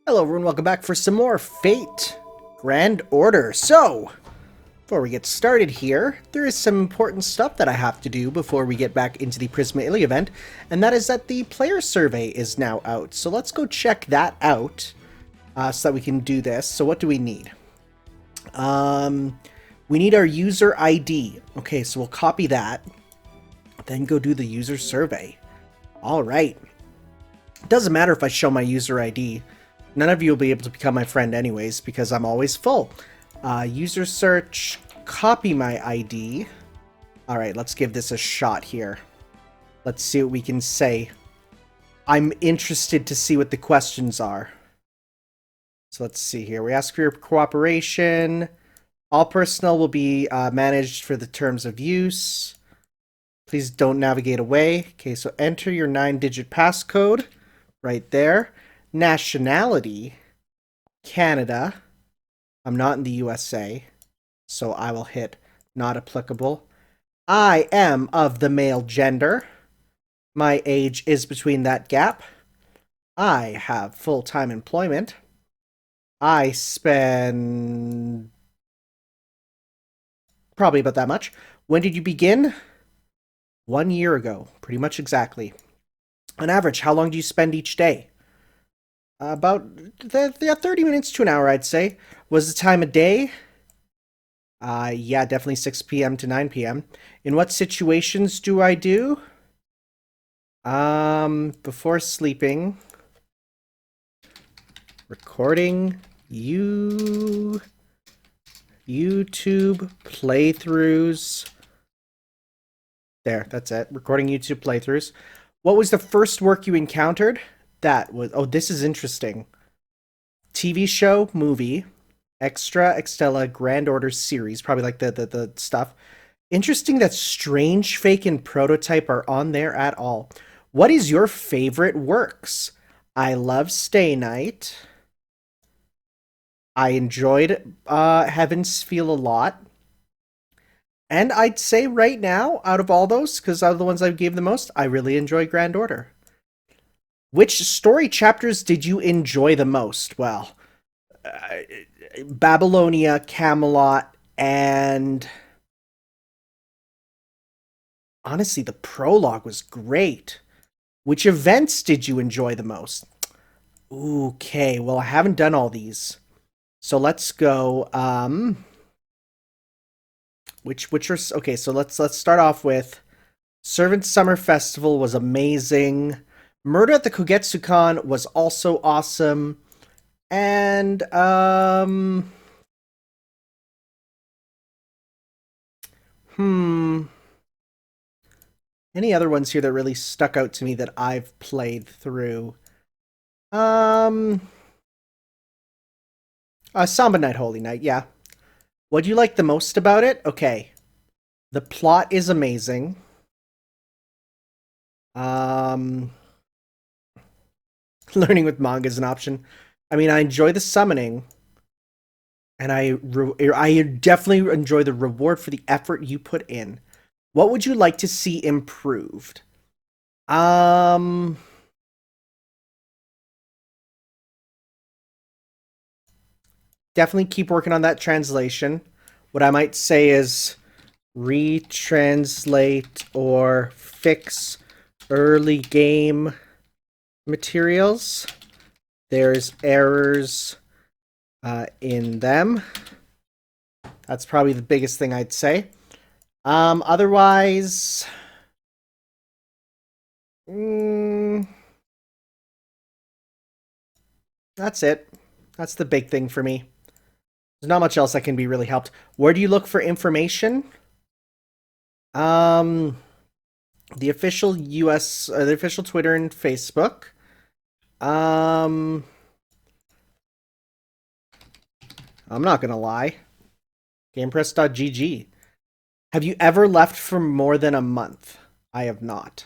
Hello everyone, welcome back for some more Fate Grand Order. So, before we get started here, there is some important stuff that I have to do before we get back into the Prisma event, and that is that the player survey is now out. So let's go check that out so that we can do this. So what do we need? We need our user ID. Okay, so we'll copy that, then go do the user survey. All right. It doesn't matter if I show my user ID. None of you will be able to become my friend anyways, because I'm always full. User search, copy my ID. Alright, let's give this a shot here. Let's see what we can say. I'm interested to see what the questions are. So let's see here. We ask for your cooperation. All personnel will be managed for the terms of use. Please don't navigate away. Okay, so enter your 9-digit passcode right there. Nationality, Canada. I'm not in the USA, so I will hit not applicable. I am of the male gender. My age is between that gap. I have full-time employment. I spend probably about that much. When did you begin? 1 year ago, pretty much exactly. On average, how long do you spend each day? About 30 minutes to an hour, I'd say. Was the time of day? Yeah, definitely 6 p.m. to 9 p.m. In what situations do I do? Before sleeping. Recording. YouTube playthroughs. There, that's it. Recording YouTube playthroughs. What was the first work you encountered? That was, oh, this is interesting. TV show, movie, Extra, Extella, Grand Order series, probably like the stuff. Interesting that Strange, Fake, and Prototype are on there at all. What is your favorite works? I love Stay Night. I enjoyed Heaven's Feel a lot. And I'd say right now, out of all those, because out of the ones I gave the most, I really enjoy Grand Order. Which story chapters did you enjoy the most? Well, Babylonia, Camelot, and honestly, the prologue was great. Which events did you enjoy the most? Okay, well, I haven't done all these. So let's go, which are, okay, so let's start off with Servant Summer Festival was amazing. Murder at the Kogetsukan was also awesome. And, any other ones here that really stuck out to me that I've played through? Samba Night, Holy Night, yeah. What do you like the most about it? Okay. The plot is amazing. Learning with manga is an option. I mean, I enjoy the summoning, and I definitely enjoy the reward for the effort you put in. What would you like to see improved? Definitely keep working on that translation. What I might say is retranslate or fix early game materials. There's errors in them. That's probably the biggest thing I'd say. Otherwise, that's it. That's the big thing for me. There's not much else that can be really helped. Where do you look for information? The official the official Twitter and Facebook. I'm not gonna lie. GamePress.gg. Have you ever left for more than a month? I have not.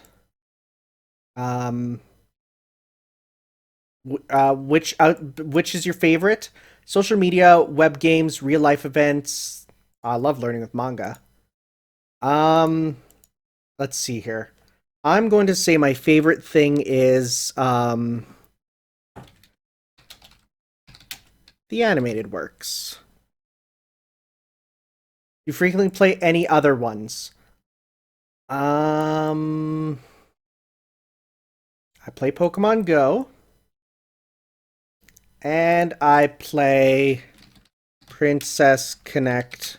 Which is your favorite? Social media, web games, real life events. I love learning with manga. Um, let's see here. I'm going to say my favorite thing is the animated works. You frequently play any other ones? I play Pokemon Go. And I play Princess Connect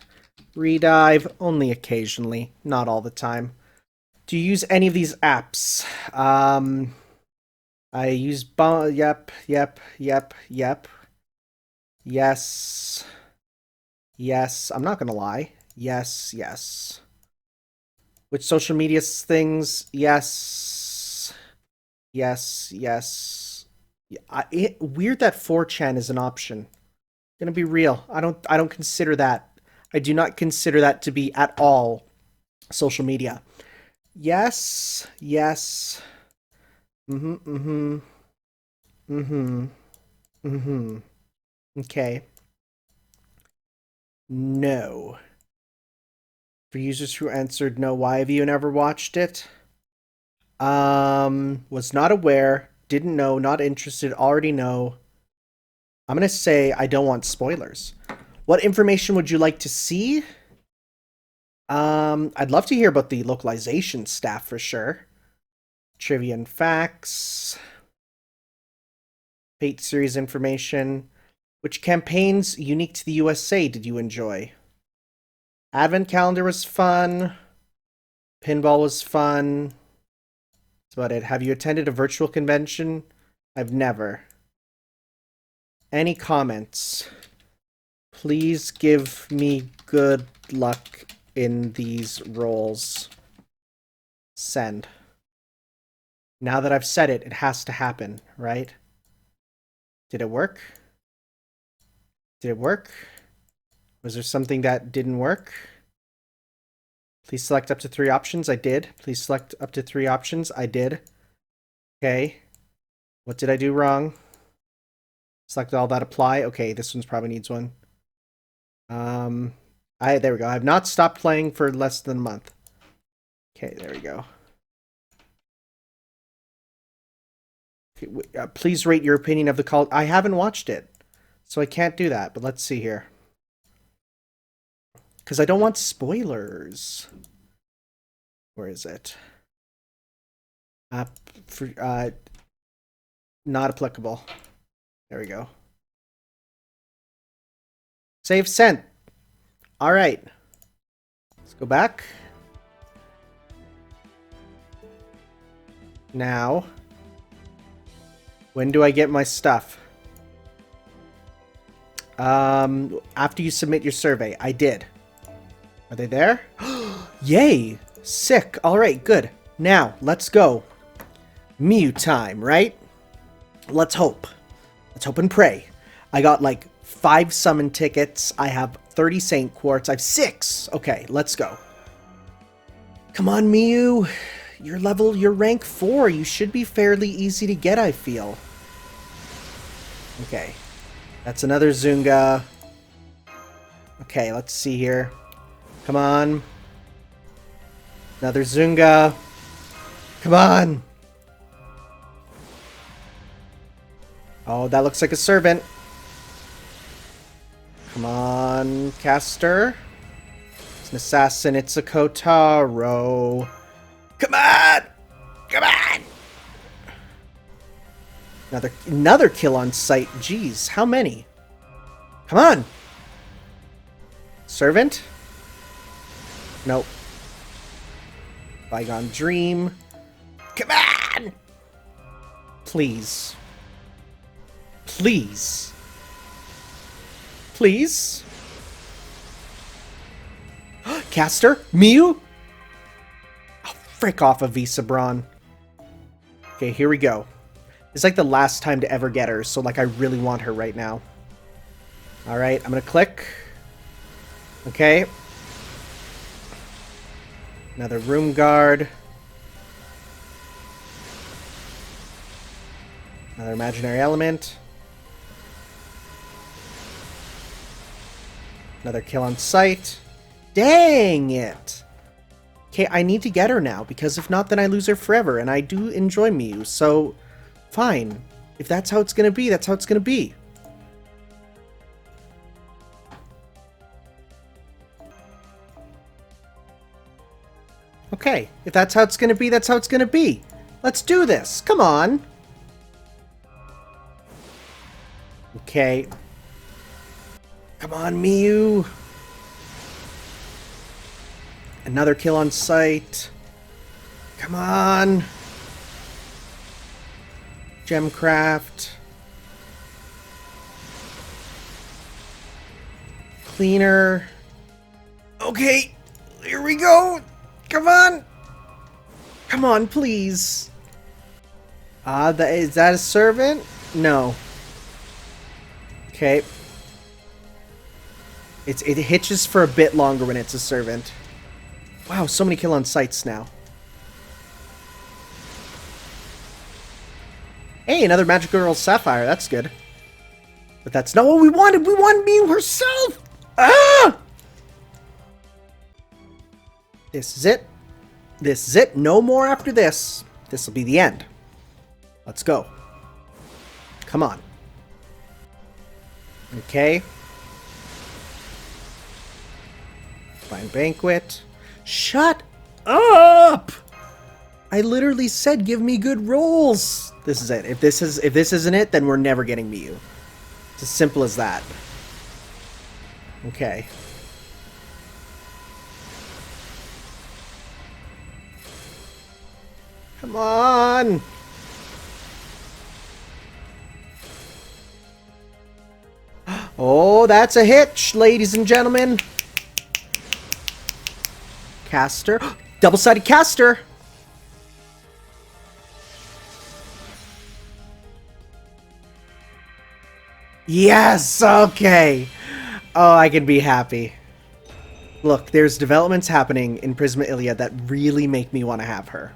Redive only occasionally, not all the time. Do you use any of these apps? I use yep. Yes. Yes, I'm not gonna lie. Yes. Which social media things? Yes. Weird that 4chan is an option. Gonna be real. I don't consider that. I do not consider that to be at all social media. Yes. Okay. No. For users who answered no, why have you never watched it? Was not aware, didn't know, not interested, already know. I'm gonna say I don't want spoilers. What information would you like to see? I'd love to hear about the localization staff for sure. Trivia and facts. Fate series information. Which campaigns unique to the USA did you enjoy? Advent calendar was fun. Pinball was fun. That's about it. Have you attended a virtual convention? I've never. Any comments? Please give me good luck in these roles. Send. Now that I've said it, it has to happen, right? Did it work? Did it work? Was there something that didn't work? Please select up to 3 options. I did. Please select up to 3 options. I did. Okay. What did I do wrong? Select all that apply. Okay, this one's probably needs one. There we go. I have not stopped playing for less than a month. Okay, there we go. Okay, please rate your opinion of the call. I haven't watched it, so I can't do that, but let's see here. Because I don't want spoilers. Where is it? Not applicable. There we go. Save sent. All right. Let's go back. Now, when do I get my stuff? After you submit your survey. I did. Are they there? Yay! Sick. All right, good. Now, let's go. Mew time, right? Let's hope. Let's hope and pray. I got like 5 summon tickets. I have 30 Saint Quartz. I have 6. Okay, let's go. Come on, Mew. You're rank 4. You should be fairly easy to get, I feel. Okay. That's another Zunga. Okay, let's see here. Come on. Another Zunga. Come on. Oh, that looks like a servant. Come on, caster. It's an assassin. It's a Kotaro. Come on! Come on! Another kill on sight. Jeez, how many? Come on! Servant? Nope. Bygone dream. Come on! Please. Please. Please. Caster? Mew? Oh, frick off of Visa Braun. Okay, here we go. It's like the last time to ever get her, so like I really want her right now. Alright, I'm gonna click. Okay. Another room guard. Another imaginary element. Another kill on sight. Dang it! Okay, I need to get her now, because if not, then I lose her forever, and I do enjoy Miu, so fine. If that's how it's gonna be, that's how it's gonna be. Okay, if that's how it's gonna be, that's how it's gonna be. Let's do this. Come on. Okay. Come on, Miu. Another kill on sight. Come on. Gemcraft. Cleaner. Okay, here we go. Come on. Come on, please. Is that a servant? No. Okay. It hitches for a bit longer when it's a servant. Wow, so many kill on sights now. Hey, another Magical Girl Sapphire. That's good. But that's not what we wanted. We want Miu herself. Ah! This is it. This is it. No more after this. This will be the end. Let's go. Come on. Okay. Fine Banquet. Shut up! I literally said give me good rolls. This is it. If this isn't it, then we're never getting Miu. It's as simple as that. Okay. Come on! Oh, that's a hitch, ladies and gentlemen. Caster. Double-sided caster! Yes! Okay! Oh, I can be happy. Look, there's developments happening in Prisma Iliad that really make me want to have her.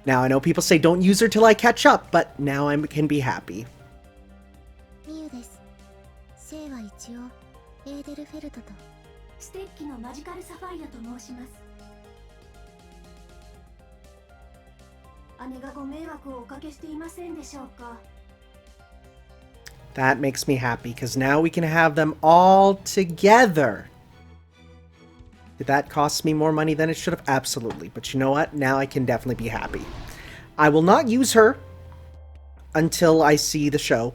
Now, I know people say don't use her till I catch up, but now I can be happy. That makes me happy, because now we can have them all together. Did that cost me more money than it should have? Absolutely. But you know what? Now I can definitely be happy. I will not use her until I see the show.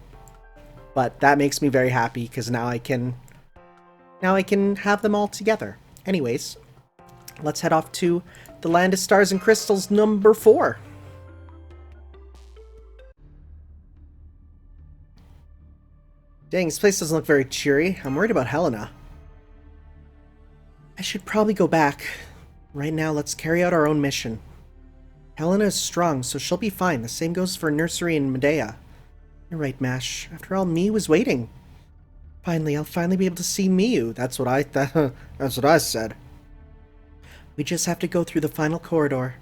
But that makes me very happy, because now I can have them all together. Anyways, let's head off to the Land of Stars and Crystals number 4. Dang, this place doesn't look very cheery. I'm worried about Helena. I should probably go back. Right now, let's carry out our own mission. Helena is strong, so she'll be fine. The same goes for Nursery and Medea. You're right, Mash. After all, Miu was waiting. Finally, I'll finally be able to see Miu. That's what I said. We just have to go through the final corridor.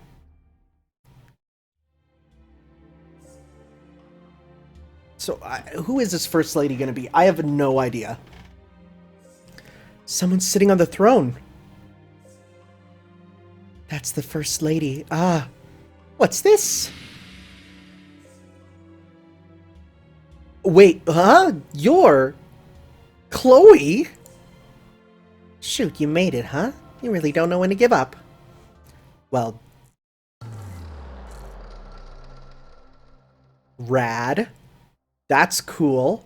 So, who is this First Lady going to be? I have no idea. Someone's sitting on the throne. That's the First Lady. Ah, what's this? Wait, huh? You're Chloe? Shoot, you made it, huh? You really don't know when to give up. Well, rad. That's cool.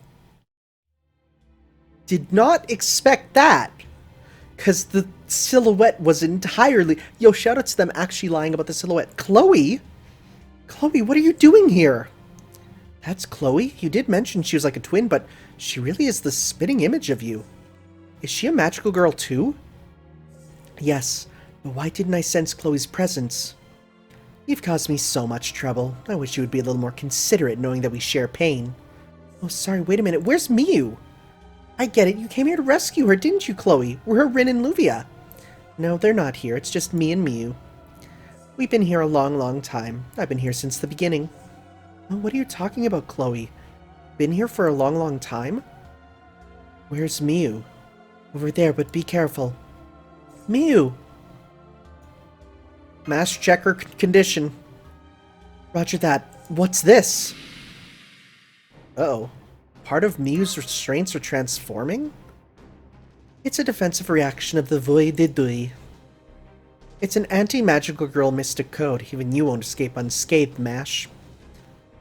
Did not expect that. Because the silhouette was entirely... Yo, shout out to them actually lying about the silhouette. Chloe? Chloe, what are you doing here? That's Chloe? You did mention she was like a twin, but she really is the spitting image of you. Is she a magical girl too? Yes, but why didn't I sense Chloe's presence? You've caused me so much trouble. I wish you would be a little more considerate knowing that we share pain. Oh, sorry, wait a minute. Where's Miu? I get it. You came here to rescue her, didn't you, Chloe? We're her Rin and Luvia. No, they're not here. It's just me and Miu. We've been here a long, long time. I've been here since the beginning. Oh, what are you talking about, Chloe? Been here for a long, long time? Where's Miu? Over there, but be careful. Miu! Mass checker condition. Roger that. What's this? Uh-oh. Part of Miu's restraints are transforming? It's a defensive reaction of the Void de Dui. It's an anti-magical girl mystic code. Even you won't escape unscathed, Mash.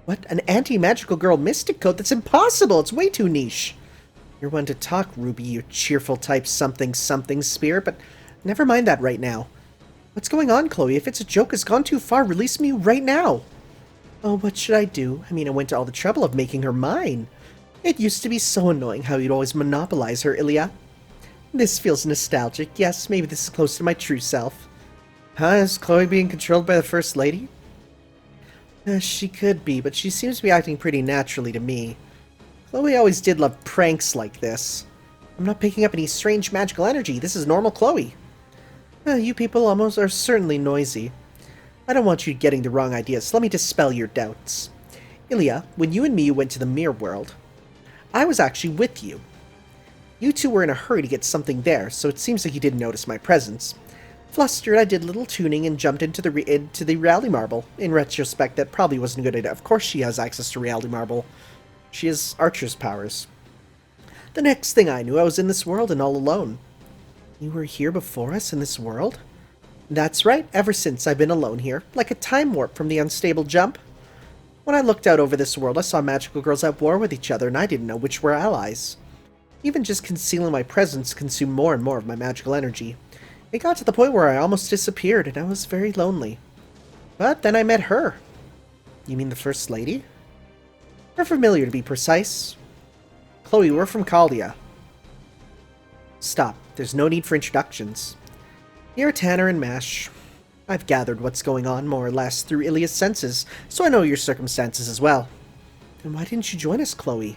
What? An anti-magical girl mystic code? That's impossible! It's way too niche! You're one to talk, Ruby, you cheerful type something-something spirit, but never mind that right now. What's going on, Chloe? If it's a joke, it's gone too far. Release me right now! Oh, what should I do? I mean, I went to all the trouble of making her mine. It used to be so annoying how you'd always monopolize her, Ilya. This feels nostalgic. Yes, maybe this is close to my true self. Huh? Is Chloe being controlled by the First Lady? She could be, but she seems to be acting pretty naturally to me. Chloe always did love pranks like this. I'm not picking up any strange magical energy. This is normal Chloe. You people almost are certainly noisy. I don't want you getting the wrong ideas, so let me dispel your doubts. Ilya, when you and me went to the mirror world, I was actually with you. You two were in a hurry to get something there, so it seems like you didn't notice my presence. Flustered, I did a little tuning and jumped into the reality marble. In retrospect, that probably wasn't a good idea. Of course she has access to reality marble. She has Archer's powers. The next thing I knew, I was in this world and all alone. You were here before us in this world? That's right, ever since I've been alone here, like a time warp from the unstable jump. When I looked out over this world, I saw magical girls at war with each other, and I didn't know which were allies. Even just concealing my presence consumed more and more of my magical energy. It got to the point where I almost disappeared, and I was very lonely. But then I met her. You mean the First Lady? We're familiar, to be precise. Chloe, we're from Caldia. Stop. There's no need for introductions. You're Tanner and Mash. I've gathered what's going on, more or less, through Ilya's senses, so I know your circumstances as well. Then why didn't you join us, Chloe?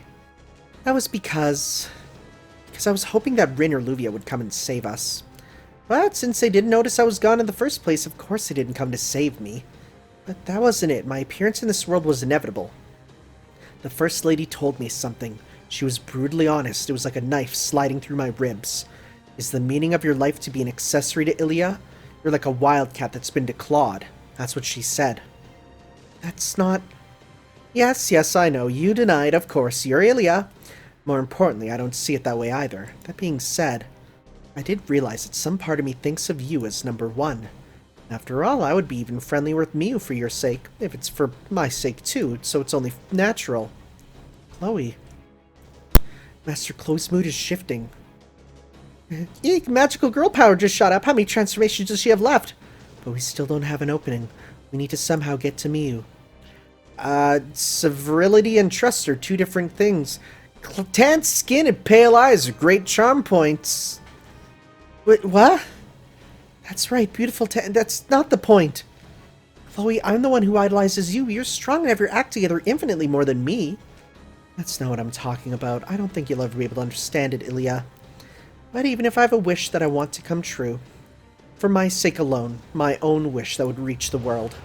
That was because I was hoping that Rin or Luvia would come and save us. But since they didn't notice I was gone in the first place, of course they didn't come to save me. But that wasn't it. My appearance in this world was inevitable. The First Lady told me something. She was brutally honest. It was like a knife sliding through my ribs. Is the meaning of your life to be an accessory to Ilya? You're like a wildcat that's been declawed. That's what she said. That's not... Yes, I know. You denied, of course. You're Ilya. More importantly, I don't see it that way either. That being said, I did realize that some part of me thinks of you as number one. After all, I would be even friendlier with Miu for your sake, if it's for my sake too, so it's only natural. Chloe. Master Chloe's mood is shifting. Eek, magical girl power just shot up. How many transformations does she have left? But we still don't have an opening. We need to somehow get to Miu. Severility and trust are two different things. Tan skin and pale eyes are great charm points. Wait, what? That's right, beautiful tan. That's not the point. Chloe, I'm the one who idolizes you. You're strong and have your act together infinitely more than me. That's not what I'm talking about. I don't think you'll ever be able to understand it, Ilya. But even if I have a wish that I want to come true, for my sake alone, my own wish that would reach the world.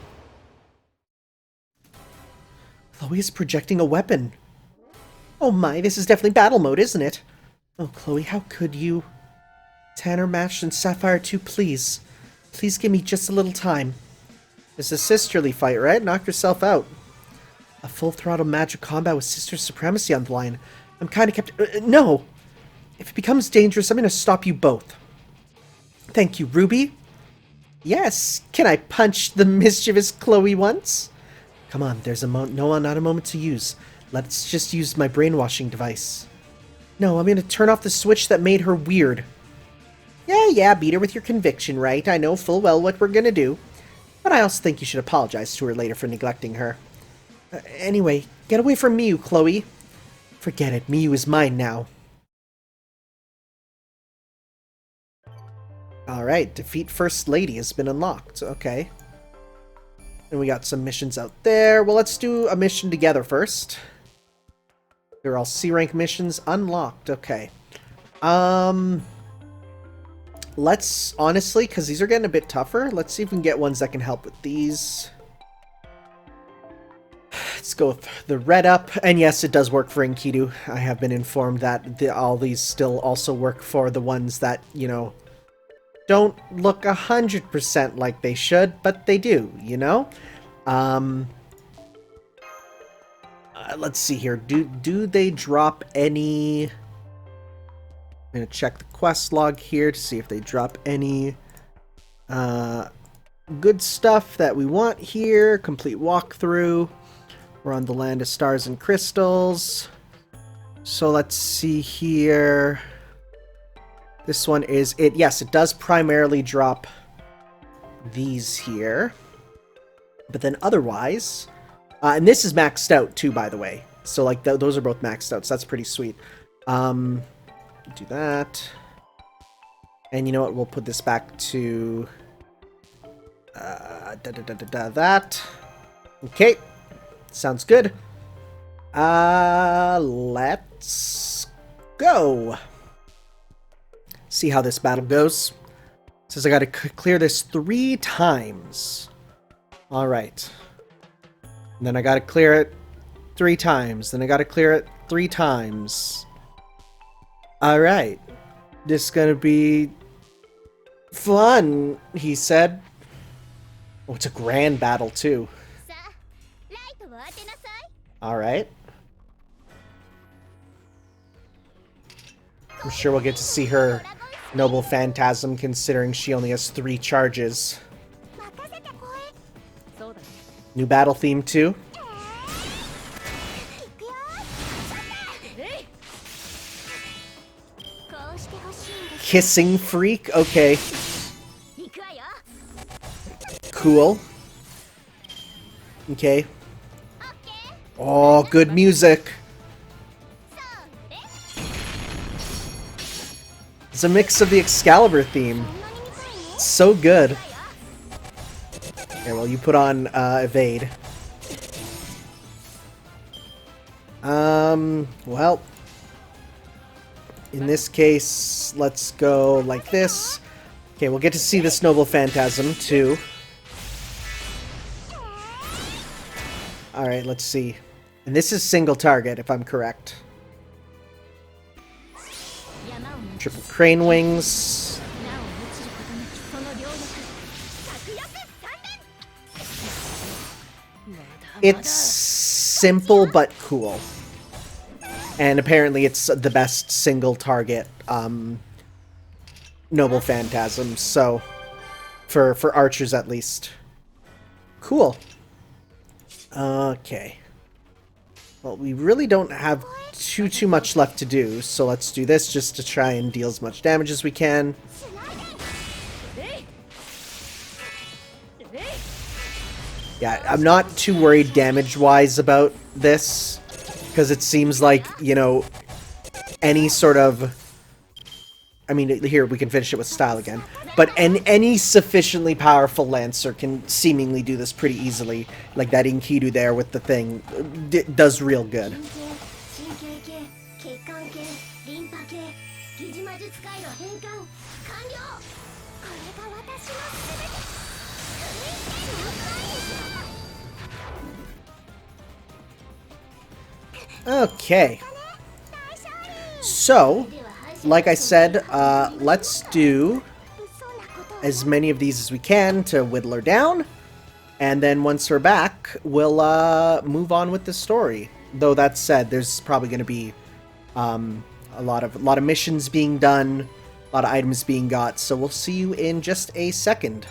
Chloe is projecting a weapon. Oh my, this is definitely battle mode, isn't it? Oh, Chloe, how could you? Tanner, Mash, and Sapphire too, please. Please give me just a little time. It's a sisterly fight, right? Knock yourself out. A full-throttle magic combat with sister supremacy on the line. I'm kind of kept... no! If it becomes dangerous, I'm going to stop you both. Thank you, Ruby. Yes, can I punch the mischievous Chloe once? Come on, there's not a moment to use. Let's just use my brainwashing device. No, I'm going to turn off the switch that made her weird. Yeah, beat her with your conviction, right? I know full well what we're going to do. But I also think you should apologize to her later for neglecting her. Anyway, get away from Miu, Chloe. Forget it, Miu is mine now. Alright, defeat First Lady has been unlocked. Okay. And we got some missions out there. Well, let's do a mission together first. They're all C-rank missions unlocked. Okay. Let's, honestly, because these are getting a bit tougher, let's see if we can get ones that can help with these. Let's go with the red up. And yes, it does work for Enkidu. I have been informed that all these still also work for the ones that, you know, don't look 100% like they should, but they do, you know? Let's see here. Do they drop any... I'm going to check the quest log here to see if they drop any good stuff that we want here. Complete walkthrough. We're on the land of stars and crystals. So let's see here. This one is it. Yes, it does primarily drop these here. But then otherwise... and this is maxed out too, by the way. So like those are both maxed out, so that's pretty sweet. Do that. And you know what? We'll put this back to... that. Okay. Sounds good. Let's go. See how this battle goes. It says I gotta clear this 3 times. Alright. And then I gotta clear it 3 times. Then I gotta clear it 3 times. Alright. This is gonna be fun, he said. Oh, it's a grand battle, too. Alright. I'm sure we'll get to see her noble phantasm, considering she only has 3 charges. New battle theme, too. Kissing freak? Okay. Cool. Okay. Oh, good music. It's a mix of the Excalibur theme. It's so good. Okay, well, you put on evade. Well, in this case, let's go like this. Okay, we'll get to see this noble phantasm too. Alright, let's see. And this is single target, if I'm correct. Triple crane wings. It's simple but cool. And apparently it's the best single target noble phantasm, so for archers at least. Cool. Okay. Well, we really don't have too much left to do, so let's do this just to try and deal as much damage as we can. Yeah, I'm not too worried damage-wise about this, because it seems like, you know, any sort of... I mean, here, we can finish it with style again. But any sufficiently powerful Lancer can seemingly do this pretty easily. Like that Enkidu there with the thing does real good. Okay. So, like I said, let's do as many of these as we can to whittle her down. And then once we're back, we'll move on with the story. Though that said, there's probably going to be a lot of missions being done, a lot of items being got. So we'll see you in just a second.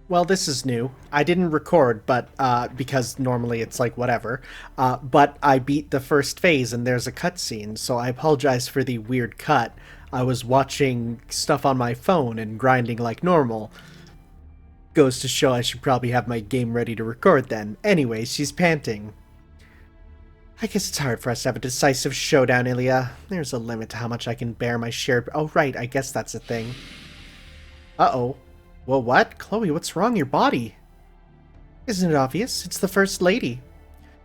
Well, this is new. I didn't record, but because normally it's like whatever. But I beat the first phase and there's a cutscene, so I apologize for the weird cut. I was watching stuff on my phone and grinding like normal. Goes to show I should probably have my game ready to record then. Anyway, she's panting. I guess it's hard for us to have a decisive showdown, Ilya. There's a limit to how much I can bear my shared... Oh, right, I guess that's a thing. Uh-oh. Well, what? Chloe, what's wrong? Your body? Isn't it obvious? It's the First Lady.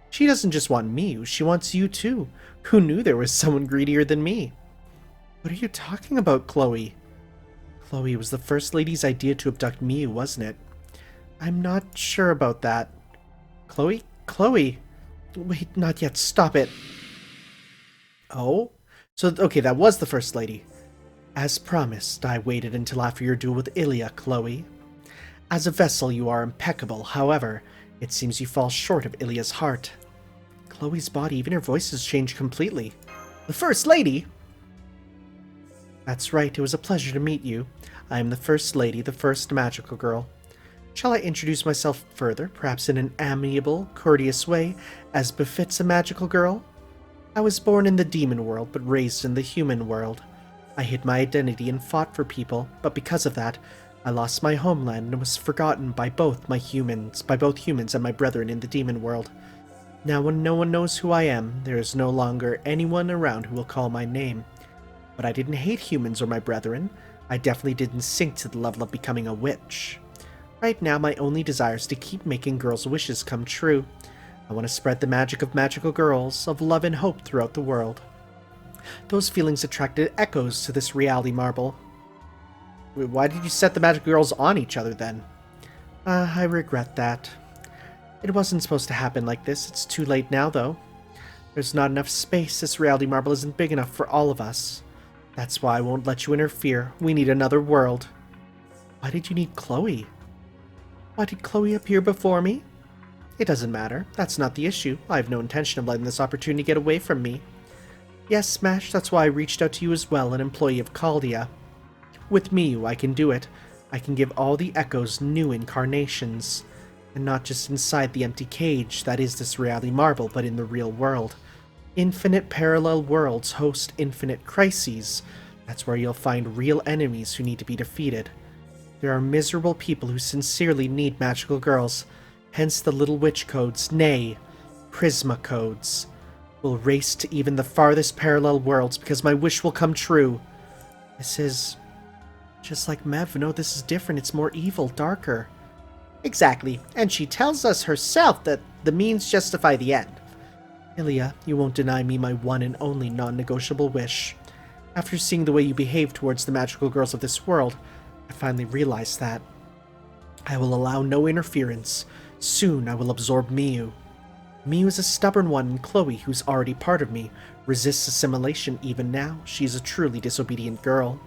She doesn't just want me, she wants you too. Who knew there was someone greedier than me? What are you talking about, Chloe? Chloe, it was the First Lady's idea to abduct Miu, wasn't it? I'm not sure about that. Chloe? Chloe! Wait, not yet. Stop it. Oh? So, okay, that was the First Lady. As promised, I waited until after your duel with Ilya, Chloe. As a vessel, you are impeccable. However, it seems you fall short of Ilya's heart. Chloe's body, even her voice has changed completely. The First Lady? That's right, it was a pleasure to meet you. I am the First Lady, the first magical girl. Shall I introduce myself further, perhaps in an amiable, courteous way, as befits a magical girl? I was born in the demon world, but raised in the human world. I hid my identity and fought for people, but because of that, I lost my homeland and was forgotten by both humans and my brethren in the demon world. Now when no one knows who I am, there is no longer anyone around who will call my name. But I didn't hate humans or my brethren. I definitely didn't sink to the level of becoming a witch. Right now, my only desire is to keep making girls' wishes come true. I want to spread the magic of magical girls, of love and hope throughout the world. Those feelings attracted echoes to this reality marble. Wait, why did you set the magical girls on each other then? I regret that. It wasn't supposed to happen like this. It's too late now, though. There's not enough space. This reality marble isn't big enough for all of us. That's why I won't let you interfere. We need another world. Why did you need Chloe? Why did Chloe appear before me? It doesn't matter. That's not the issue. I have no intention of letting this opportunity get away from me. Yes, Smash, that's why I reached out to you as well, an employee of Chaldea. With Miu, I can do it. I can give all the echoes new incarnations. And not just inside the empty cage that is this reality marble, but in the real world. Infinite parallel worlds host infinite crises. That's where you'll find real enemies who need to be defeated. There are miserable people who sincerely need magical girls, hence the little witch codes, nay, Prisma codes. Will race to even the farthest parallel worlds because my wish will come true. This is just like Mev. No, this is different. It's more evil, darker. Exactly, and she tells us herself that the means justify the end. Ilya, you won't deny me my one and only non-negotiable wish. After seeing the way you behave towards the magical girls of this world, I finally realized that. I will allow no interference. Soon I will absorb Miu. Miu is a stubborn one, and Chloe, who's already part of me, resists assimilation even now. She is a truly disobedient girl.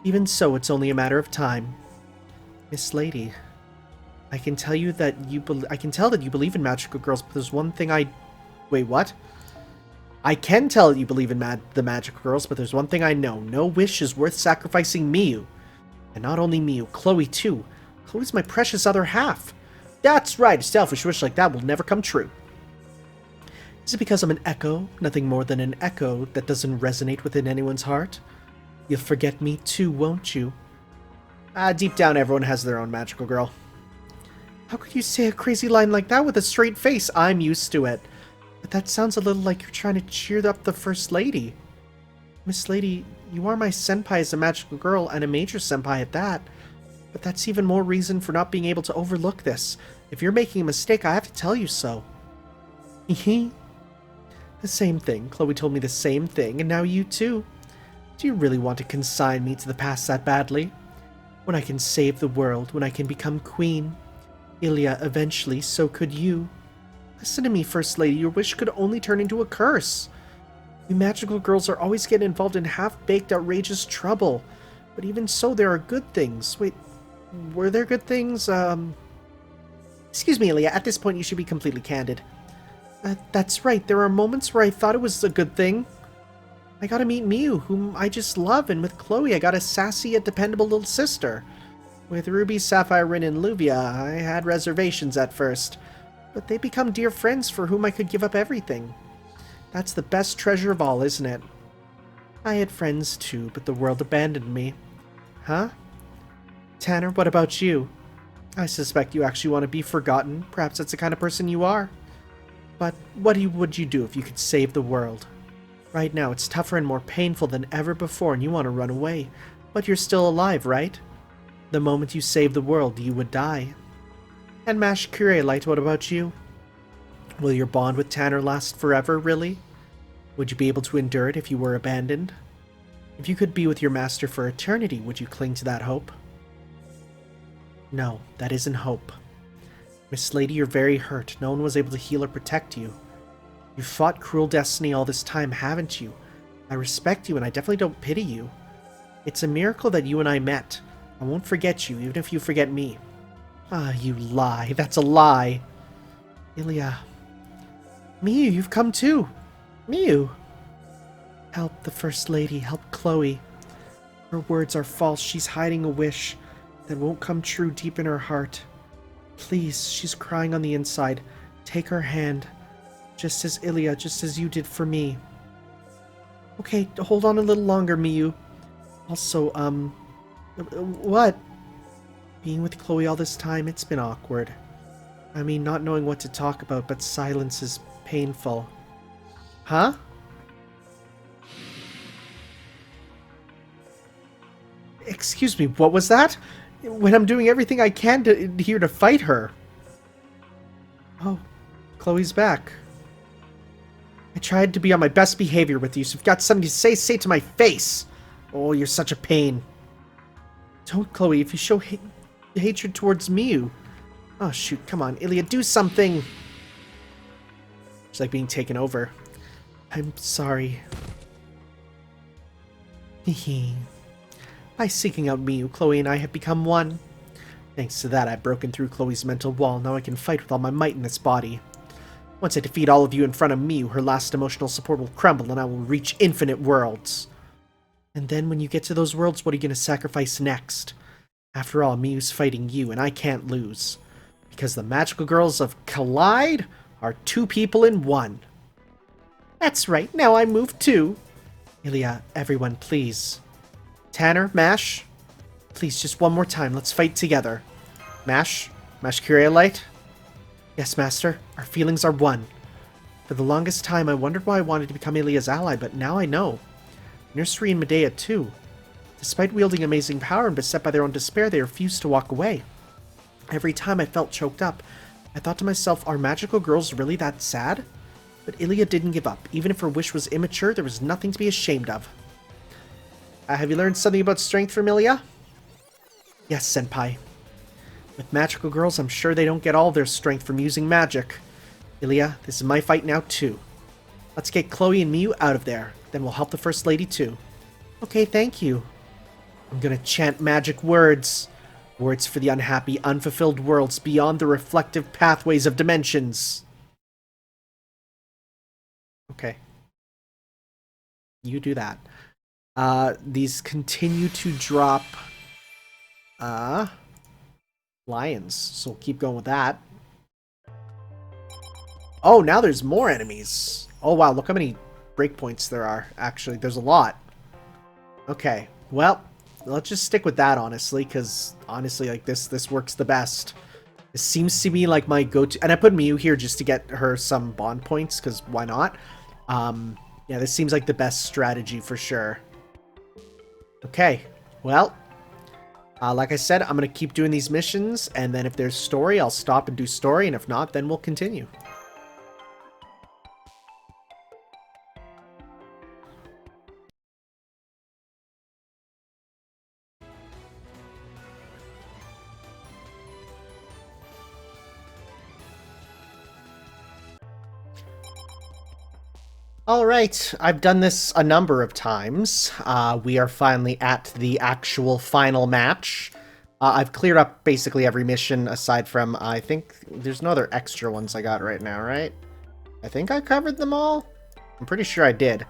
Even so, it's only a matter of time. Miss Lady, I can tell that you believe in magical girls, but there's one thing Wait, what? I can tell that you believe in the magical girls, but there's one thing I know. No wish is worth sacrificing Miu. And not only Miu, Chloe too. Chloe's my precious other half. That's right, a selfish wish like that will never come true. Is it because I'm an echo, nothing more than an echo that doesn't resonate within anyone's heart? You'll forget me too, won't you? Deep down everyone has their own magical girl. How could you say a crazy line like that with a straight face? I'm used to it. But that sounds a little like you're trying to cheer up the First Lady. Miss Lady, you are my senpai as a magical girl, and a major senpai at that. But that's even more reason for not being able to overlook this. If you're making a mistake, I have to tell you so. Hehe. The same thing. Chloe told me the same thing, and now you too. Do you really want to consign me to the past that badly? When I can save the world, when I can become queen. Ilya, eventually, so could you. Listen to me, First Lady, your wish could only turn into a curse. We magical girls are always getting involved in half-baked, outrageous trouble. But even so, there are good things. Wait, were there good things? Excuse me, Ilya, at this point you should be completely candid. That's right, there are moments where I thought it was a good thing. I got to meet Miu, whom I just love, and with Chloe I got a sassy yet dependable little sister. With Ruby, Sapphire, Rin, and Luvia, I had reservations at first. But they become dear friends for whom I could give up everything. That's the best treasure of all, isn't it? I had friends too, but the world abandoned me. Huh? Tanner, what about you? I suspect you actually want to be forgotten. Perhaps that's the kind of person you are. But what would you do if you could save the world? Right now, it's tougher and more painful than ever before, and you want to run away. But you're still alive, right? The moment you save the world, you would die. And Mash Curelite, what about you? Will your bond with Tanner last forever, really? Would you be able to endure it if you were abandoned? If you could be with your master for eternity, would you cling to that hope? No, that isn't hope. Miss Lady, you're very hurt. No one was able to heal or protect you. You've fought cruel destiny all this time, haven't you? I respect you, and I definitely don't pity you. It's a miracle that you and I met. I won't forget you, even if you forget me. Ah, you lie. That's a lie. Ilya. Miu, you've come too. Miu. Help the First Lady. Help Chloe. Her words are false. She's hiding a wish that won't come true deep in her heart. Please, she's crying on the inside. Take her hand. Just as Ilya, just as you did for me. Okay, hold on a little longer, Miu. Also, what? Being with Chloe all this time, it's been awkward. I mean, not knowing what to talk about, but silence is painful. Huh? Excuse me, what was that? When I'm doing everything I can here to fight her. Oh, Chloe's back. I tried to be on my best behavior with you, so if you've got something to say it to my face. Oh, you're such a pain. Don't, Chloe, if you show hatred towards Miu. Oh, shoot, come on, Ilya, do something. It's like being taken over. I'm sorry. By seeking out Miu, Chloe and I have become one. Thanks to that, I've broken through Chloe's mental wall. Now I can fight with all my might in this body. Once I defeat all of you in front of Miu, her last emotional support will crumble and I will reach infinite worlds. And then when you get to those worlds, what are you going to sacrifice next? After all, Miu's fighting you, and I can't lose. Because the magical girls of Collide are two people in one. That's right, now I move too. Ilya, everyone, please. Tanner, Mash, please, just one more time. Let's fight together. Mash Curiolite? Yes, Master. Our feelings are one. For the longest time, I wondered why I wanted to become Ilya's ally, but now I know. Nursery and Medea, too. Despite wielding amazing power and beset by their own despair, they refused to walk away. Every time I felt choked up, I thought to myself, are magical girls really that sad? But Ilya didn't give up. Even if her wish was immature, there was nothing to be ashamed of. Have you learned something about strength from Ilya? Yes, Senpai. With magical girls, I'm sure they don't get all their strength from using magic. Ilya, this is my fight now, too. Let's get Chloe and Miu out of there. Then we'll help the First Lady, too. Okay, thank you. I'm gonna chant magic words. Words for the unhappy, unfulfilled worlds beyond the reflective pathways of dimensions. Okay. You do that. These continue to drop lions, so we'll keep going with that. Oh, now there's more enemies. Oh wow, look how many breakpoints there are. Actually, there's a lot. Okay, well, let's just stick with that, honestly, because honestly, like this works the best. This seems to be like my go-to, and I put Miu here just to get her some bond points, because why not? Yeah, this seems like the best strategy for sure. Okay, well, like I said, I'm going to keep doing these missions, and then if there's story, I'll stop and do story, and if not, then we'll continue. Alright, I've done this a number of times. We are finally at the actual final match. I've cleared up basically every mission aside from, I think, there's no other extra ones I got right now, right? I think I covered them all? I'm pretty sure I did.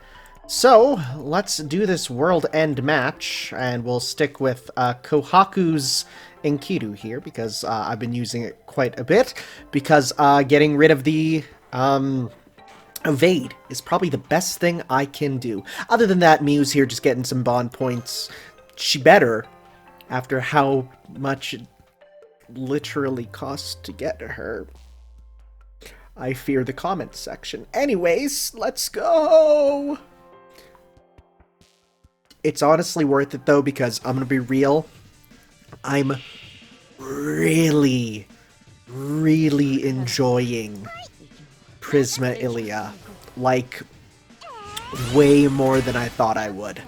So, let's do this world end match, and we'll stick with Kohaku's Enkidu here, because I've been using it quite a bit, because getting rid of the evade is probably the best thing I can do. Other than that, Miu's here just getting some bond points. She better, after how much it literally costs to get her. I fear the comments section. Anyways, let's go! It's honestly worth it though, because I'm gonna be real. I'm really enjoying Prisma Ilya, like, way more than I thought I would.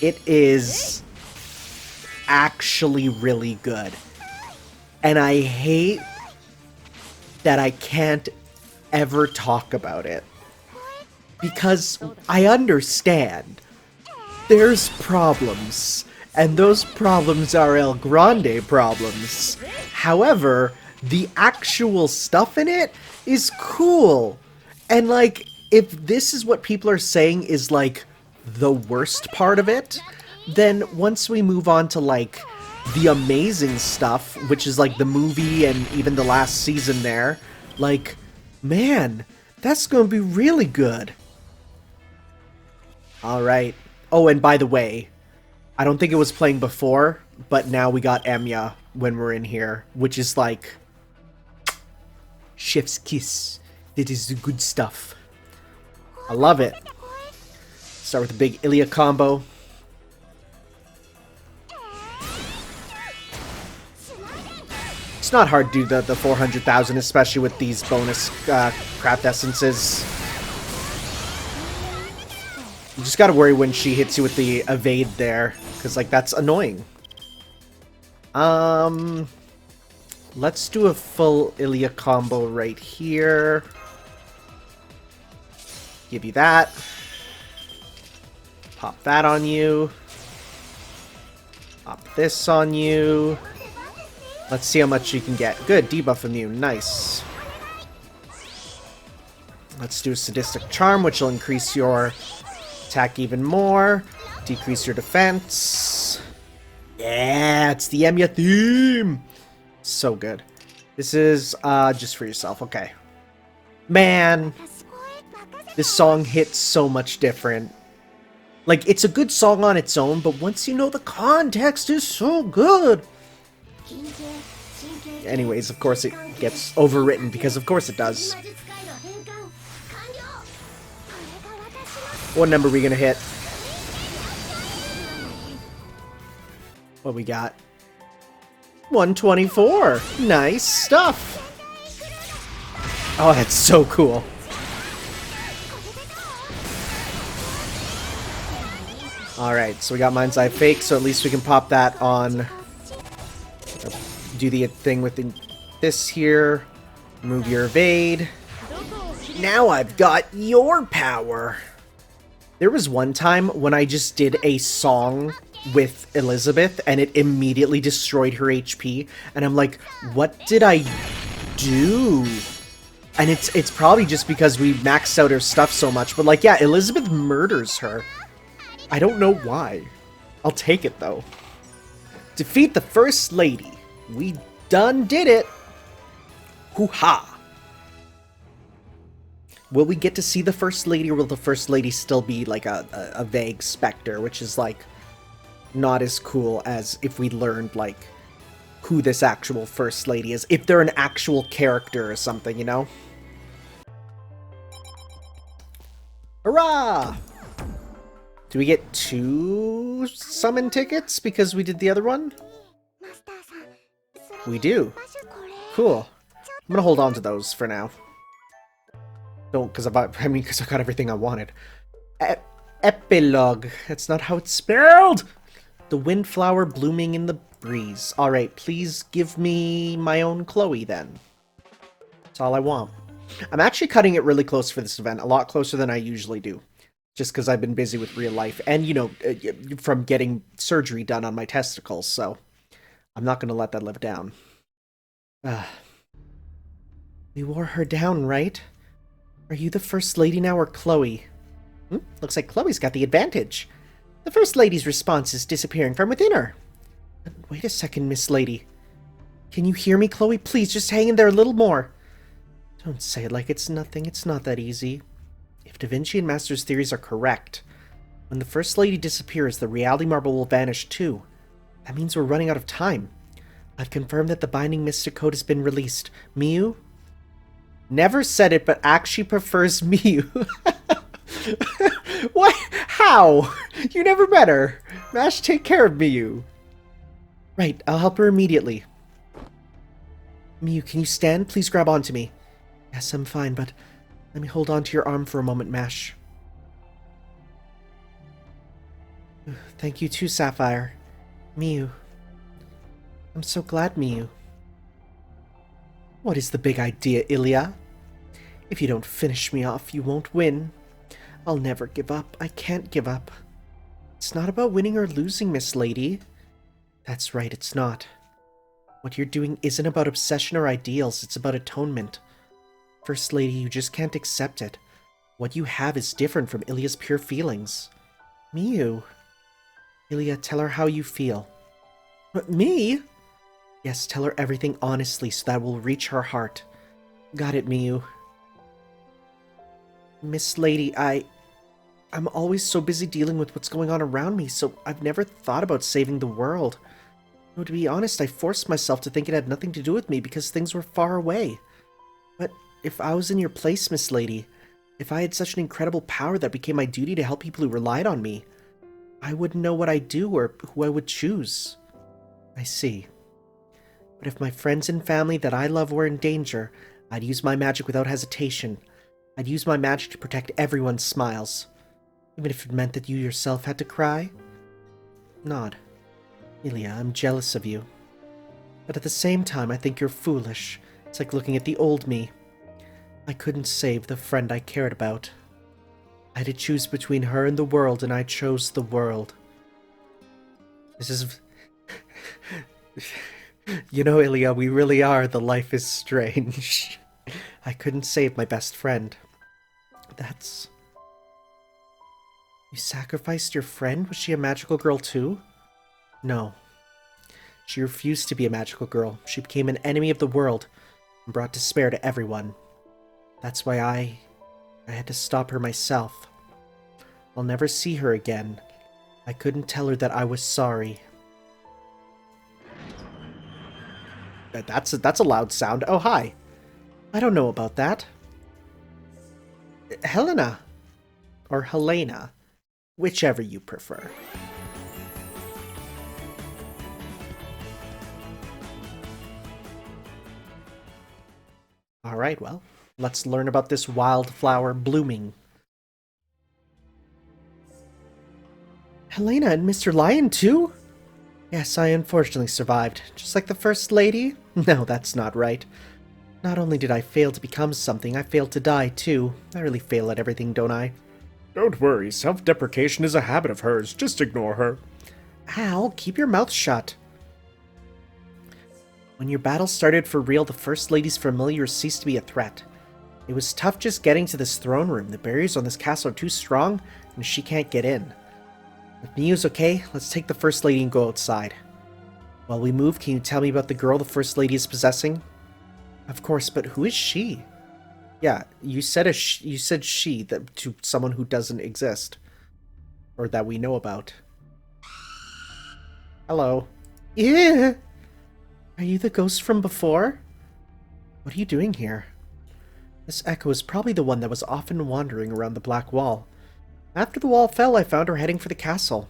It is actually really good. And I hate that I can't ever talk about it. Because I understand. There's problems. And those problems are El Grande problems. However, the actual stuff in it is cool. And like, if this is what people are saying is like the worst part of it, then once we move on to like the amazing stuff, which is like the movie and even the last season there, like, man, that's gonna be really good. Alright. Oh, and by the way, I don't think it was playing before, but now we got Enya when we're in here, which is like chef's kiss. That is the good stuff. I love it. Start with a big Ilya combo. It's not hard to do the 400,000, especially with these bonus craft essences. You just gotta worry when she hits you with the evade there, because like that's annoying. Let's do a full Ilya combo right here. Give you that. Pop that on you. Pop this on you. Let's see how much you can get. Good, debuff immune. Nice. Let's do a Sadistic Charm, which will increase your attack even more. Decrease your defense. Yeah, it's the Enya theme. So good. This is just for yourself. Okay. Man, this song hits so much different. Like, it's a good song on its own, but once you know the context is so good. Anyways, of course it gets overwritten, because of course it does. What number are we gonna hit? What we got? 124. Nice stuff. Oh, that's so cool. Alright, so we got Mind's Eye Fake, so at least we can pop that on. Do the thing with this here. Move your evade. Now I've got your power. There was one time when I just did a song with Elizabeth and it immediately destroyed her HP. And I'm like, what did I do? And it's probably just because we maxed out her stuff so much. But like, yeah, Elizabeth murders her. I don't know why. I'll take it though. Defeat the First Lady. We done did it. Hoo-ha. Will we get to see the First Lady, or will the First Lady still be like a vague specter, which is like not as cool as if we learned like who this actual First Lady is, if they're an actual character or something, you know? Hurrah! Do we get 2 summon tickets because we did the other one? We do. Cool. I'm gonna hold on to those for now. Don't, because I got everything I wanted. Epilogue. That's not how it's spelled. The windflower blooming in the breeze. Alright, please give me my own Chloe then. That's all I want. I'm actually cutting it really close for this event. A lot closer than I usually do. Just because I've been busy with real life. And, you know, from getting surgery done on my testicles. So, I'm not going to let that live down. We wore her down, right? Are you the First Lady now, or Chloe? Looks like Chloe's got the advantage. The First Lady's response is disappearing from within her. But wait a second, Miss Lady. Can you hear me, Chloe? Please, just hang in there a little more. Don't say it like it's nothing. It's not that easy. If Da Vinci and Master's theories are correct, when the First Lady disappears, the reality marble will vanish too. That means we're running out of time. I've confirmed that the Binding Mystic Code has been released. Miyu? Never said it, but actually prefers Miyu. What? How? You never met her. Mash, take care of Miyu. Right, I'll help her immediately. Miyu, can you stand? Please grab onto me. Yes, I'm fine, but let me hold on to your arm for a moment, Mash. Thank you too, Sapphire. Miu. I'm so glad, Miu. What is the big idea, Ilya? If you don't finish me off, you won't win. I'll never give up. I can't give up. It's not about winning or losing, Miss Lady. That's right, it's not. What you're doing isn't about obsession or ideals, it's about atonement. First Lady, you just can't accept it. What you have is different from Ilya's pure feelings. Miu. Ilya, tell her how you feel. But me? Yes, tell her everything honestly so that will reach her heart. Got it, Miu. Miss Lady, I'm always so busy dealing with what's going on around me, so I've never thought about saving the world. No, to be honest, I forced myself to think it had nothing to do with me because things were far away. But if I was in your place, Miss Lady, if I had such an incredible power that became my duty to help people who relied on me, I wouldn't know what I'd do or who I would choose. I see. But if my friends and family that I love were in danger, I'd use my magic without hesitation. I'd use my magic to protect everyone's smiles. Even if it meant that you yourself had to cry? Nod. Ilya, I'm jealous of you. But at the same time, I think you're foolish. It's like looking at the old me. I couldn't save the friend I cared about. I had to choose between her and the world, and I chose the world. This is... You know, Ilya, we really are the Life is Strange. I couldn't save my best friend. That's... You sacrificed your friend? Was she a magical girl too? No. She refused to be a magical girl. She became an enemy of the world and brought despair to everyone. That's why I had to stop her myself. I'll never see her again. I couldn't tell her that I was sorry. That's a loud sound. Oh, hi. I don't know about that. Helena. Or Helena. Whichever you prefer. Alright, well, let's learn about this wildflower blooming. Helena and Mr. Lion too? Yes, I unfortunately survived. Just like the First Lady? No, that's not right. Not only did I fail to become something, I failed to die too. I really fail at everything, don't I? Don't worry, self-deprecation is a habit of hers. Just ignore her. Al, keep your mouth shut. When your battle started for real, the First Lady's familiar ceased to be a threat. It was tough just getting to this throne room. The barriers on this castle are too strong, and she can't get in. If Miu's okay, let's take the First Lady and go outside. While we move, can you tell me about the girl the First Lady is possessing? Of course, but who is she? Yeah, you said she that to someone who doesn't exist. Or that we know about. Hello. Yeah. Are you the ghost from before? What are you doing here? This echo is probably the one that was often wandering around the Black Wall. After the wall fell, I found her heading for the castle.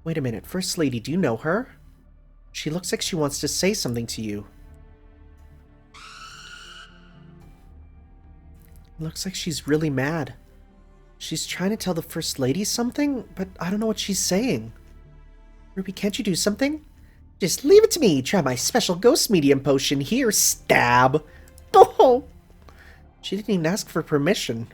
Wait a minute, First Lady, do you know her? She looks like she wants to say something to you. Looks like she's really mad. She's trying to tell the First Lady something, but I don't know what she's saying. Ruby, can't you do something? Just leave it to me. Try my special ghost medium potion here. Stab. Oh! She didn't even ask for permission.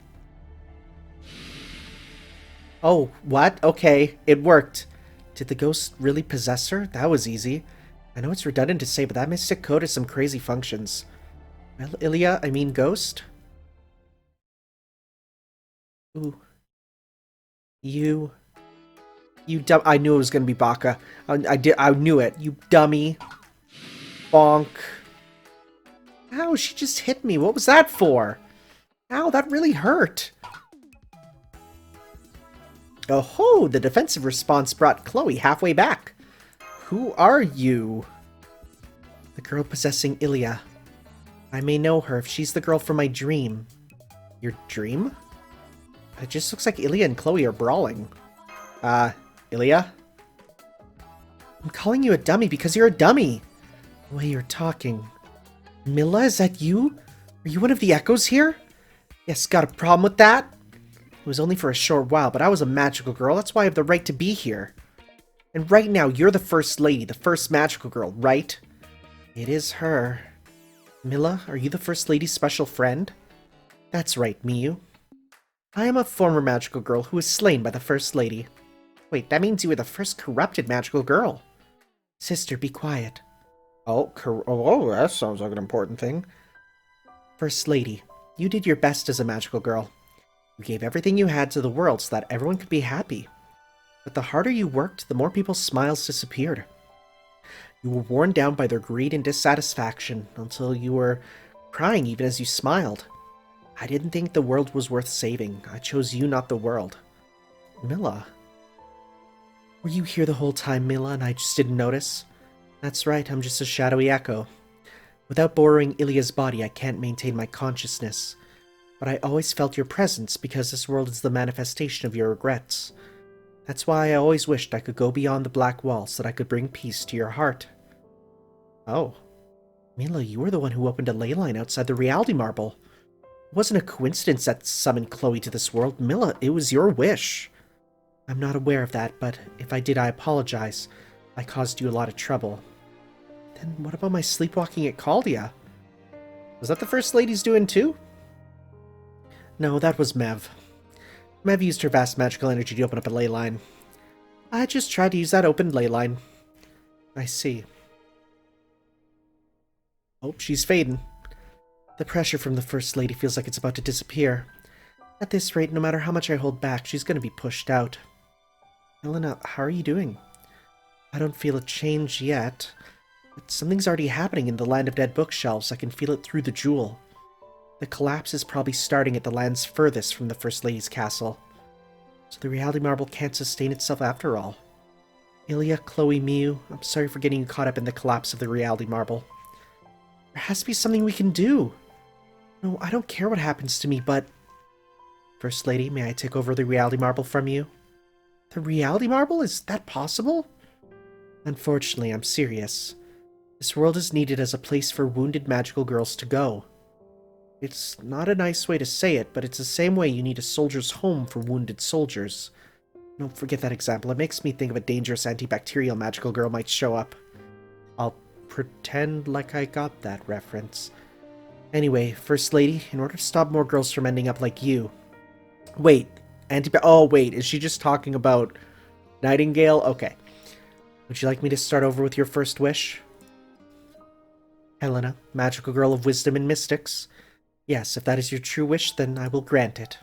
Oh, what? Okay, it worked. Did the ghost really possess her? That was easy. I know it's redundant to say, but that mystic code has some crazy functions. Well, Ilya, I mean ghost? Ooh. You dumb. I knew it was gonna be Baka. I knew it. You dummy. Bonk. Ow, she just hit me. What was that for? Ow, that really hurt. Oh ho! The defensive response brought Chloe halfway back. Who are you? The girl possessing Ilya. I may know her if she's the girl from my dream. Your dream? It just looks like Ilya and Chloe are brawling. Ilya? I'm calling you a dummy because you're a dummy. The way you're talking. Milla, is that you? Are you one of the echoes here? Yes, got a problem with that? It was only for a short while, but I was a magical girl. That's why I have the right to be here. And right now, you're the first lady, the first magical girl, right? It is her. Mila, are you the first lady's special friend? That's right, Miyu. I am a former magical girl who was slain by the first lady. Wait, that means you were the first corrupted magical girl. Sister, be quiet. Oh, that sounds like an important thing. First lady, you did your best as a magical girl. You gave everything you had to the world so that everyone could be happy. But the harder you worked, the more people's smiles disappeared. You were worn down by their greed and dissatisfaction until you were crying even as you smiled. I didn't think the world was worth saving. I chose you, not the world. Mila. Were you here the whole time, Mila, and I just didn't notice? That's right, I'm just a shadowy echo. Without borrowing Ilya's body, I can't maintain my consciousness. But I always felt your presence because this world is the manifestation of your regrets. That's why I always wished I could go beyond the black wall so that I could bring peace to your heart. Oh. Mila, you were the one who opened a ley line outside the reality marble. It wasn't a coincidence that summoned Chloe to this world. Mila, it was your wish. I'm not aware of that, but if I did, I apologize. I caused you a lot of trouble. Then what about my sleepwalking at Caldia? Was that the First Lady's doing too? No, that was Mev. Mev used her vast magical energy to open up a ley line. I just tried to use that open ley line. I see. Oh, she's fading. The pressure from the First Lady feels like it's about to disappear. At this rate, no matter how much I hold back, she's going to be pushed out. Helena, how are you doing? I don't feel a change yet, but something's already happening in the Land of Dead bookshelves. I can feel it through the jewel. The collapse is probably starting at the lands furthest from the First Lady's castle. So the reality marble can't sustain itself after all. Ilya, Chloe, Miyu, I'm sorry for getting you caught up in the collapse of the reality marble. There has to be something we can do. No, I don't care what happens to me, but... First Lady, may I take over the reality marble from you? The reality marble? Is that possible? Unfortunately, I'm serious. This world is needed as a place for wounded magical girls to go. It's not a nice way to say it, but it's the same way you need a soldier's home for wounded soldiers. Don't forget that example. It makes me think of a dangerous antibacterial magical girl might show up. I'll pretend like I got that reference. Anyway, First Lady, in order to stop more girls from ending up like you... Wait, oh wait, is she just talking about Nightingale? Okay. Would you like me to start over with your first wish? Helena, magical girl of wisdom and mystics. Yes, if that is your true wish, then I will grant it.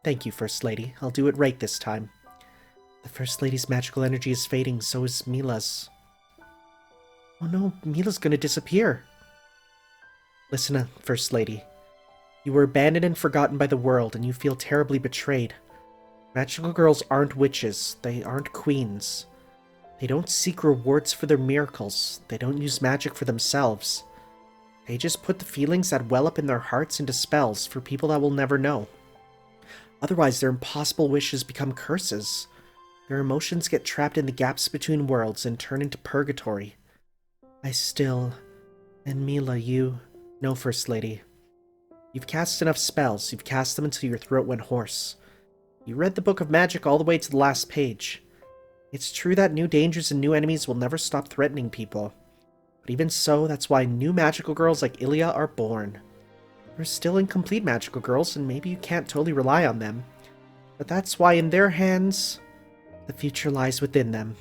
Thank you, First Lady. I'll do it right this time. The First Lady's magical energy is fading, so is Mila's. Oh no, Mila's gonna disappear. Listen, First Lady. You were abandoned and forgotten by the world, and you feel terribly betrayed. Magical girls aren't witches. They aren't queens. They don't seek rewards for their miracles. They don't use magic for themselves. They just put the feelings that well up in their hearts into spells for people that will never know. Otherwise, their impossible wishes become curses. Their emotions get trapped in the gaps between worlds and turn into purgatory. And Mila, you... No, First Lady. You've cast enough spells. You've cast them until your throat went hoarse. You read the Book of Magic all the way to the last page. It's true that new dangers and new enemies will never stop threatening people. But even so, that's why new magical girls like Ilya are born. They're still incomplete magical girls, and maybe you can't totally rely on them. But that's why in their hands, the future lies within them.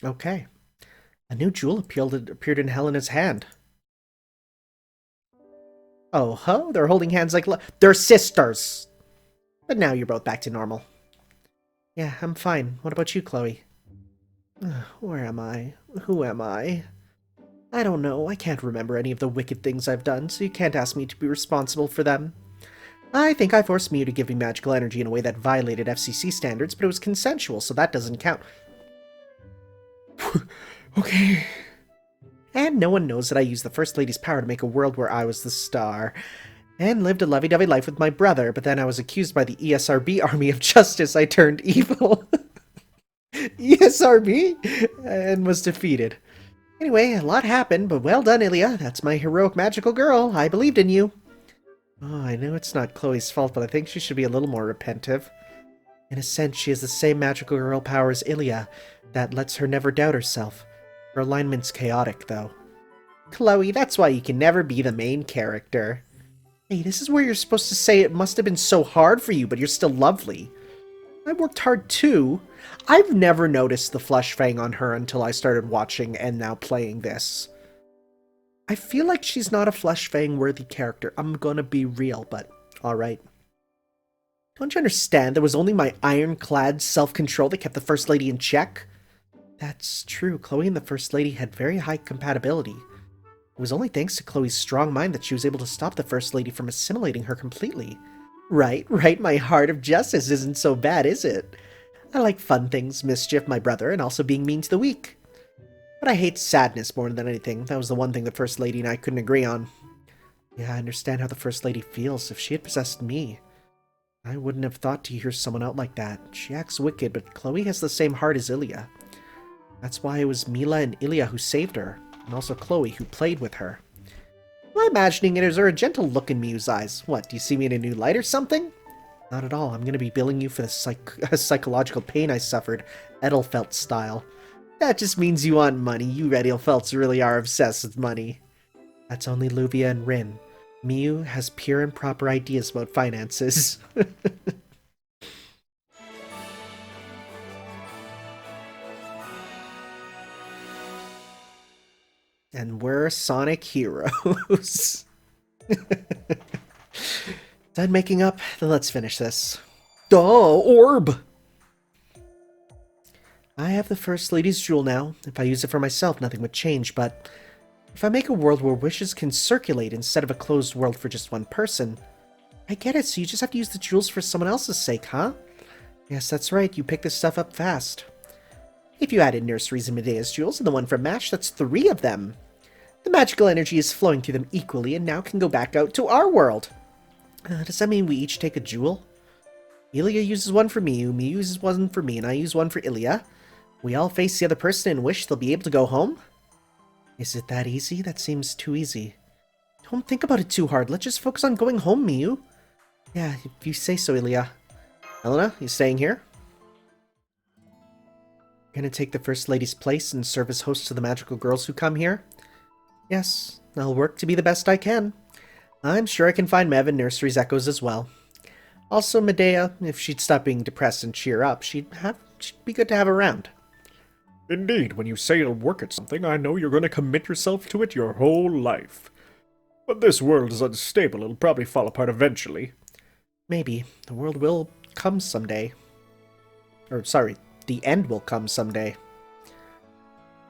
Okay. A new jewel appeared in Helena's hand. Oh ho, they're holding hands like they're sisters! But now you're both back to normal. Yeah, I'm fine. What about you, Chloe? Where am I? Who am I? I don't know. I can't remember any of the wicked things I've done, so you can't ask me to be responsible for them. I think I forced Mew to give me magical energy in a way that violated FCC standards, but it was consensual, so that doesn't count. Okay. And no one knows that I used the First Lady's power to make a world where I was the star. And lived a lovey-dovey life with my brother, but then I was accused by the ESRB Army of Justice. I turned evil. ESRB? And was defeated. Anyway, a lot happened, but well done, Ilya. That's my heroic magical girl. I believed in you. Oh, I know it's not Chloe's fault, but I think she should be a little more repentive. In a sense, she has the same magical girl power as Ilya. That lets her never doubt herself. Her alignment's chaotic, though. Chloe, that's why you can never be the main character. Hey, this is where you're supposed to say it must have been so hard for you, but you're still lovely. I worked hard too. I've never noticed the flesh fang on her until I started watching and now playing this. I feel like she's not a flesh fang worthy character. I'm gonna be real, but alright. Don't you understand? There was only my ironclad self-control that kept the First Lady in check? That's true. Chloe and the First Lady had very high compatibility. It was only thanks to Chloe's strong mind that she was able to stop the First Lady from assimilating her completely. Right, my heart of justice isn't so bad, is it? I like fun things, mischief, my brother, and also being mean to the weak. But I hate sadness more than anything. That was the one thing the First Lady and I couldn't agree on. Yeah, I understand how the First Lady feels. If she had possessed me, I wouldn't have thought to hear someone out like that. She acts wicked, but Chloe has the same heart as Ilya. That's why it was Mila and Ilya who saved her, and also Chloe who played with her. Am I imagining it? Is there a gentle look in Miu's eyes? What, do you see me in a new light or something? Not at all. I'm going to be billing you for the psychological pain I suffered, Edelfelt style. That just means you want money. You Edelfelts really are obsessed with money. That's only Luvia and Rin. Miu has pure and proper ideas about finances. And we're Sonic heroes. Done making up? Then let's finish this. Duh, orb! I have the First Lady's jewel now. If I use it for myself, nothing would change, but if I make a world where wishes can circulate instead of a closed world for just one person... I get it, so you just have to use the jewels for someone else's sake, huh? Yes, that's right, you pick this stuff up fast. If you added Nursery's and Medea's jewels and the one from MASH, that's 3 of them. The magical energy is flowing through them equally and now can go back out to our world. Does that mean we each take a jewel? Ilya uses one for Miu uses one for me, and I use one for Ilya. We all face the other person and wish they'll be able to go home? Is it that easy? That seems too easy. Don't think about it too hard. Let's just focus on going home, Miu. Yeah, if you say so, Ilya. Elena, you staying here? Gonna take the First Lady's place and serve as host to the magical girls who come here? Yes, I'll work to be the best I can. I'm sure I can find Mev and Nursery's echoes as well. Also, Medea, if she'd stop being depressed and cheer up, she'd be good to have around. Indeed, when you say you'll work at something, I know you're going to commit yourself to it your whole life. But this world is unstable, it'll probably fall apart eventually. Maybe. The world will come someday. Or, sorry, the end will come someday.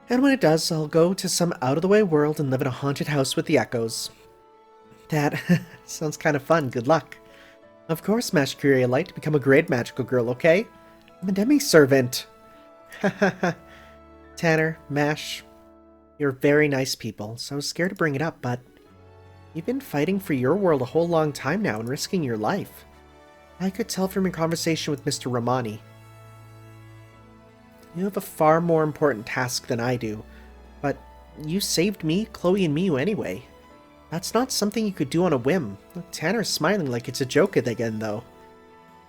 And when it does, I'll go to some out-of-the-way world and live in a haunted house with the echoes. That sounds kind of fun. Good luck. Of course, Mash Curia Light, to become a great magical girl, okay? I'm a demi-servant. Hahaha. Tanner, Mash, you're very nice people, so I was scared to bring it up, but you've been fighting for your world a whole long time now and risking your life. I could tell from your conversation with Mr. Romani. You have a far more important task than I do, but you saved me, Chloe, and Miu anyway. That's not something you could do on a whim. Look, Tanner's smiling like it's a joke again, though.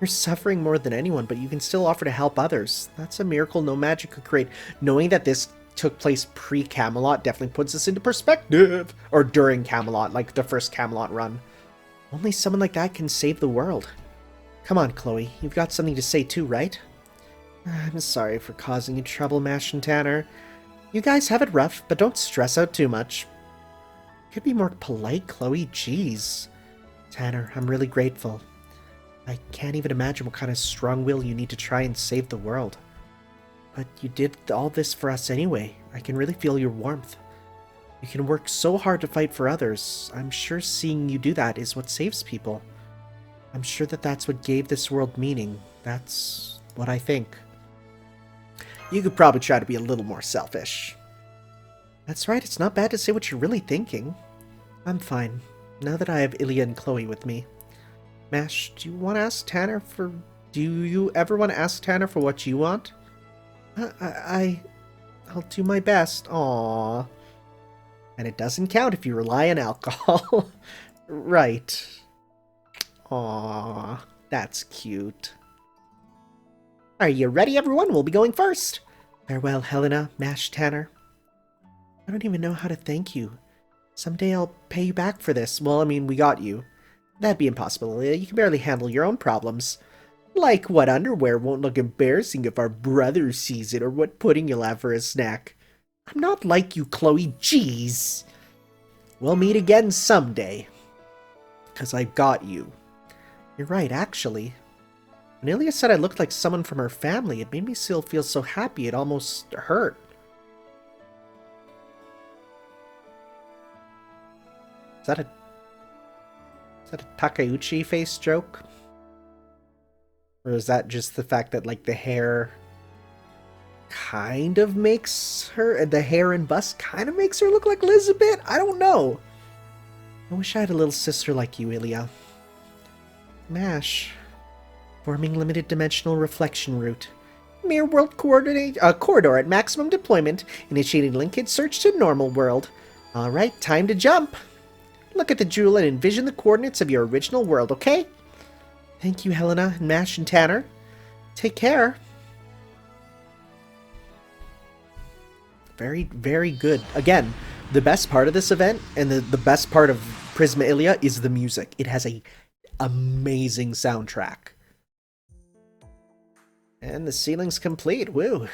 You're suffering more than anyone, but you can still offer to help others. That's a miracle no magic could create. Knowing that this took place pre-Camelot definitely puts us into perspective. Or during Camelot, like the first Camelot run. Only someone like that can save the world. Come on, Chloe. You've got something to say too, right? I'm sorry for causing you trouble, Mash and Tanner. You guys have it rough, but don't stress out too much. Could be more polite, Chloe. Jeez. Tanner, I'm really grateful. I can't even imagine what kind of strong will you need to try and save the world. But you did all this for us anyway. I can really feel your warmth. You can work so hard to fight for others. I'm sure seeing you do that is what saves people. I'm sure that that's what gave this world meaning. That's what I think. You could probably try to be a little more selfish. That's right, it's not bad to say what you're really thinking. I'm fine, now that I have Ilya and Chloe with me. Mash, do you want to ask Tanner for... Do you ever want to ask Tanner for what you want? I'll do my best. Aww. And it doesn't count if you rely on alcohol. Right. Aww. That's cute. Are you ready, everyone? We'll be going first. Farewell, Helena, Mash Tanner. I don't even know how to thank you. Someday I'll pay you back for this. Well, I mean, we got you. That'd be impossible. You can barely handle your own problems. Like what underwear won't look embarrassing if our brother sees it, or what pudding you'll have for a snack. I'm not like you, Chloe. Jeez. We'll meet again someday. 'Cause I got you. You're right, actually. When Ilya said I looked like someone from her family, it made me still feel so happy it almost hurt. Is that a Takeuchi face joke? Or is that just the fact that, like, the hair kind of makes her, the hair and bust kind of makes her look like Elizabeth? I don't know. I wish I had a little sister like you, Ilya. MASH. Forming limited dimensional reflection route. Mirror world corridor at maximum deployment. Initiating linkage search to normal world. Alright, time to jump. Look at the jewel and envision the coordinates of your original world, okay? Thank you, Helena, and Mash and Tanner. Take care. Very, very good. Again, the best part of this event, and the best part of Prisma Ilya, is the music. It has a amazing soundtrack. And the ceiling's complete. Woo.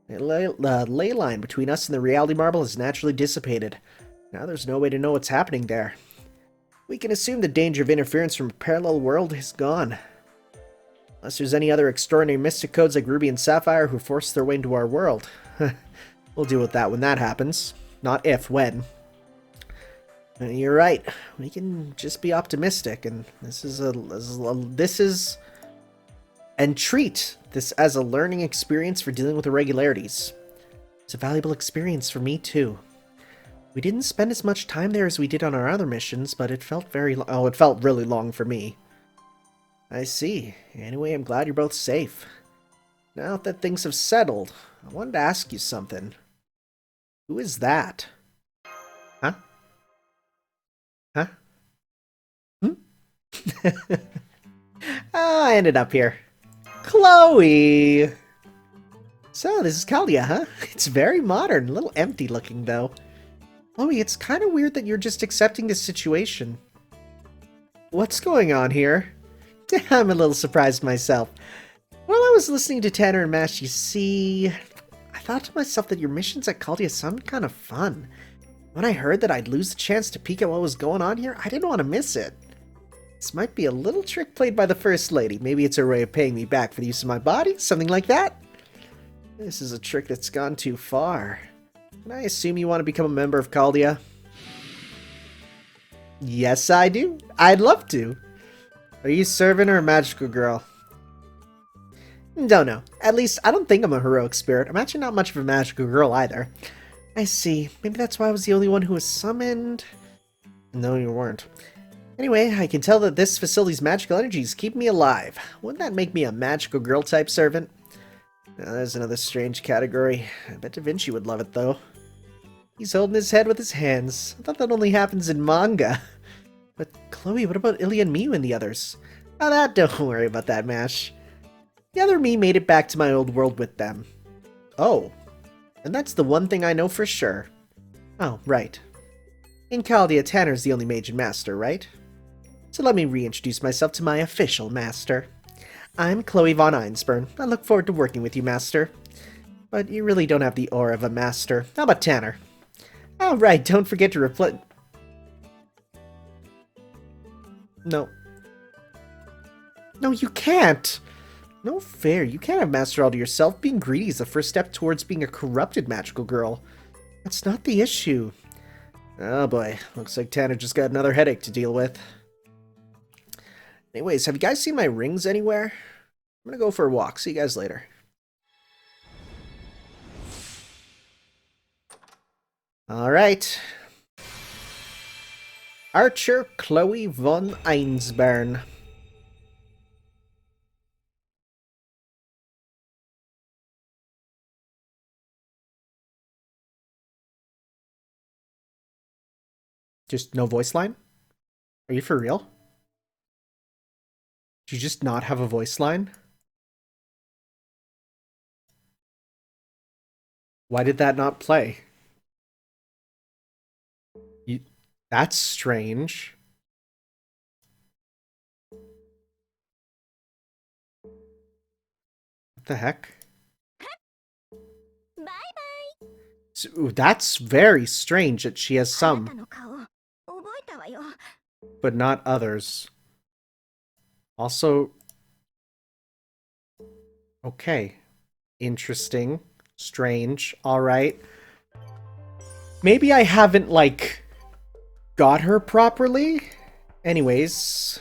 The ley line between us and the reality marble is naturally dissipated. Now there's no way to know what's happening there. We can assume the danger of interference from a parallel world is gone. Unless there's any other extraordinary mystic codes like Ruby and Sapphire who force their way into our world. We'll deal with that when that happens. Not if, when. You're right. We can just be optimistic, and and treat this as a learning experience for dealing with irregularities. It's a valuable experience for me too. We didn't spend as much time there as we did on our other missions, but it felt it felt really long for me. I see. Anyway, I'm glad you're both safe. Now that things have settled, I wanted to ask you something. Who is that? Huh? Huh? I ended up here. Chloe! So, this is Kalia, huh? It's very modern, a little empty looking though. Chloe, it's kind of weird that you're just accepting this situation. What's going on here? I'm a little surprised myself. While I was listening to Tanner and Mash, you see, I thought to myself that your missions at Caldia sounded kind of fun. When I heard that I'd lose the chance to peek at what was going on here, I didn't want to miss it. This might be a little trick played by the First Lady. Maybe it's her way of paying me back for the use of my body, something like that. This is a trick that's gone too far. Can I assume you want to become a member of Caldia? Yes, I do. I'd love to. Are you servant or a magical girl? Don't know. At least, I don't think I'm a heroic spirit. I'm actually not much of a magical girl either. I see. Maybe that's why I was the only one who was summoned. No, you weren't. Anyway, I can tell that this facility's magical energies keep me alive. Wouldn't that make me a magical girl type servant? Now, there's another strange category. I bet Da Vinci would love it, though. He's holding his head with his hands. I thought that only happens in manga. But, Chloe, what about Ilya and Miu and the others? Oh, don't worry about that, Mash. The other me made it back to my old world with them. Oh. And that's the one thing I know for sure. Oh, right. In Caldia, Tanner's the only mage and master, right? So let me reintroduce myself to my official master. I'm Chloe von Einsburn. I look forward to working with you, master. But you really don't have the aura of a master. How about Tanner? Oh, right, don't forget to reply. No. No, you can't! No fair, you can't have master all to yourself. Being greedy is the first step towards being a corrupted magical girl. That's not the issue. Oh boy, looks like Tanner just got another headache to deal with. Anyways, have you guys seen my rings anywhere? I'm gonna go for a walk. See you guys later. Alright. Archer Chloe von Einsburn. Just no voice line? Are you for real? Do you just not have a voice line? Why did that not play? That's strange. What the heck? So, that's very strange that she has some, but not others. Also, okay. Interesting. Strange. Alright. Maybe I haven't, like, got her properly? Anyways.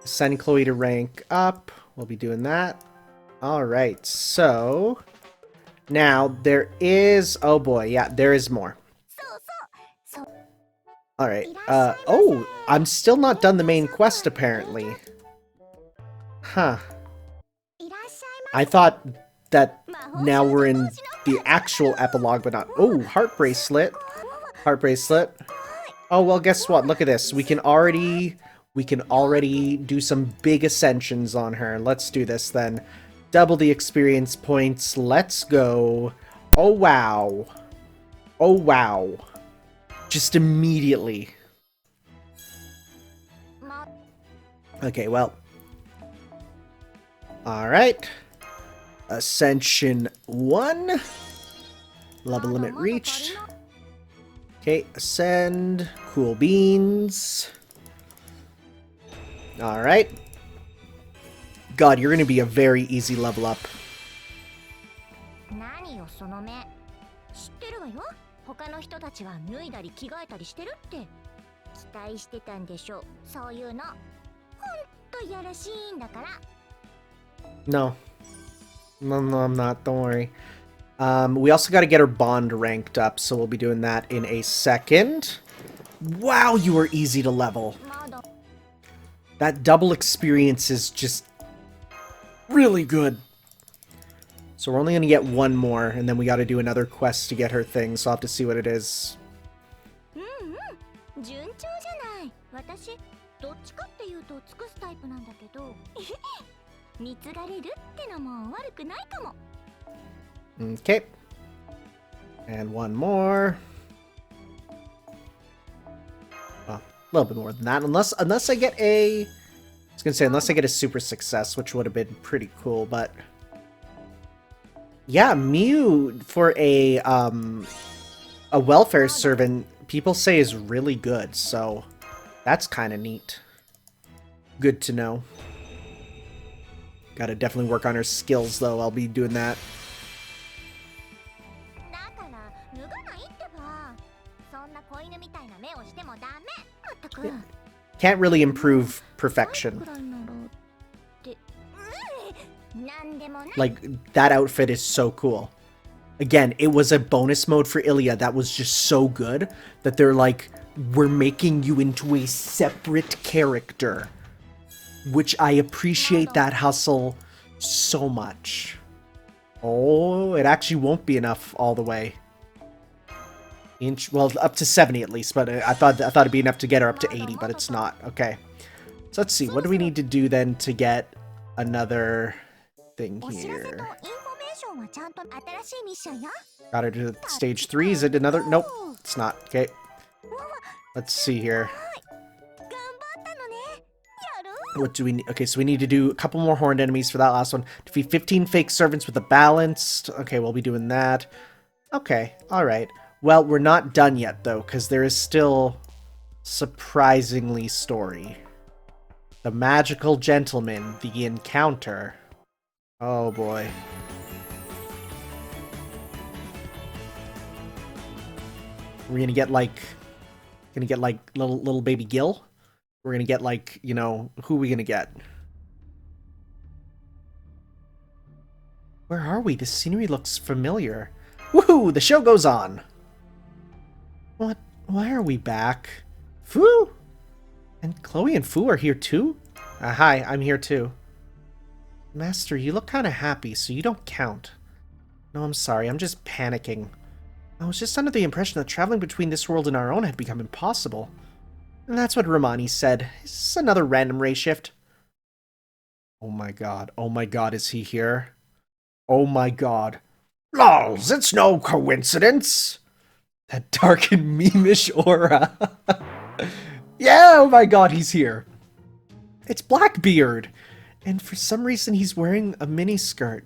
Send Chloe to rank up. We'll be doing that. Alright, so... Now, there is... Oh boy, yeah, there is more. Alright, oh! I'm still not done the main quest, apparently. Huh. I thought that now we're in the actual epilogue, but not... Oh, heart bracelet. Heart bracelet. Oh, well, guess what? Look at this. We can already do some big ascensions on her. Let's do this, then. Double the experience points. Let's go. Oh, wow. Oh, wow. Just immediately. Okay, well. Alright. Ascension 1. Level limit reached. Okay, ascend. Cool beans. Alright. God, you're gonna be a very easy level up. No. No, I'm not. Don't worry. We also got to get her bond ranked up, so we'll be doing that in a second. Wow, you are easy to level. That double experience is just really good. So we're only going to get one more, and then we got to do another quest to get her thing, so I'll have to see what it is. Okay. And one more. Well, a little bit more than that. Unless I get a... I was going to say, unless I get a super success, which would have been pretty cool, but... Yeah, Mew for a welfare servant, people say is really good, so that's kind of neat. Good to know. Gotta definitely work on her skills, though. I'll be doing that. Can't really improve perfection. Like, that outfit is so cool. Again, it was a bonus mode for Ilya that was just so good that they're like, we're making you into a separate character. Which I appreciate that hustle so much. Oh, it actually won't be enough all the way. Well, up to 70 at least, but I thought it'd be enough to get her up to 80, but it's not. Okay. So let's see, what do we need to do then to get another thing here? Got her to stage 3. Is it another? Nope, it's not. Okay. Let's see here. What do we need? Okay, so we need to do a couple more horned enemies for that last one. Defeat 15 fake servants with a balanced. Okay, we'll be doing that. Okay, alright. Well, we're not done yet, though, because there is still surprisingly story. The magical gentleman, the encounter. Oh, boy. We're gonna get, like... little baby Gil? We're gonna get, like, you know, who are we gonna get? Where are we? The scenery looks familiar. Woohoo! The show goes on! What? Why are we back? Fu? And Chloe and Fu are here too? Hi, I'm here too. Master, you look kind of happy, so you don't count. No, I'm sorry, I'm just panicking. I was just under the impression that traveling between this world and our own had become impossible. And that's what Romani said. Is this another random ray shift? Oh my god. Oh my god, is he here? Oh my god. Lols, it's no coincidence! That dark and memeish aura. Yeah, oh my god, he's here. It's Blackbeard. And for some reason he's wearing a miniskirt.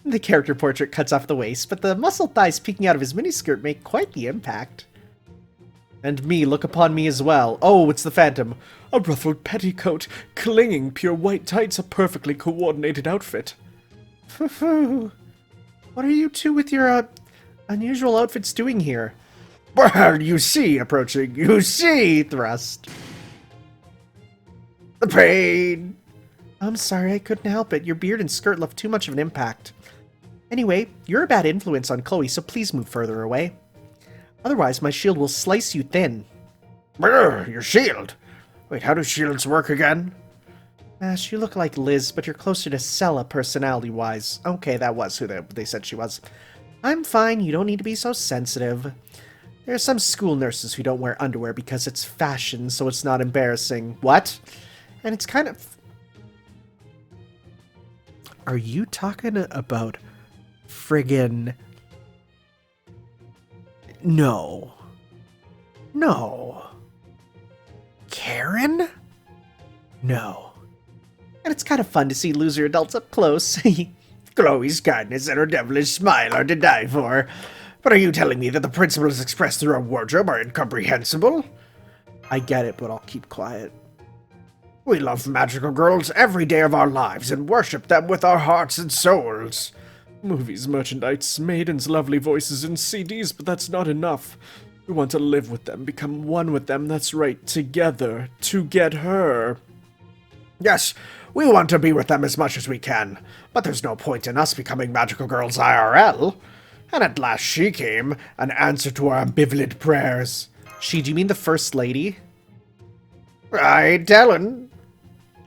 The character portrait cuts off the waist, but the muscled thighs peeking out of his miniskirt make quite the impact. And me, look upon me as well. Oh, it's the Phantom. A ruffled petticoat, clinging pure white tights, a perfectly coordinated outfit. Foo-foo. What are you two with your, unusual outfits doing here? Well, you see, approaching, you see, thrust. The pain. I'm sorry, I couldn't help it. Your beard and skirt left too much of an impact. Anyway, you're a bad influence on Chloe, so please move further away. Otherwise, my shield will slice you thin. Brr, your shield? Wait, how do shields work again? Ash, you look like Liz, but you're closer to Sella personality-wise. Okay, that was who they said she was. I'm fine, you don't need to be so sensitive. There are some school nurses who don't wear underwear because it's fashion, so it's not embarrassing. What? And it's kind of... Are you talking about friggin... No. No. Karen? No. And it's kind of fun to see loser adults up close. Chloe's kindness and her devilish smile are to die for. But are you telling me that the principles expressed through our wardrobe are incomprehensible? I get it, but I'll keep quiet. We love magical girls every day of our lives and worship them with our hearts and souls. Movies, merchandise, maidens' lovely voices, and CDs, but that's not enough. We want to live with them, become one with them, that's right, together, to get her. Yes, we want to be with them as much as we can, but there's no point in us becoming magical girls IRL. And at last she came, an answer to our ambivalent prayers. She, do you mean the First Lady? Right, Ellen?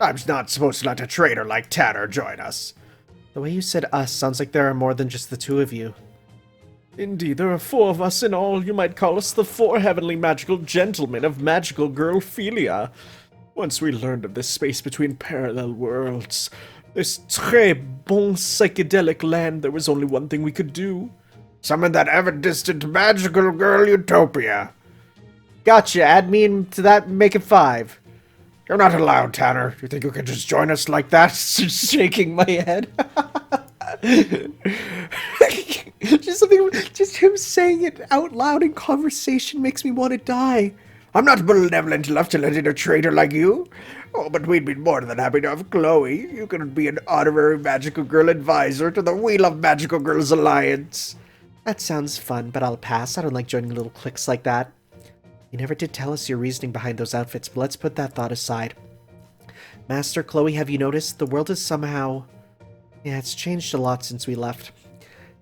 I'm not supposed to let a traitor like Tanner join us. The way you said us sounds like there are more than just the two of you. Indeed, there are 4 of us in all. You might call us the 4 heavenly magical gentlemen of magical girlphilia. Once we learned of this space between parallel worlds, this très bon psychedelic land, there was only one thing we could do. Summon that ever-distant magical girl utopia. Gotcha, add me into that and make it 5. You're not allowed, Tanner. You think you can just join us like that? Shaking my head. just him saying it out loud in conversation makes me want to die. I'm not benevolent enough to let in a traitor like you. Oh, but we'd be more than happy to have Chloe. You could be an honorary magical girl advisor to the We Love Magical Girls Alliance. That sounds fun, but I'll pass. I don't like joining little cliques like that. You never did tell us your reasoning behind those outfits, but let's put that thought aside. Master Chloe, have you noticed? The world is somehow... Yeah, it's changed a lot since we left.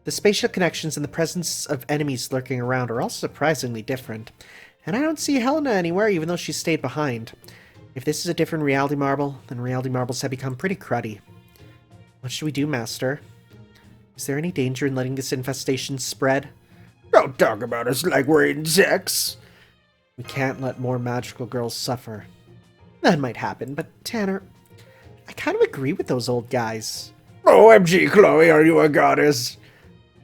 The spatial connections and the presence of enemies lurking around are all surprisingly different. And I don't see Helena anywhere, even though she stayed behind. If this is a different reality marble, then reality marbles have become pretty cruddy. What should we do, Master? Is there any danger in letting this infestation spread? Don't talk about us like we're insects. We can't let more magical girls suffer. That might happen, but Tanner, I kind of agree with those old guys. OMG, Chloe, are you a goddess?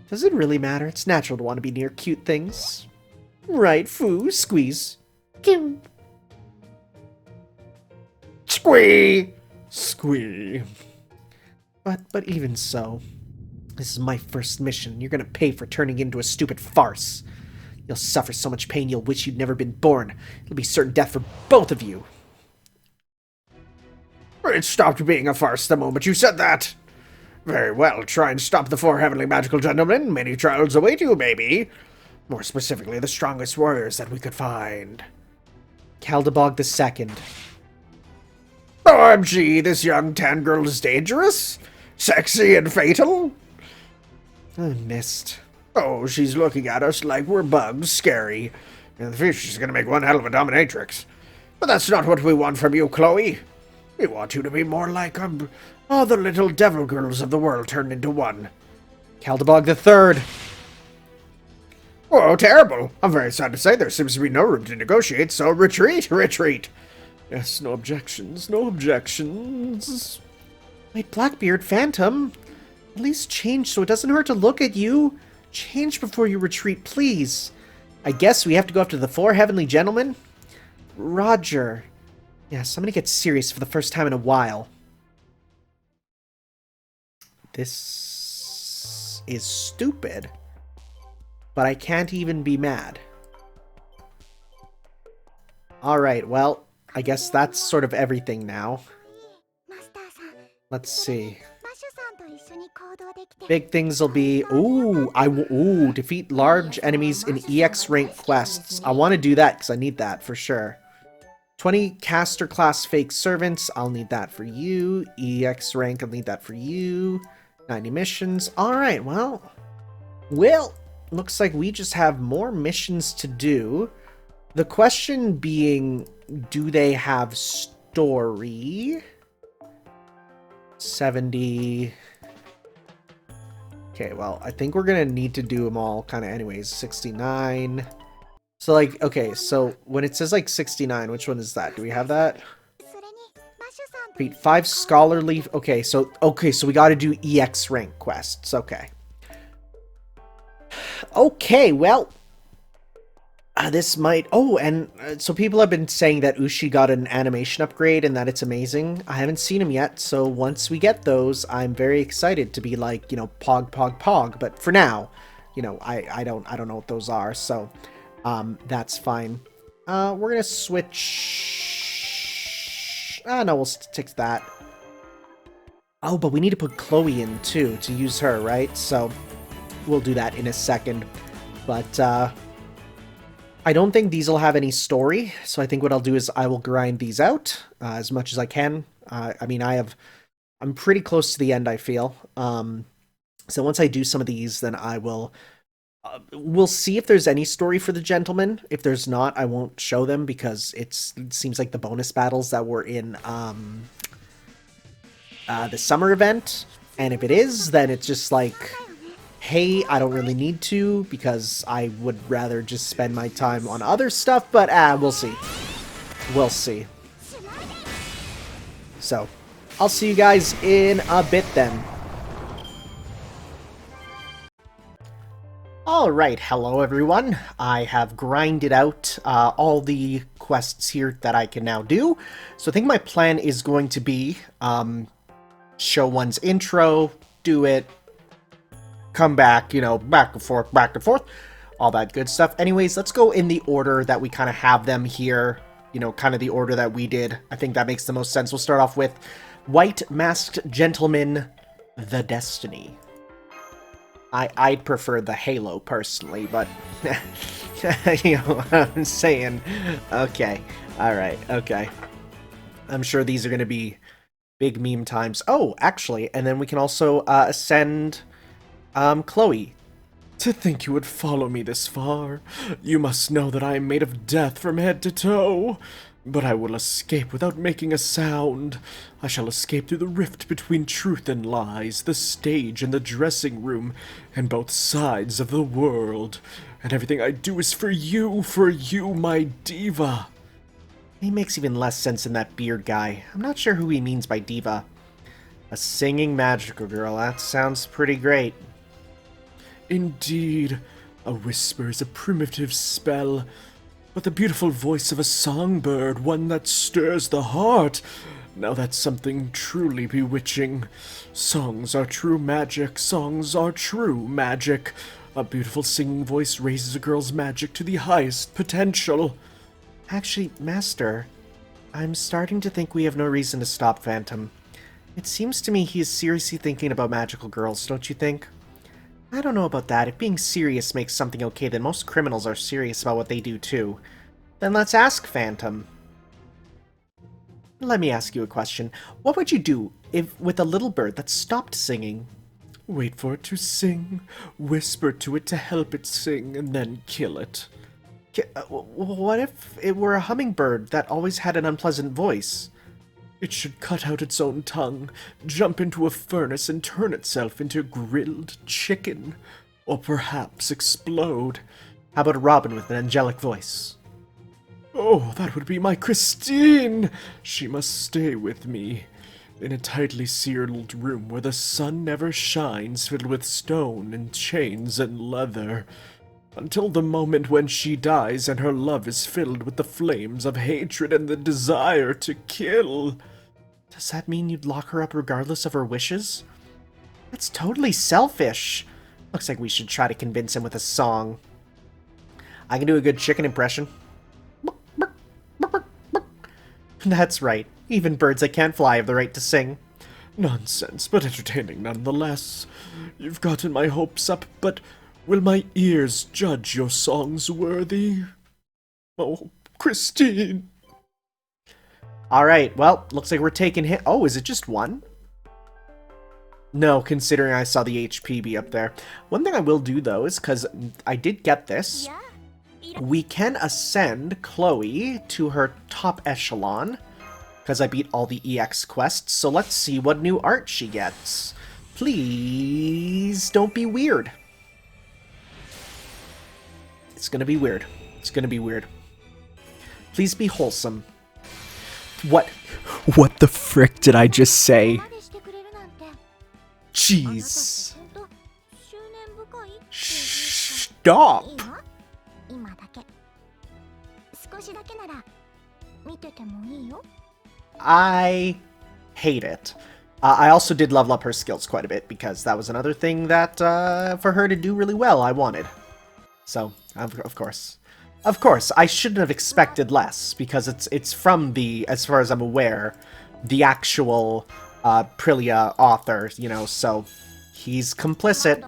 Does it really matter? It's natural to want to be near cute things. Right, foo, squeeze. Kim. Squee! Squee. But even so, this is my first mission. You're gonna pay for turning into a stupid farce. You'll suffer so much pain you'll wish you'd never been born. It'll be certain death for both of you. It stopped being a farce the moment you said that. Very well, try and stop the 4 heavenly magical gentlemen. Many trials await you, maybe. More specifically, the strongest warriors that we could find. Kaldabog II. OMG, this young tan girl is dangerous? Sexy and fatal? I missed. Oh, she's looking at us like we're bugs, scary. In the future, she's gonna make one hell of a dominatrix. But that's not what we want from you, Chloe. We want you to be more like all the little devil girls of the world turned into one. Kaldabog III. Oh, terrible. I'm very sad to say there seems to be no room to negotiate, so retreat, retreat. Yes, no objections, no objections. Wait, Blackbeard, Phantom, at least change so it doesn't hurt to look at you. Change before you retreat, please. I guess we have to go after the 4 heavenly gentlemen? Roger. Yes, I'm gonna get serious for the first time in a while. This is stupid. But I can't even be mad. Alright, well, I guess that's sort of everything now. Let's see. Big things will be... Ooh, defeat large enemies in EX rank quests. I want to do that because I need that for sure. 20 caster class fake servants. I'll need that for you. EX rank, I'll need that for you. 90 missions. Alright, well... looks like we just have more missions to do. The question being, do they have story? 70... Okay, well, I think we're gonna need to do them all kind of anyways. 69. So, like, okay, so when it says, like, 69, which one is that? Do we have that? Beat 5 scholarly... Okay, so we gotta do EX rank quests. Okay. Okay, well... this might... Oh, and so people have been saying that Ushi got an animation upgrade and that it's amazing. I haven't seen him yet, so once we get those, I'm very excited to be like, you know, pog, pog, pog. But for now, you know, I don't know what those are, so that's fine. We're gonna switch... no, we'll stick to that. Oh, but we need to put Chloe in, too, to use her, right? So we'll do that in a second. But, I don't think these will have any story, so I think what I'll do is I will grind these out as much as I can. I mean, I'm pretty close to the end, I feel. So once I do some of these, then I will... we'll see if there's any story for the gentleman. If there's not, I won't show them because it seems like the bonus battles that were in the summer event. And if it is, then it's just like... Hey, I don't really need to, because I would rather just spend my time on other stuff, but we'll see. We'll see. So, I'll see you guys in a bit then. Alright, hello everyone. I have grinded out all the quests here that I can now do. So I think my plan is going to be show one's intro, do it, come back, you know, back and forth, all that good stuff. Anyways, let's go in the order that we kind of have them here, you know, kind of the order that we did. I think that makes the most sense. We'll start off with White Masked Gentleman, The Destiny. I'd prefer the Halo, personally, but, you know what I'm saying. Okay, alright, okay. I'm sure these are going to be big meme times. Oh, actually, and then we can also send... Chloe. To think you would follow me this far. You must know that I am made of death from head to toe. But I will escape without making a sound. I shall escape through the rift between truth and lies, the stage and the dressing room, and both sides of the world. And everything I do is for you, my diva. He makes even less sense than that beard guy. I'm not sure who he means by diva. A singing magical girl, that sounds pretty great. Indeed, a whisper is a primitive spell, but the beautiful voice of a songbird, one that stirs the heart. Now that's something truly bewitching. Songs are true magic, songs are true magic. A beautiful singing voice raises a girl's magic to the highest potential. Actually, Master, I'm starting to think we have no reason to stop Phantom. It seems to me he is seriously thinking about magical girls, don't you think? I don't know about that. If being serious makes something okay, then most criminals are serious about what they do too. Then let's ask Phantom. Let me ask you a question. What would you do if with a little bird that stopped singing? Wait for it to sing, whisper to it to help it sing, and then kill it. What if it were a hummingbird that always had an unpleasant voice? It should cut out its own tongue, jump into a furnace and turn itself into grilled chicken, or perhaps explode. How about a robin with an angelic voice? Oh, that would be my Christine! She must stay with me. In a tightly sealed room where the sun never shines, filled with stone and chains and leather. Until the moment when she dies and her love is filled with the flames of hatred and the desire to kill. Does that mean you'd lock her up regardless of her wishes? That's totally selfish. Looks like we should try to convince him with a song. I can do a good chicken impression. That's right. Even birds that can't fly have the right to sing. Nonsense, but entertaining nonetheless. You've gotten my hopes up, but will my ears judge your songs worthy? Oh, Christine. Alright, well, looks like we're taking hit. Oh, is it just one? No, considering I saw the HP be up there. One thing I will do, though, is because I did get this, we can ascend Chloe to her top echelon, because I beat all the EX quests, so let's see what new art she gets. Please don't be weird. It's gonna be weird. It's gonna be weird. Please be wholesome. What the frick did I just say? Jeez. Stop! I hate it. I also did level up her skills quite a bit, because that was another thing that, for her to do really well, I wanted. So, of course. Of course, I shouldn't have expected less, because it's from the, as far as I'm aware, the actual Aprilia author, you know, so he's complicit.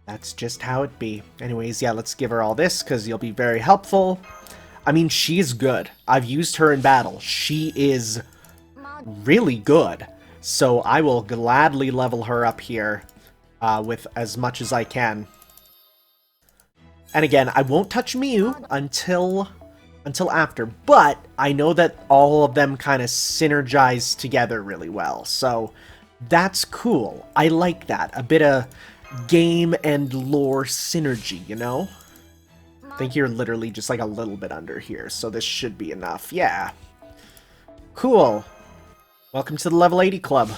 That's just how it be. Anyways, yeah, let's give her all this, because you'll be very helpful. I mean, she's good. I've used her in battle. She is really good. So I will gladly level her up here with as much as I can. And again, I won't touch Miu until after, but I know that all of them kind of synergize together really well. So that's cool. I like that. A bit of game and lore synergy, you know? I think you're literally just like a little bit under here, so this should be enough. Yeah. Cool. Welcome to the level 80 club.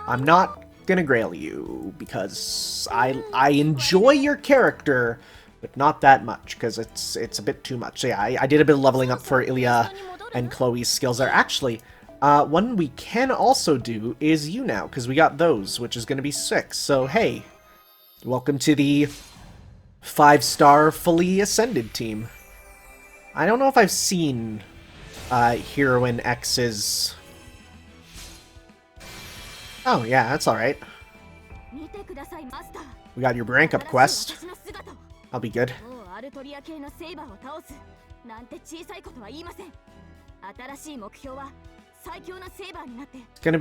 I'm not gonna grail you, because I enjoy your character, but not that much, because it's a bit too much. So yeah, I did a bit of leveling up for Ilya and Chloe's skills there. Actually, one we can also do is you now, because we got those, which is going to be 6. So hey, welcome to the 5-star fully ascended team. I don't know if I've seen Heroine X's... Oh yeah, that's alright. We got your rank up quest. I'll be good. It's gonna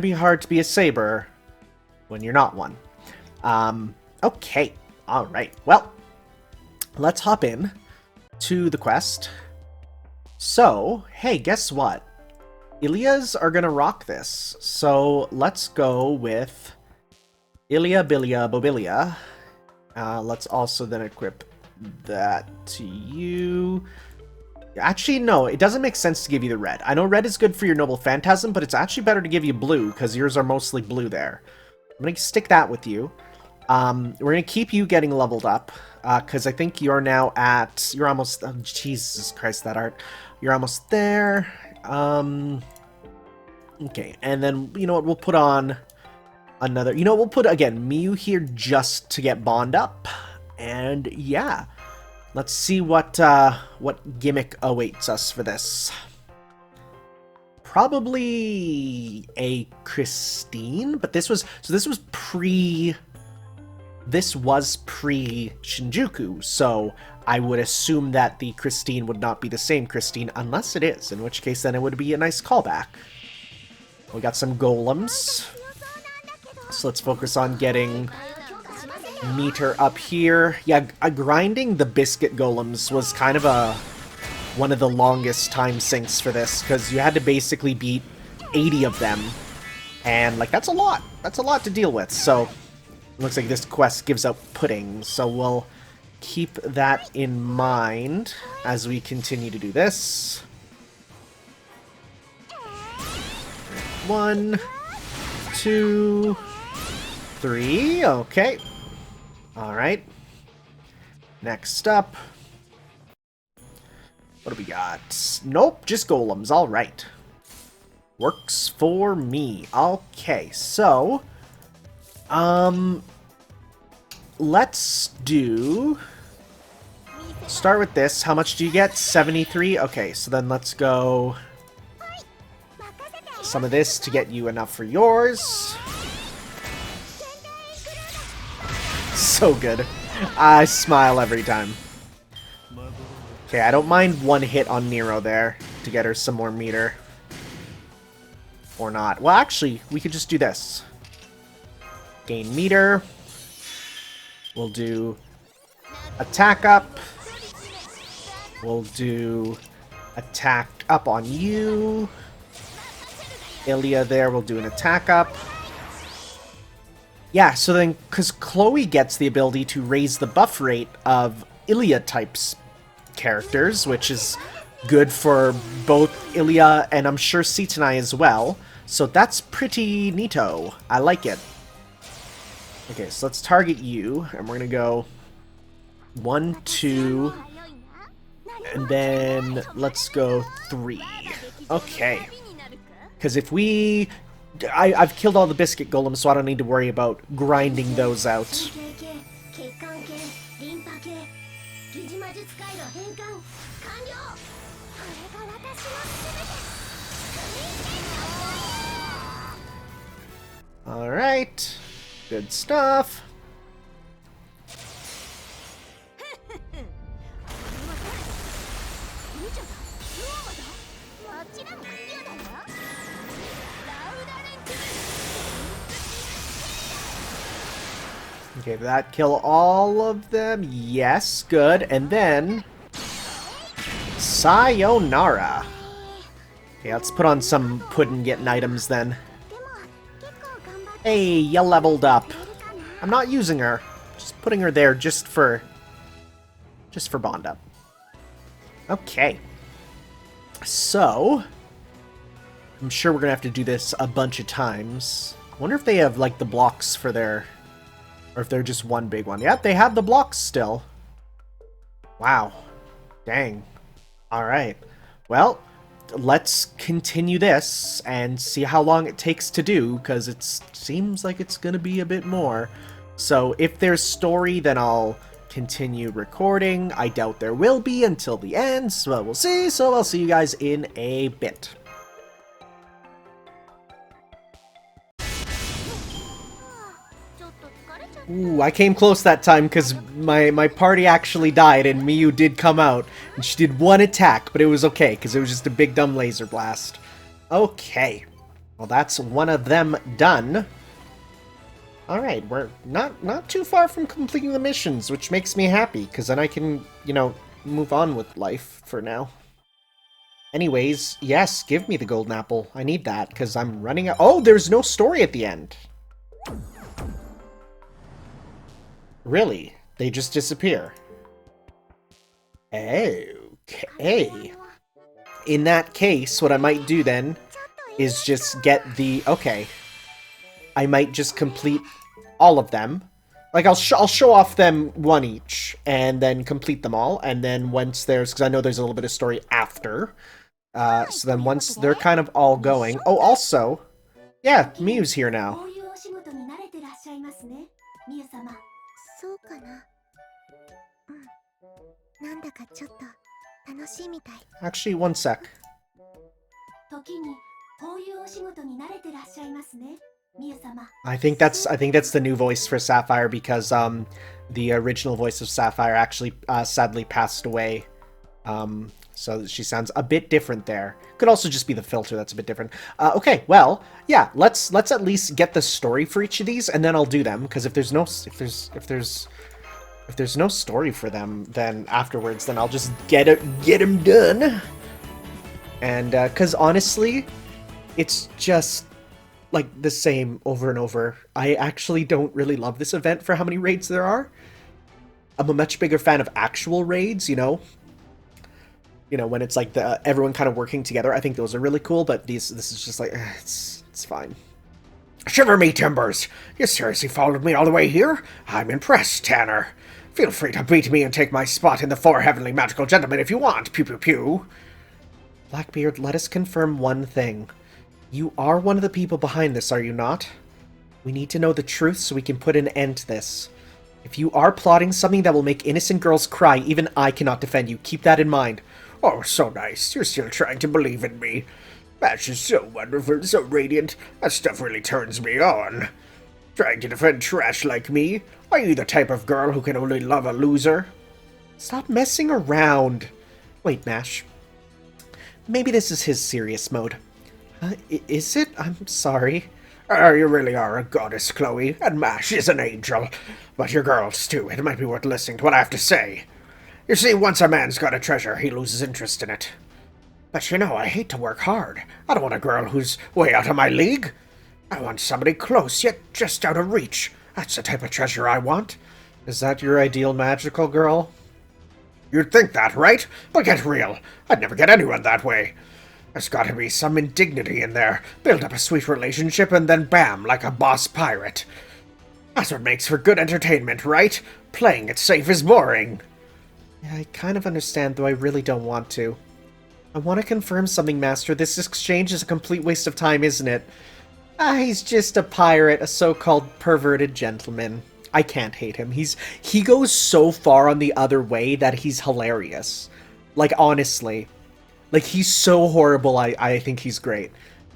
be hard to be a saber when you're not one. Okay, alright. Well, let's hop in to the quest. So, hey, guess what? Ilya's are gonna rock this. So, let's go with Ilya, Bilia, Bobilia. Let's also then equip that to you. Actually, no, it doesn't make sense to give you the red. I know red is good for your Noble Phantasm, but it's actually better to give you blue, because yours are mostly blue there. I'm going to stick that with you. We're going to keep you getting leveled up, because I think you're now at... You're almost... Oh, Jesus Christ, that art. You're almost there. Okay, and then, you know what, we'll put on another... You know, we'll put, again, Miu here just to get Bond up. And, yeah. Let's see what gimmick awaits us for this. Probably a Christine, but this was pre Shinjuku, so I would assume that the Christine would not be the same Christine, unless it is, in which case then it would be a nice callback. We got some golems, so let's focus on getting Meteor up here. Yeah, grinding the biscuit golems was kind of one of the longest time sinks for this, because you had to basically beat 80 of them, and like that's a lot to deal with. So Looks like this quest gives out pudding, so we'll keep that in mind as we continue to do this. 1, 2, 3. Okay. Alright. Next up. What do we got? Nope, just golems. Alright. Works for me. Okay, so... let's do... Start with this. How much do you get? 73? Okay, so then let's go... Some of this to get you enough for yours. So good. I smile every time. Okay, I don't mind one hit on Nero there to get her some more meter. Or not. Well, actually, we could just do this. Gain meter. We'll do attack up. We'll do attack up on you. Ilya there will do an attack up. Yeah, so then, because Chloe gets the ability to raise the buff rate of Ilya types characters, which is good for both Ilya and I'm sure Sany as well. So that's pretty neato. I like it. Okay, so let's target you, and we're gonna go 1, 2, and then let's go 3. Okay. Because if we... I've killed all the biscuit golems, so I don't need to worry about grinding those out. Alright. Good stuff. Okay, did that kill all of them? Yes, good. And then... Sayonara. Okay, let's put on some pudding getting items then. Hey, you leveled up. I'm not using her. Just putting her there just for bond up. Okay. So... I'm sure we're gonna have to do this a bunch of times. I wonder if they have, like, the blocks for their... Or if they're just one big one. Yep, they have the blocks still. Wow. Dang. Alright. Well, let's continue this and see how long it takes to do, because it seems like it's going to be a bit more. So if there's story, then I'll continue recording. I doubt there will be until the end, so we'll see. So I'll see you guys in a bit. Ooh, I came close that time because my party actually died and Miyu did come out. And she did one attack, but it was okay because it was just a big dumb laser blast. Okay. Well, that's one of them done. Alright, we're not too far from completing the missions, which makes me happy because then I can, you know, move on with life for now. Anyways, yes, give me the golden apple. I need that because I'm running out. Oh, there's no story at the end. Really? They just disappear? Okay. In that case, what I might do then is just get the... Okay. I might just complete all of them. Like, I'll show off them one each, and then complete them all, and then once there's... Because I know there's a little bit of story after. So then once they're kind of all going... Oh, also... Yeah, Miyu's here now. Actually, one sec. I think that's the new voice for Sapphire because the original voice of Sapphire actually sadly passed away. So she sounds a bit different there. Could also just be the filter that's a bit different. Okay, well, yeah, let's at least get the story for each of these, and then I'll do them. Because if there's no story for them, then afterwards, then I'll just get them done. And because honestly, it's just like the same over and over. I actually don't really love this event for how many raids there are. I'm a much bigger fan of actual raids, you know? You know, when it's like everyone kind of working together. I think those are really cool, but this is just like, it's fine. Shiver me timbers! You seriously followed me all the way here? I'm impressed, Tanner. Feel free to beat me and take my spot in the 4 heavenly magical gentlemen if you want, pew pew pew. Blackbeard, let us confirm one thing. You are one of the people behind this, are you not? We need to know the truth so we can put an end to this. If you are plotting something that will make innocent girls cry, even I cannot defend you. Keep that in mind. Oh, so nice. You're still trying to believe in me. Mash is so wonderful, so radiant. That stuff really turns me on. Trying to defend trash like me? Are you the type of girl who can only love a loser? Stop messing around. Wait, Mash. Maybe this is his serious mode. Is it? I'm sorry. You really are a goddess, Chloe, and Mash is an angel. But you're girls, too. It might be worth listening to what I have to say. You see, once a man's got a treasure, he loses interest in it. But you know, I hate to work hard. I don't want a girl who's way out of my league. I want somebody close, yet just out of reach. That's the type of treasure I want. Is that your ideal magical girl? You'd think that, right? But get real. I'd never get anyone that way. There's gotta be some indignity in there. Build up a sweet relationship and then bam, like a boss pirate. That's what makes for good entertainment, right? Playing it safe is boring. Yeah, I kind of understand, though I really don't want to. I want to confirm something, Master. This exchange is a complete waste of time, isn't it? He's just a pirate, a so-called perverted gentleman. I can't hate him. He goes so far on the other way that he's hilarious. Like, honestly. Like, he's so horrible, I think he's great.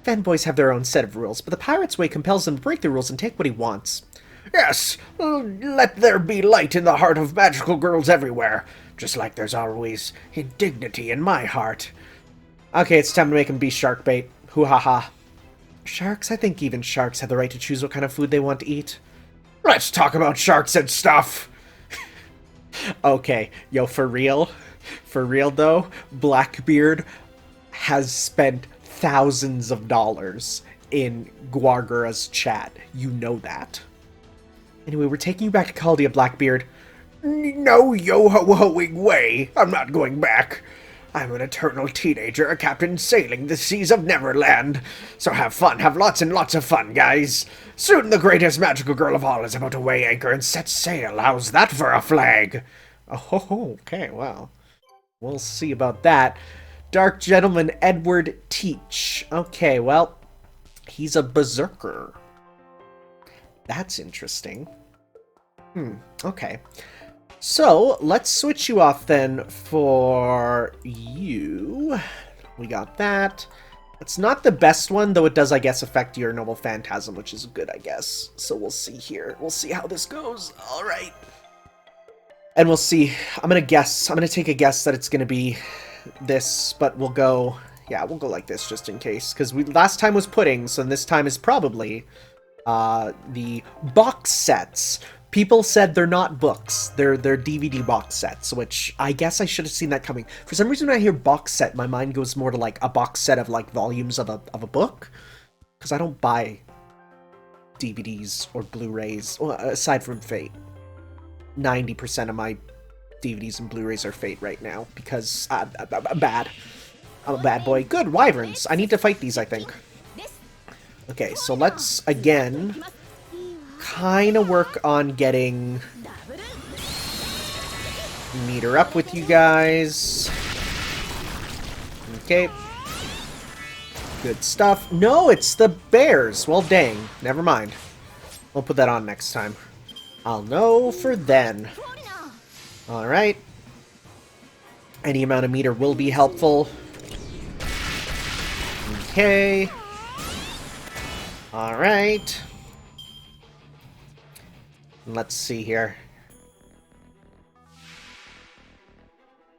Fanboys have their own set of rules, but the pirate's way compels him to break the rules and take what he wants. Yes, let there be light in the heart of magical girls everywhere. Just like there's always indignity in my heart. Okay, it's time to make him be shark bait. Hoo-ha-ha. Sharks? I think even sharks have the right to choose what kind of food they want to eat. Let's talk about sharks and stuff. Okay, yo, for real? For real, though, Blackbeard has spent thousands of dollars in Guargura's chat. You know that. Anyway, we're taking you back to Caldia, Blackbeard. No yo-ho-hoing way. I'm not going back. I'm an eternal teenager, a captain sailing the seas of Neverland. So have fun, have lots and lots of fun, guys. Soon the greatest magical girl of all is about to weigh anchor and set sail. How's that for a flag? Oh, okay, well. We'll see about that. Dark Gentleman Edward Teach. Okay, well, he's a berserker. That's interesting. Okay. So, let's switch you off then for you. We got that. It's not the best one, though it does, I guess, affect your Noble Phantasm, which is good, I guess. So we'll see here. We'll see how this goes. Alright. And we'll see. I'm gonna take a guess that it's gonna be this, but we'll go... Yeah, we'll go like this, just in case. Because last time was pudding, so this time is probably the box sets. People said they're not books. They're DVD box sets, which I guess I should have seen that coming. For some reason, when I hear box set, my mind goes more to, like, a box set of, like, volumes of a book. Because I don't buy DVDs or Blu-rays, well, aside from Fate. 90% of my DVDs and Blu-rays are Fate right now, because I'm bad. I'm a bad boy. Good, wyverns! I need to fight these, I think. Okay, so let's, again, kind of work on getting Meteor up with you guys. Okay. Good stuff. No, it's the bears! Well, dang. Never mind. We'll put that on next time. I'll know for then. Alright. Any amount of meter will be helpful. Okay. Alright. Let's see here.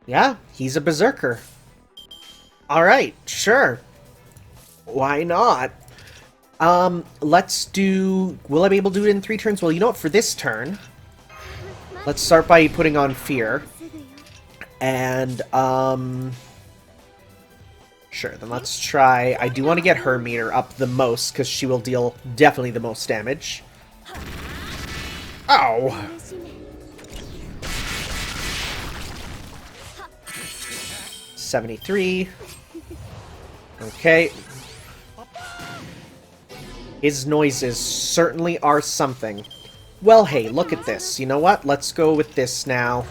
Yeah, he's a berserker. Alright, sure. Why not? Let's do... Will I be able to do it in 3 turns? Well, you know what? For this turn, let's start by putting on Fear. And, Sure, then let's try... I do want to get her meter up the most, because she will deal definitely the most damage. Ow! 73. Okay. His noises certainly are something. Well, hey, look at this. You know what? Let's go with this now.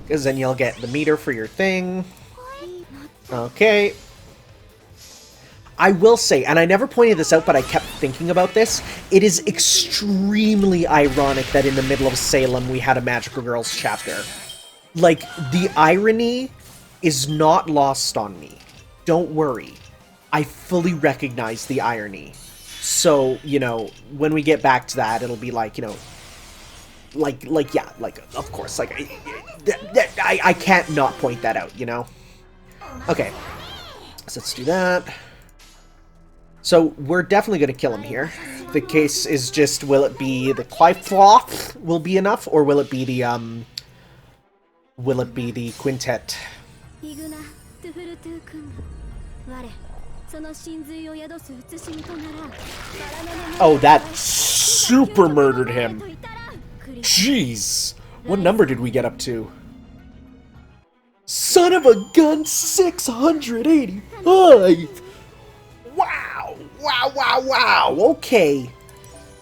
Because then you'll get the meter for your thing. Okay. I will say, and I never pointed this out, but I kept thinking about this, it is extremely ironic that in the middle of Salem we had a Magical Girls chapter. Like, the irony is not lost on me. Don't worry. I fully recognize the irony. So, you know, when we get back to that, it'll be like, you know, yeah, like, of course, like, I can't not point that out, you know? Okay, so let's do that. So, we're definitely going to kill him here. The case is just, will it be the Clifloth will be enough, or will it be the quintet? Oh, that super murdered him. Jeez. What number did we get up to? Son of a gun, 685! Wow! Wow, wow, wow! Okay.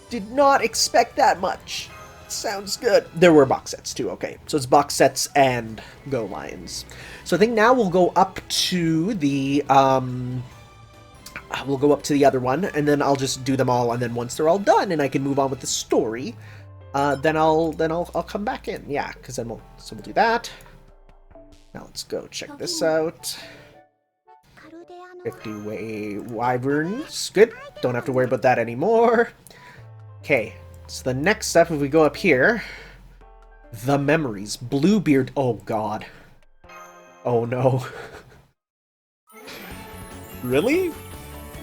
Did not expect that much. Sounds good. There were box sets too, okay. So it's box sets and Go Lions. So I think now we'll go up to the, we'll go up to the other one, and then I'll just do them all, and then once they're all done and I can move on with the story, then I'll come back in. Yeah, because then we'll do that. Now let's go check this out. 50 wyverns. Good. Don't have to worry about that anymore. Okay. So the next step, if we go up here, the memories. Bluebeard. Oh god. Oh no. Really?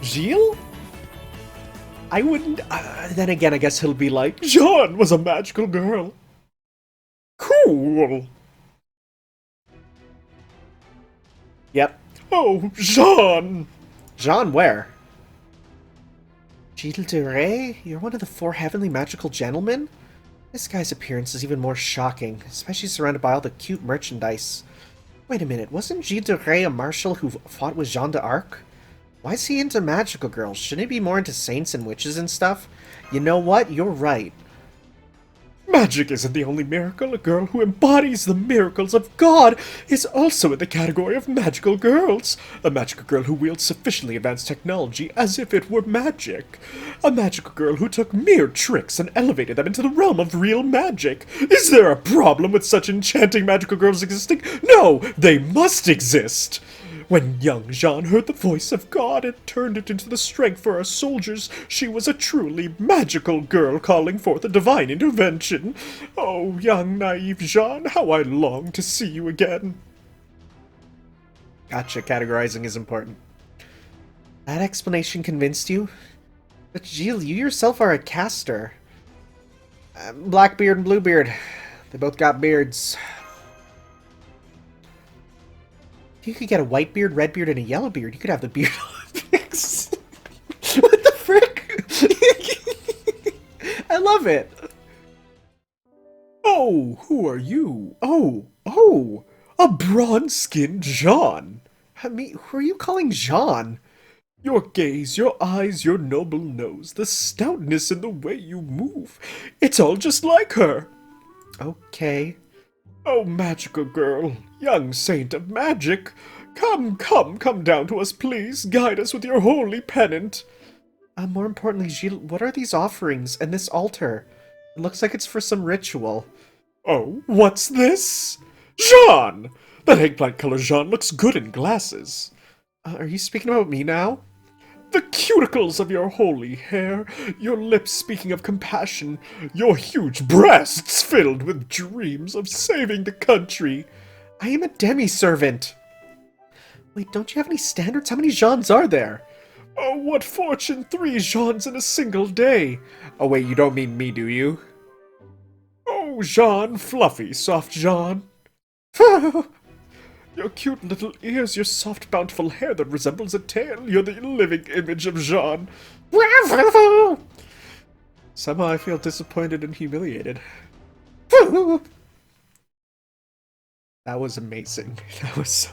Gilles? I wouldn't... then again, I guess he'll be like, Jean was a magical girl. Cool. Yep. Oh, Jean! Jean where? Gilles de Rais? You're one of the 4 heavenly magical gentlemen? This guy's appearance is even more shocking, especially surrounded by all the cute merchandise. Wait a minute, wasn't Gilles de Rais a marshal who fought with Jeanne d'Arc? Why is he into magical girls? Shouldn't he be more into saints and witches and stuff? You know what? You're right. Magic isn't the only miracle. A girl who embodies the miracles of God is also in the category of magical girls. A magical girl who wields sufficiently advanced technology as if it were magic. A magical girl who took mere tricks and elevated them into the realm of real magic. Is there a problem with such enchanting magical girls existing? No, they must exist. When young Jean heard the voice of God and turned it into the strength for our soldiers, she was a truly magical girl calling forth a divine intervention. Oh, young, naive Jean, how I long to see you again. Gotcha, categorizing is important. That explanation convinced you? But Gilles, you yourself are a caster. Blackbeard and Bluebeard. They both got beards. You could get a white beard, red beard, and a yellow beard. You could have the beard Olympics. What the frick? I love it. Oh, who are you? Oh, a bronze-skinned Jean. I mean, who are you calling Jean? Your gaze, your eyes, your noble nose, the stoutness in the way you move. It's all just like her. Okay. Oh, magical girl, young saint of magic, come down to us, please. Guide us with your holy pennant. More importantly, Gilles, what are these offerings and this altar? It looks like it's for some ritual. Oh, what's this? Jean! That eggplant color Jean looks good in glasses. Are you speaking about me now? The cuticles of your holy hair, your lips speaking of compassion, your huge breasts filled with dreams of saving the country. I am a demi-servant. Wait, don't you have any standards? How many Jeans are there? Oh, what fortune, 3 Jeans in a single day. Oh wait, you don't mean me, do you? Oh, Jean, fluffy, soft Jean. Your cute little ears, your soft, bountiful hair that resembles a tail. You're the living image of Jean. Somehow I feel disappointed and humiliated. That was amazing. That was so...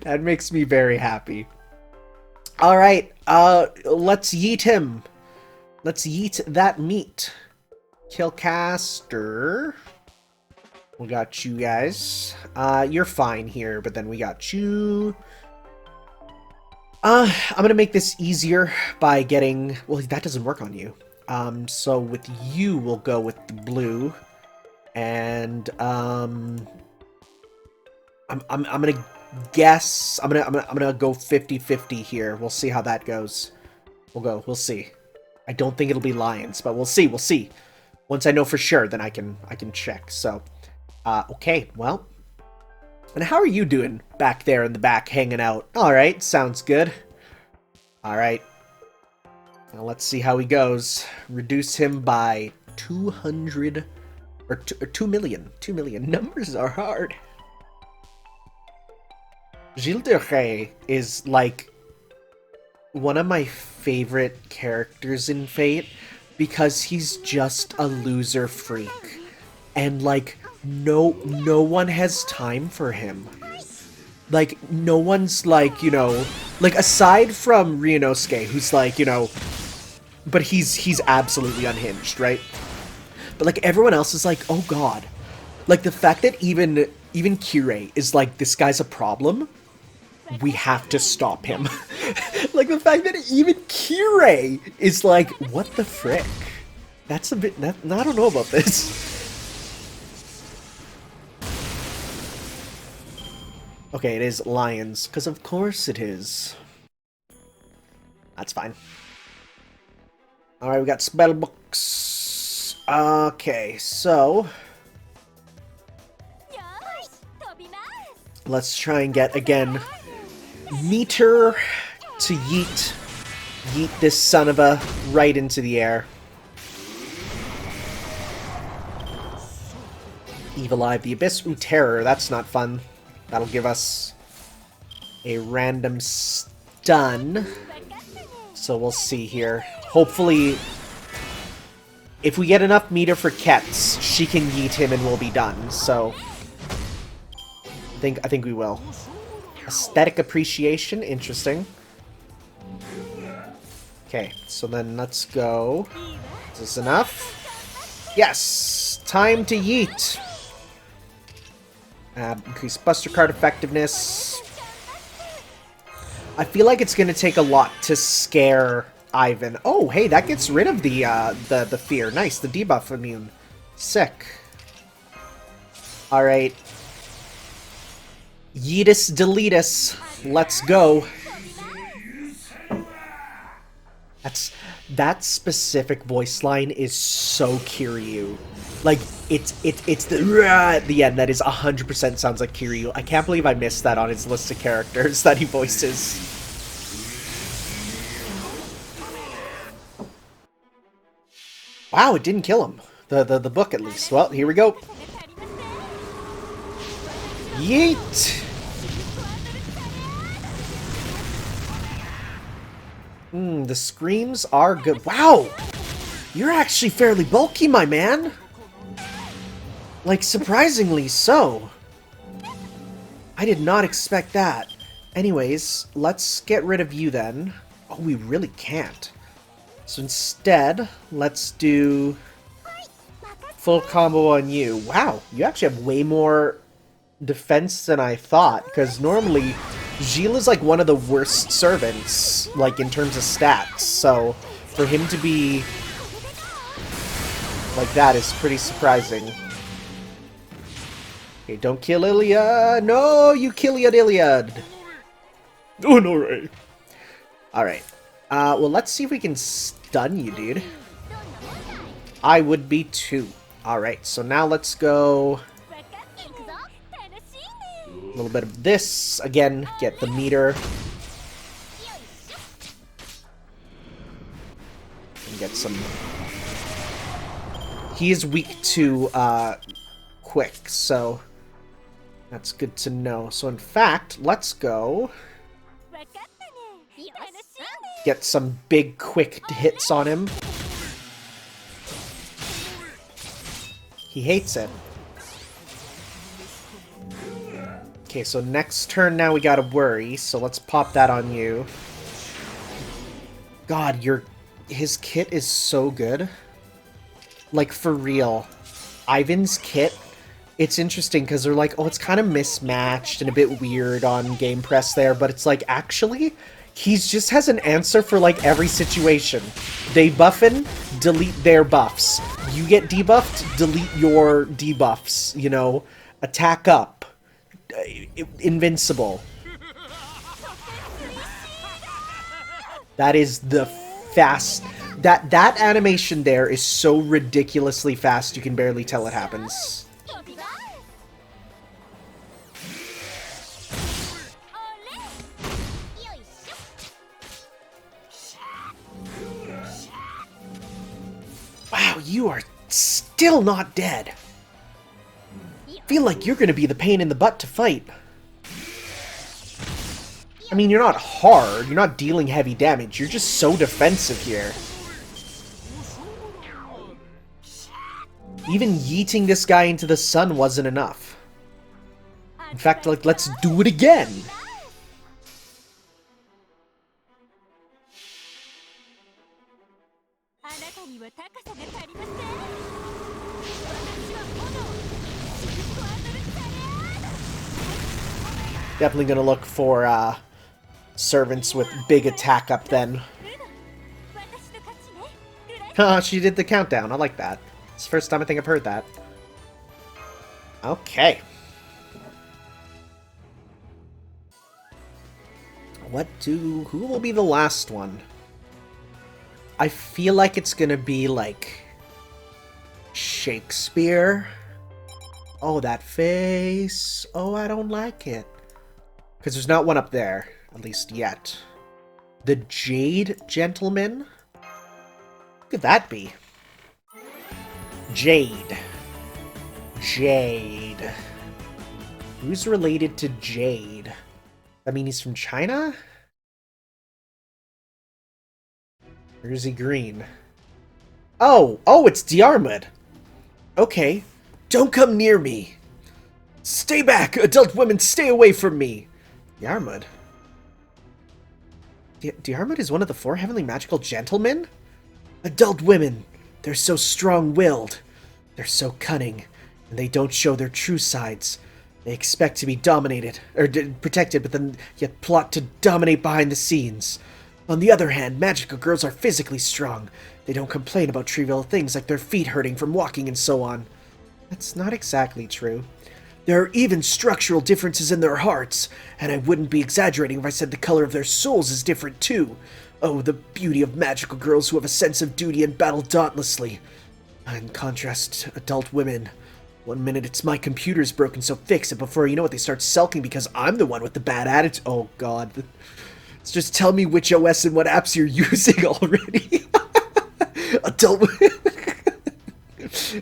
That makes me very happy. Alright, let's yeet him. Let's yeet that meat. Killcaster. We got you guys. You're fine here, but then we got you. I'm gonna make this easier by getting... Well, that doesn't work on you. So with you, we'll go with the blue. And, I'm gonna guess... I'm gonna go 50-50 here. We'll see how that goes. We'll see. I don't think it'll be lions, but we'll see. Once I know for sure, then I can check. So, okay, well. And how are you doing back there in the back, hanging out? Alright, sounds good. Alright. Now let's see how he goes. Reduce him by 200... Or 2 million. 2 million. Numbers are hard. Gilles is, like, one of my favorite characters in Fate because he's just a loser freak. And, like, no one has time for him. Like, no one's, like, you know... Like, aside from Ryunosuke, who's, like, you know... But he's absolutely unhinged, right? But, like, everyone else is like, oh god. Like, the fact that even Kirei is like, this guy's a problem... We have to stop him. Like, the fact that even Kirei is like, what the frick? That's a bit... I don't know about this. Okay, it is lions, because of course it is. That's fine. Alright, we got spell books. Okay, so... Let's try and get, again... Meteor to yeet this son of a right into the air. Evil Eye of the Abyss. Ooh, Terror. That's not fun. That'll give us a random stun. So we'll see here. Hopefully, if we get enough meter for Kets, she can yeet him and we'll be done. So, I think we will. Aesthetic appreciation, interesting. Okay, so then let's go. Is this enough? Yes! Time to yeet! Increase Buster Card effectiveness. I feel like it's gonna take a lot to scare Ivan. Oh, hey, that gets rid of the fear. Nice, the debuff immune. Sick. Alright. Yeetus deletus. Let's go. That specific voice line is so Kiryu. Like, it's the rah at the end that is 100% sounds like Kiryu. I can't believe I missed that on his list of characters that he voices. Wow, it didn't kill him. The book, at least. Well, here we go. Yeet! The screams are good. Wow! You're actually fairly bulky, my man! Like, surprisingly so. I did not expect that. Anyways, let's get rid of you then. Oh, we really can't. So instead, let's do full combo on you. Wow, you actually have way more defense than I thought, because normally Gilles is like one of the worst servants, like in terms of stats, so for him to be like that is pretty surprising. Okay, don't kill Iliad! No, you kill Iliad! Oh no, Ray. Alright. Well, let's see if we can stun you, dude. I would be too. Alright, so now let's go... A little bit of this. Again, get the meter. And get some... He is weak to, quick, so... That's good to know. So in fact, let's go get some big quick hits on him. He hates it. Okay, so next turn now we gotta worry, so let's pop that on you. God, his kit is so good. Like, for real. Ivan's kit, it's interesting because they're like, oh, it's kind of mismatched and a bit weird on Game Press there, but it's like, actually, he just has an answer for, like, every situation. They buffin', delete their buffs. You get debuffed, delete your debuffs, you know? Attack up. Invincible. That is the fast... That animation there is so ridiculously fast you can barely tell it happens. Wow, you are still not dead. Feel like you're gonna be the pain in the butt to fight. I mean, you're not hard, you're not dealing heavy damage, you're just so defensive here. Even yeeting this guy into the sun wasn't enough. In fact, like, let's do it again! Definitely gonna look for, servants with big attack up then. Haha, she did the countdown, I like that. It's the first time I think I've heard that. Okay. Who will be the last one? I feel like it's gonna be, like, Shakespeare. Oh, that face. Oh, I don't like it. Because there's not one up there, at least yet. The Jade Gentleman? Who could that be? Jade. Jade. Who's related to Jade? I mean, he's from China? Or is he green? Oh! Oh, it's Diarmid! Okay. Don't come near me! Stay back! Adult women, stay away from me! Diarmid? Diarmid is one of the 4 heavenly magical gentlemen? Adult women! They're so strong-willed. They're so cunning. And they don't show their true sides. They expect to be dominated, or protected, but then yet plot to dominate behind the scenes. On the other hand, magical girls are physically strong. They don't complain about trivial things like their feet hurting from walking and so on. That's not exactly true. There are even structural differences in their hearts, and I wouldn't be exaggerating if I said the color of their souls is different too. Oh, the beauty of magical girls who have a sense of duty and battle dauntlessly. In contrast to adult women. One minute it's my computer's broken, so fix it. Before you know it, they start sulking because I'm the one with the bad attitude. Oh god. Just tell me which OS and what apps you're using already. Adult women.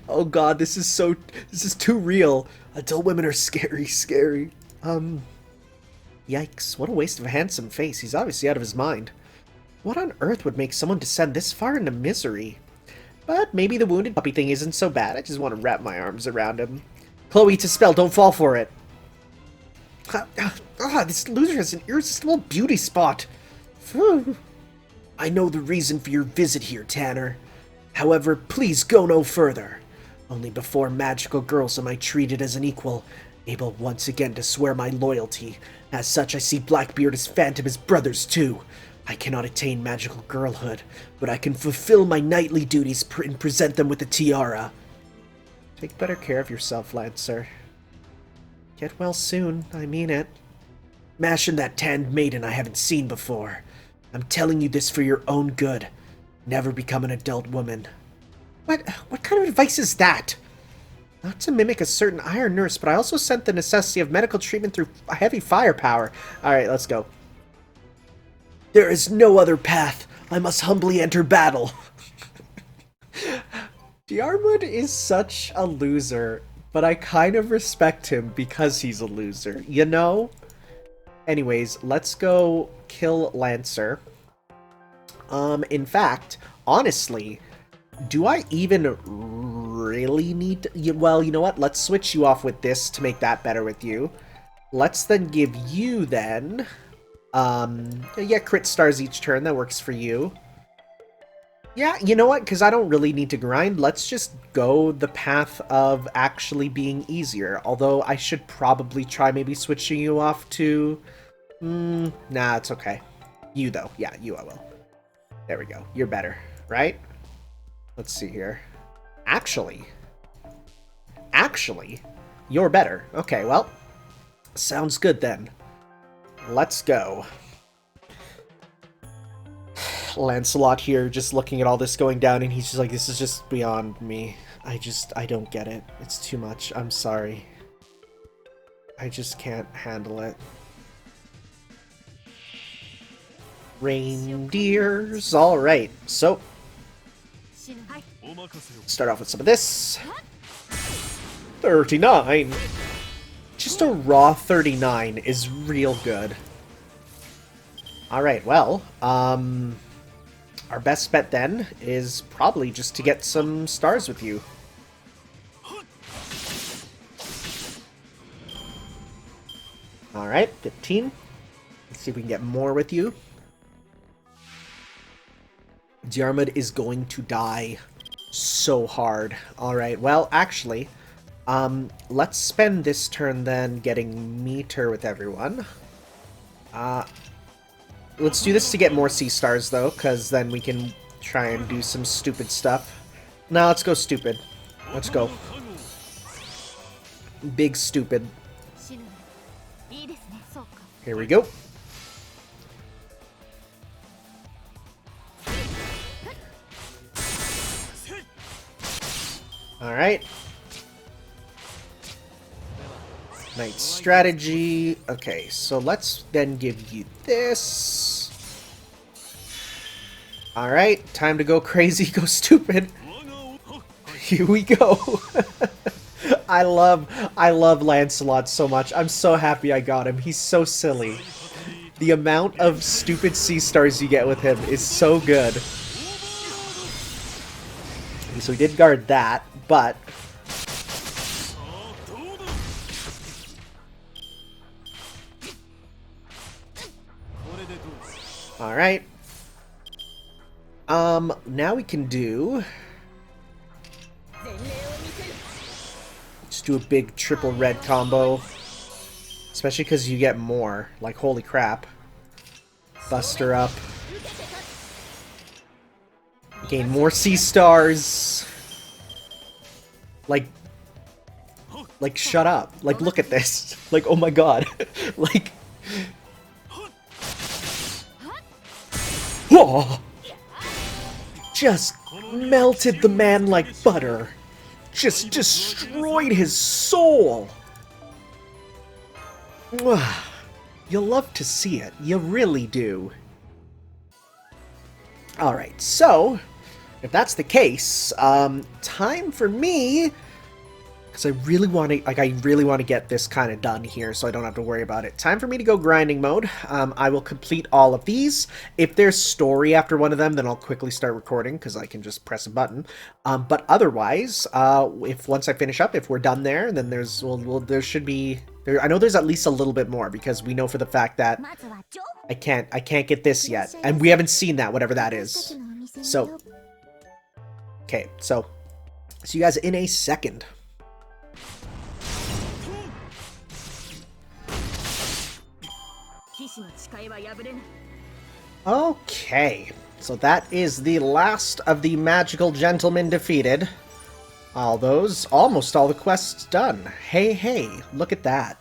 Oh god, this is too real. Adult women are scary, scary. Yikes, what a waste of a handsome face. He's obviously out of his mind. What on earth would make someone descend this far into misery? But maybe the wounded puppy thing isn't so bad. I just want to wrap my arms around him. Chloe, it's a spell. Don't fall for it. This loser has an irresistible beauty spot. Phew. I know the reason for your visit here, Tanner. However, please go no further. Only before magical girls am I treated as an equal, able once again to swear my loyalty. As such, I see Blackbeard as Phantom as brothers too. I cannot attain magical girlhood, but I can fulfill my knightly duties and present them with a tiara. Take better care of yourself, Lancer. Get well soon, I mean it. Mash in that tanned maiden I haven't seen before. I'm telling you this for your own good. Never become an adult woman. What kind of advice is that? Not to mimic a certain iron nurse, but I also sent the necessity of medical treatment through heavy firepower. Alright, let's go. There is no other path. I must humbly enter battle. Diarmid is such a loser, but I kind of respect him because he's a loser, you know? Anyways, let's go kill Lancer. In fact, honestly, do I even really need to... Well, you know what? Let's switch you off with this to make that better with you. Let's then give you then... yeah, crit stars each turn. That works for you. Yeah, you know what? Because I don't really need to grind. Let's just go the path of actually being easier. Although I should probably try maybe switching you off to... nah, it's okay. You, though. Yeah, you I will. There we go. You're better, right? Let's see here. Actually, you're better. Okay, well, sounds good then. Let's go. Lancelot here just looking at all this going down, and he's just like, this is just beyond me. I don't get it. It's too much. I'm sorry. I just can't handle it. Reindeers. Alright, so start off with some of this. 39. Just a raw 39 is real good. Alright, well, our best bet then is probably just to get some stars with you. Alright, 15. Let's see if we can get more with you. Diarmid is going to die so hard. Alright, well, actually, let's spend this turn then getting Meteor with everyone. Let's do this to get more sea stars, though, because then we can try and do some stupid stuff. Now let's go stupid. Let's go. Big stupid. Here we go. Alright. Night strategy. Okay, so let's then give you this. Alright, time to go crazy, go stupid. Here we go. I love Lancelot so much. I'm so happy I got him. He's so silly. The amount of stupid sea stars you get with him is so good. So we did guard that, but... Alright. Now we can do... Just do a big triple red combo. Especially because you get more. Like, holy crap. Buster up. Gain more sea stars. Like, shut up. Like, look at this. Like, oh my god. Like... Whoa! Just melted the man like butter. Just destroyed his soul. You love to see it. You really do. Alright, so, if that's the case, time for me... Because I really want to, get this kind of done here, so I don't have to worry about it. Time for me to go grinding mode. I will complete all of these. If there's story after one of them, then I'll quickly start recording, because I can just press a button. But otherwise, once I finish up, if we're done there, then there should be... I know there's at least a little bit more, because we know for the fact that I can't get this yet. And we haven't seen that, whatever that is. So, okay, so, see you guys in a second. Okay, so that is the last of the magical gentlemen defeated. Almost all the quests done. Hey, look at that.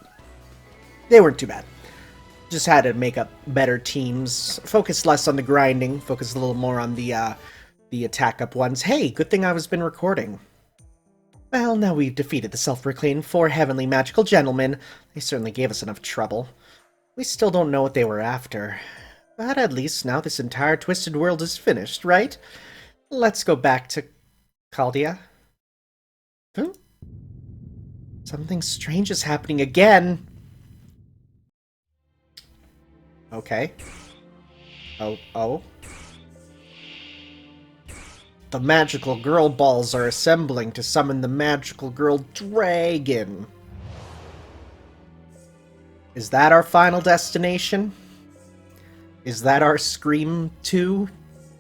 They weren't too bad. Just had to make up better teams, focus less on the grinding, focus a little more on the attack up ones. Hey, good thing I was been recording. Well, now we've defeated the self-proclaimed 4 heavenly magical gentlemen. They certainly gave us enough trouble. We still don't know what they were after. But at least now this entire twisted world is finished, right? Let's go back to Chaldea. Huh? Something strange is happening again. Okay. Oh. The magical girl balls are assembling to summon the magical girl dragon. Is that our final destination? Is that our Scream 2?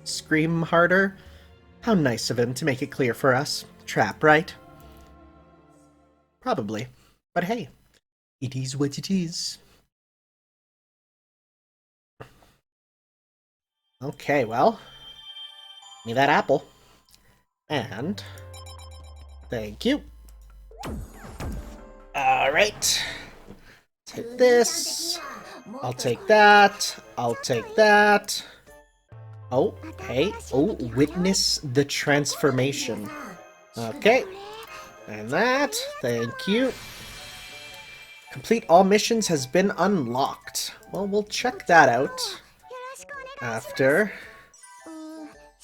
Scream harder? How nice of him to make it clear for us. Trap, right? Probably. But hey, it is what it is. Okay, well, give me that apple. And thank you. Alright. Take this. I'll take that. I'll take that. Oh, hey. Oh, witness the transformation. Okay. And that. Thank you. Complete all missions has been unlocked. Well, we'll check that out after.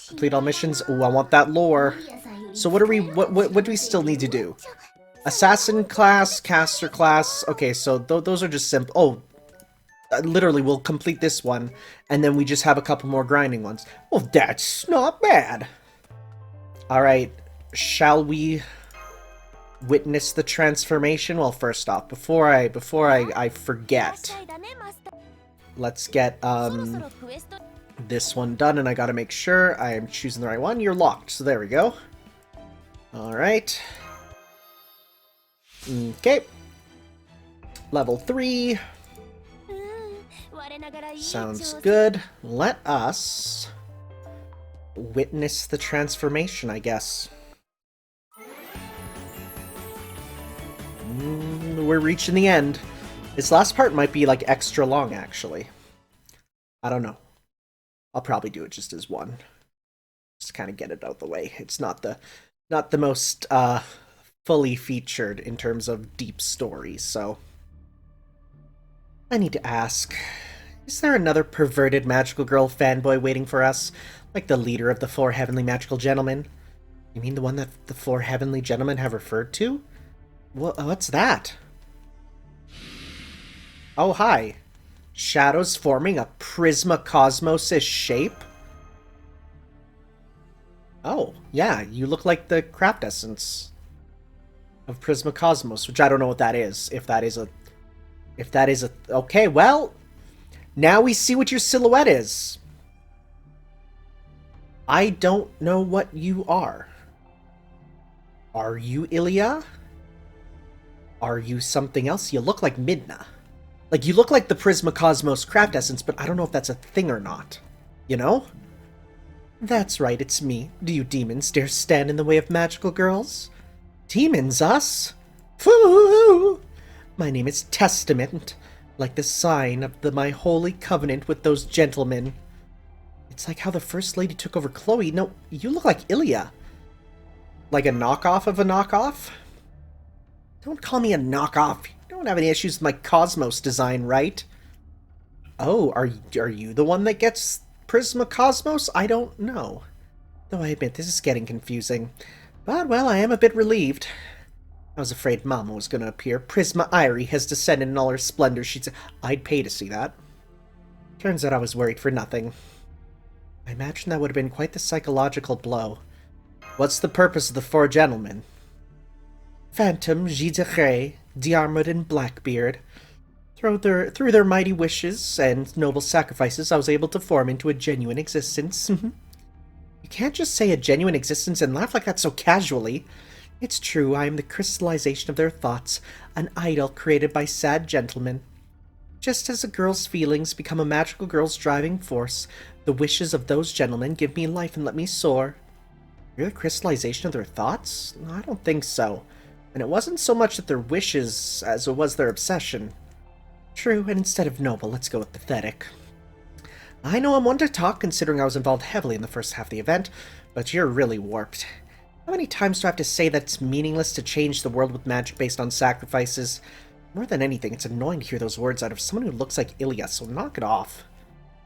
Complete all missions. Oh, I want that lore. So what do we still need to do? Assassin class, caster class. Okay, so those are just simple. Oh, literally, we'll complete this one, and then we just have a couple more grinding ones. Well, that's not bad. All right, shall we witness the transformation? Well, first off, before I forget, let's get this one done, and I gotta make sure I am choosing the right one. You're locked, so there we go. All right. Okay. Level 3. Sounds good. Let us witness the transformation, I guess. We're reaching the end. This last part might be like extra long, actually. I don't know. I'll probably do it just as one. Just kind of get it out of the way. It's not the most fully featured in terms of deep stories, so I need to ask, is there another perverted magical girl fanboy waiting for us? Like the leader of the 4 heavenly magical gentlemen? You mean the one that the 4 heavenly gentlemen have referred to? What's that? Oh, hi. Shadows forming a Prisma Cosmos-ish shape? Oh, yeah, you look like the craft essence of Prisma Cosmos, which I don't know what that is. If that is a... Okay, well, now we see what your silhouette is. I don't know what you are. Are you Ilya? Are you something else? You look like Midna. Like, you look like the Prisma Cosmos craft essence, but I don't know if that's a thing or not. You know? That's right, it's me. Do you demons dare stand in the way of magical girls? Demons, us? Foo! My name is Testament, like the sign of my holy covenant with those gentlemen. It's like how the First Lady took over Chloe. No, you look like Ilya. Like a knockoff of a knockoff? Don't call me a knockoff. You don't have any issues with my Cosmos design, right? Oh, are you the one that gets Prisma Cosmos? I don't know. Though I admit, this is getting confusing. But, well, I am a bit relieved. I was afraid Mama was going to appear. Prisma Irie has descended in all her splendor. I'd pay to see that. Turns out I was worried for nothing. I imagine that would have been quite the psychological blow. What's the purpose of the 4 gentlemen? Phantom, Gidere, Diarmid, and Blackbeard. Through their mighty wishes and noble sacrifices, I was able to form into a genuine existence. You can't just say a genuine existence and laugh like that so casually. It's true, I am the crystallization of their thoughts, an idol created by sad gentlemen. Just as a girl's feelings become a magical girl's driving force, the wishes of those gentlemen give me life and let me soar. You're the crystallization of their thoughts? No, I don't think so. And it wasn't so much that their wishes as it was their obsession. True, and instead of noble, let's go with pathetic. I know I'm one to talk, considering I was involved heavily in the first half of the event, but you're really warped. How many times do I have to say that it's meaningless to change the world with magic based on sacrifices? More than anything, it's annoying to hear those words out of someone who looks like Ilya, so knock it off.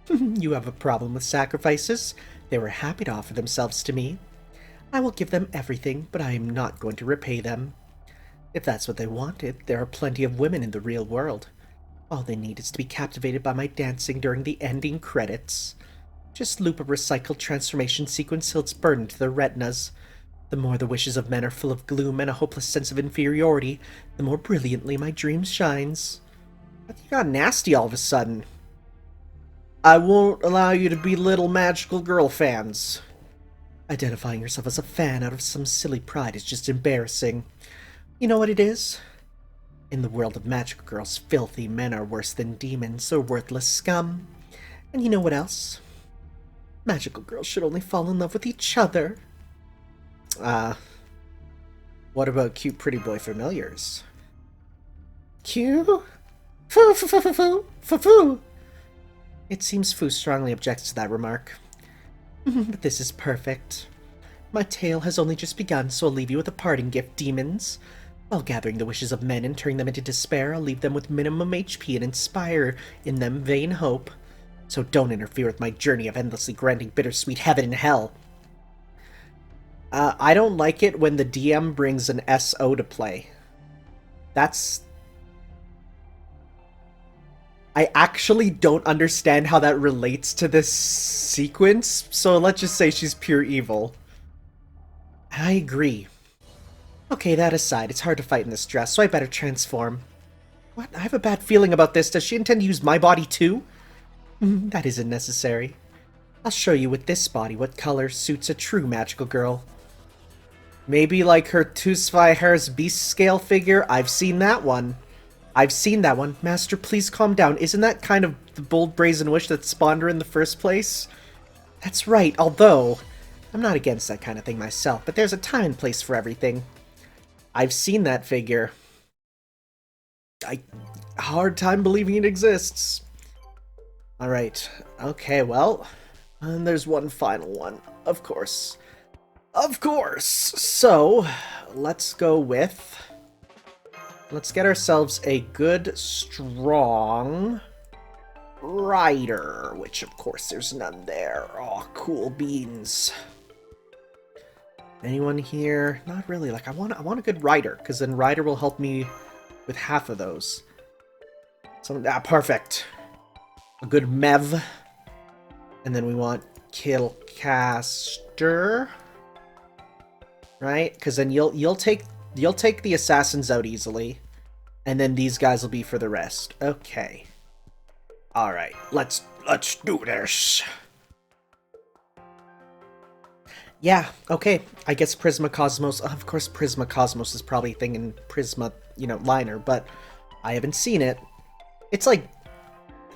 You have a problem with sacrifices. They were happy to offer themselves to me. I will give them everything, but I am not going to repay them. If that's what they wanted, there are plenty of women in the real world. All they need is to be captivated by my dancing during the ending credits. Just loop a recycled transformation sequence till it's burned into their retinas. The more the wishes of men are full of gloom and a hopeless sense of inferiority, the more brilliantly my dream shines. But you got nasty all of a sudden. I won't allow you to belittle magical girl fans. Identifying yourself as a fan out of some silly pride is just embarrassing. You know what it is? In the world of magical girls, filthy men are worse than demons or worthless scum. And you know what else? Magical girls should only fall in love with each other. What about cute pretty boy familiars? Cute? Foo foo foo foo foo foo foo. It seems Foo strongly objects to that remark. But this is perfect. My tale has only just begun, so I'll leave you with a parting gift, demons. While gathering the wishes of men and turning them into despair, I'll leave them with minimum HP and inspire in them vain hope. So don't interfere with my journey of endlessly granting bittersweet heaven and hell. I don't like it when the DM brings an SO to play. I actually don't understand how that relates to this sequence, so let's just say she's pure evil. I agree. Okay, that aside, it's hard to fight in this dress, so I better transform. What? I have a bad feeling about this. Does she intend to use my body too? That isn't necessary. I'll show you with this body what color suits a true magical girl. Maybe like her Tusvai Beast Scale figure? I've seen that one. Master, please calm down. Isn't that kind of the bold brazen wish that spawned her in the first place? That's right, although I'm not against that kind of thing myself, but there's a time and place for everything. I've seen that figure. Hard time believing it exists. Alright, okay, well, and there's one final one, of course. Of course! So, let's go with... Let's get ourselves a good, strong rider, which of course there's none there. Oh, cool beans. Anyone here? Not really. Like I want a good rider, because then rider will help me with half of those. So perfect. A good Mev, and then we want Killcaster, right? Because then you'll take the assassins out easily, and then these guys will be for the rest. Okay. All right. Let's do this. Yeah, okay. I guess Prisma Cosmos... Of course, Prisma Cosmos is probably a thing in Prisma, liner, but I haven't seen it. It's like,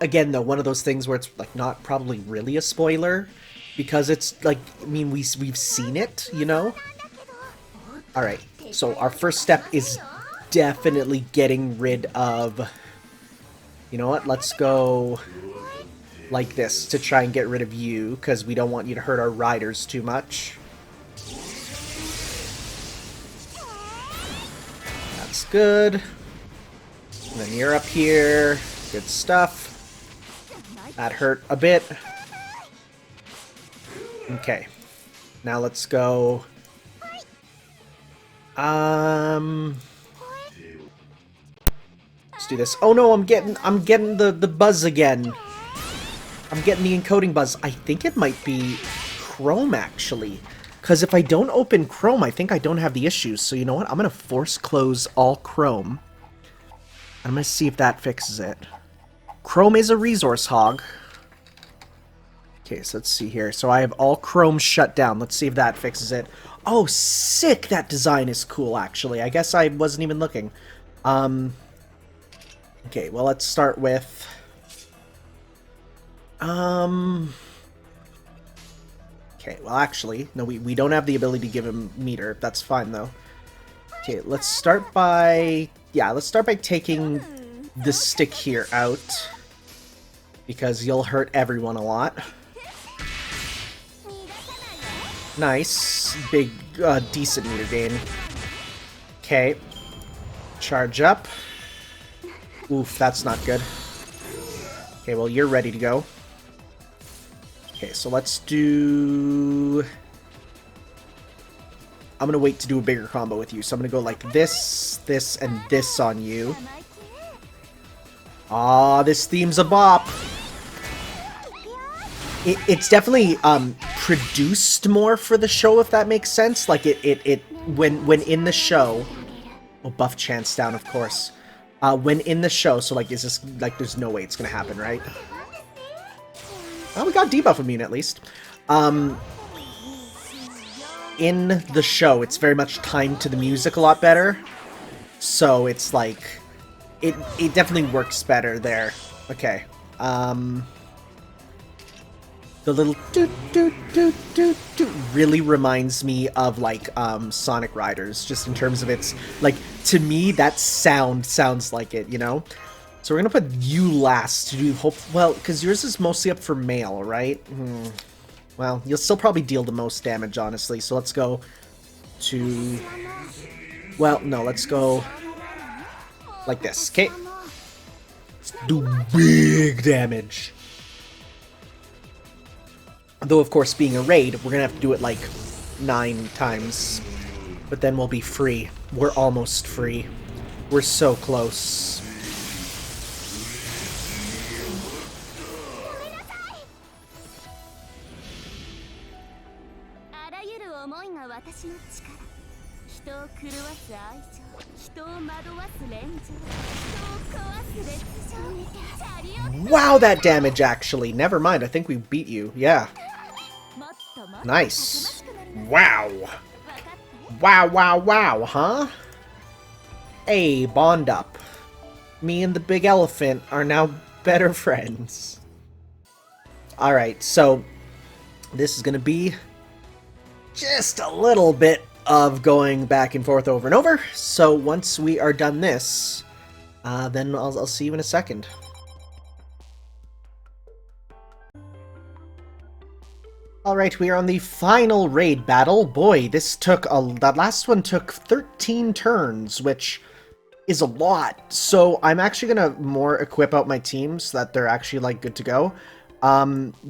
again, though, one of those things where it's, like, not probably really a spoiler, because it's, like, I mean, we've seen it, Alright, so our first step is definitely getting rid of... You know what? Let's go like this to try and get rid of you, because we don't want you to hurt our riders too much. That's good. And then you're up here. Good stuff. That hurt a bit. Okay. Now let's go... Let's do this. Oh no, I'm getting the buzz again. I'm getting the encoding buzz. I think it might be Chrome, actually. Because if I don't open Chrome, I think I don't have the issues. So you know what? I'm going to force close all Chrome. I'm going to see if that fixes it. Chrome is a resource hog. Okay, so let's see here. So I have all Chrome shut down. Let's see if that fixes it. Oh, sick! That design is cool, actually. I guess I wasn't even looking. Okay, well, let's start with... Okay, well, actually, no, we don't have the ability to give him meter. That's fine, though. Okay, let's start by... Yeah, let's start by taking the stick here out, because you'll hurt everyone a lot. Nice. Big, decent meter gain. Okay. Charge up. Oof, that's not good. Okay, well, you're ready to go. Okay, so let's do... I'm gonna wait to do a bigger combo with you. So I'm gonna go like this, this, and this on you. Ah, this theme's a bop. It's definitely produced more for the show, if that makes sense. Like when in the show, oh, buff chance down, of course. When in the show, so like, is this like? There's no way it's gonna happen, right? Oh, we got debuff immune at least. In the show, it's very much timed to the music a lot better. So it's like, it definitely works better there. Okay. The little doot doot doot doot doot really reminds me of like Sonic Riders, just in terms of its like, to me that sounds like it, you know. So we're gonna put you last to do well, because yours is mostly up for male, right? Well, you'll still probably deal the most damage, honestly. So let's go to, well, no, let's go like this. Okay, let's do big damage. Though, of course, being a raid, we're gonna have to do it like 9 times. But then we'll be free. We're almost free. We're so close. Wow, that damage, actually. Never mind, I think we beat you. Yeah. Nice. Wow. Wow, huh? Hey, bond up. Me and the big elephant are now better friends. Alright, so this is gonna be just a little bit of going back and forth over and over. So once we are done this, then I'll see you in a second. Alright, we are on the final raid battle. Boy, this took that last one took 13 turns, which is a lot. So I'm actually gonna more equip out my teams so that they're actually like good to go.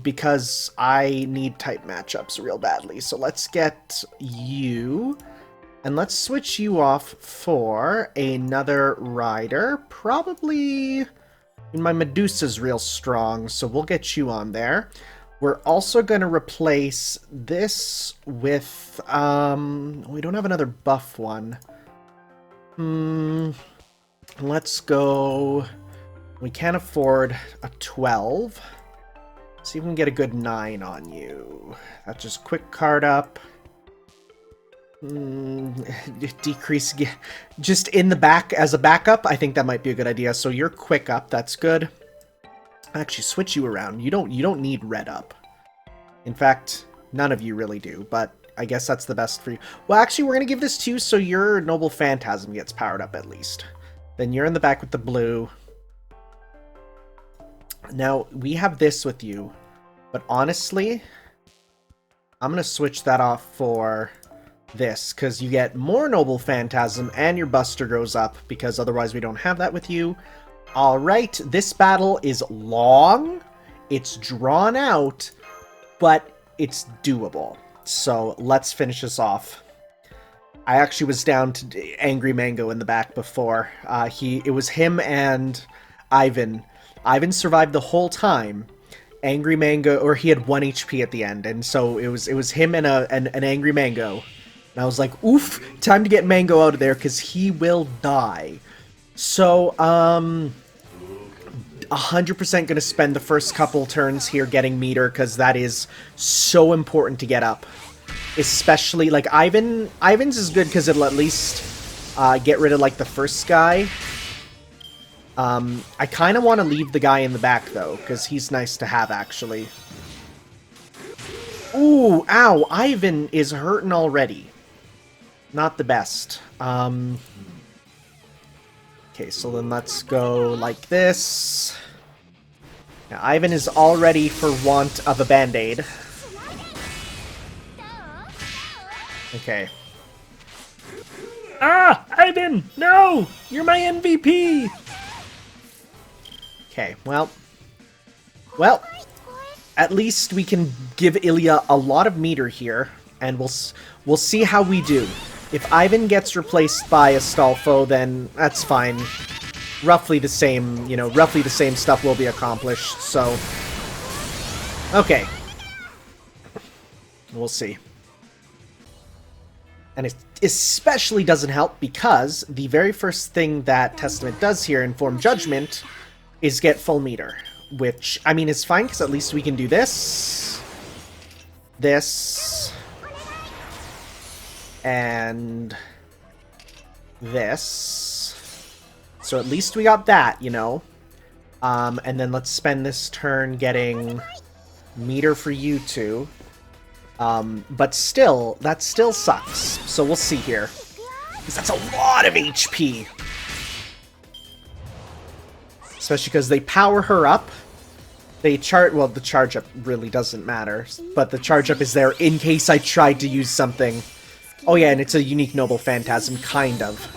Because I need type matchups real badly. So let's get you, and let's switch you off for another rider. Probably, my Medusa's real strong, so we'll get you on there. We're also going to replace this with, we don't have another buff one. Let's go, we can't afford a 12. See if we can get a good 9 on you. That's just quick card up. Decrease, just in the back as a backup, I think that might be a good idea. So you're quick up, that's good. Actually, switch you around. You don't need red up. In fact, none of you really do, but I guess that's the best for you. Well, actually, we're going to give this to you so your Noble Phantasm gets powered up at least. Then you're in the back with the blue. Now, we have this with you, but honestly, I'm going to switch that off for this, because you get more Noble Phantasm and your Buster goes up, because otherwise we don't have that with you. Alright, this battle is long, it's drawn out, but it's doable. So let's finish this off. I actually was down to Angry Mango in the back before. It was him and Ivan. Ivan survived the whole time. Angry Mango, or he had 1 HP at the end, and so it was him and an Angry Mango. And I was like, oof, time to get Mango out of there, because he will die. So, 100% gonna spend the first couple turns here getting Meteor, because that is so important to get up. Especially, like, Ivan's is good because it'll at least get rid of, like, the first guy. I kind of want to leave the guy in the back, though, because he's nice to have, actually. Ooh, ow, Ivan is hurting already. Not the best. Okay, so then let's go like this. Now, Ivan is already for want of a band-aid. Okay. Ah! Ivan! No! You're my MVP! Okay, well, at least we can give Ilya a lot of meter here. and we'll see how we do. If Ivan gets replaced by Astolfo, then that's fine. Roughly the same, you know, roughly the same stuff will be accomplished, so... Okay. We'll see. And it especially doesn't help because the very first thing that Testament does here in Form Judgment is get full meter. Which, I mean, is fine because at least we can do this. This. And this. So at least we got that, you know. And then let's spend this turn getting meter for you two. But still, that still sucks. So we'll see here. Because that's a lot of HP. Especially because they power her up. They well, the charge up really doesn't matter. But the charge up is there in case I tried to use something. Oh yeah, and it's a unique noble phantasm, kind of.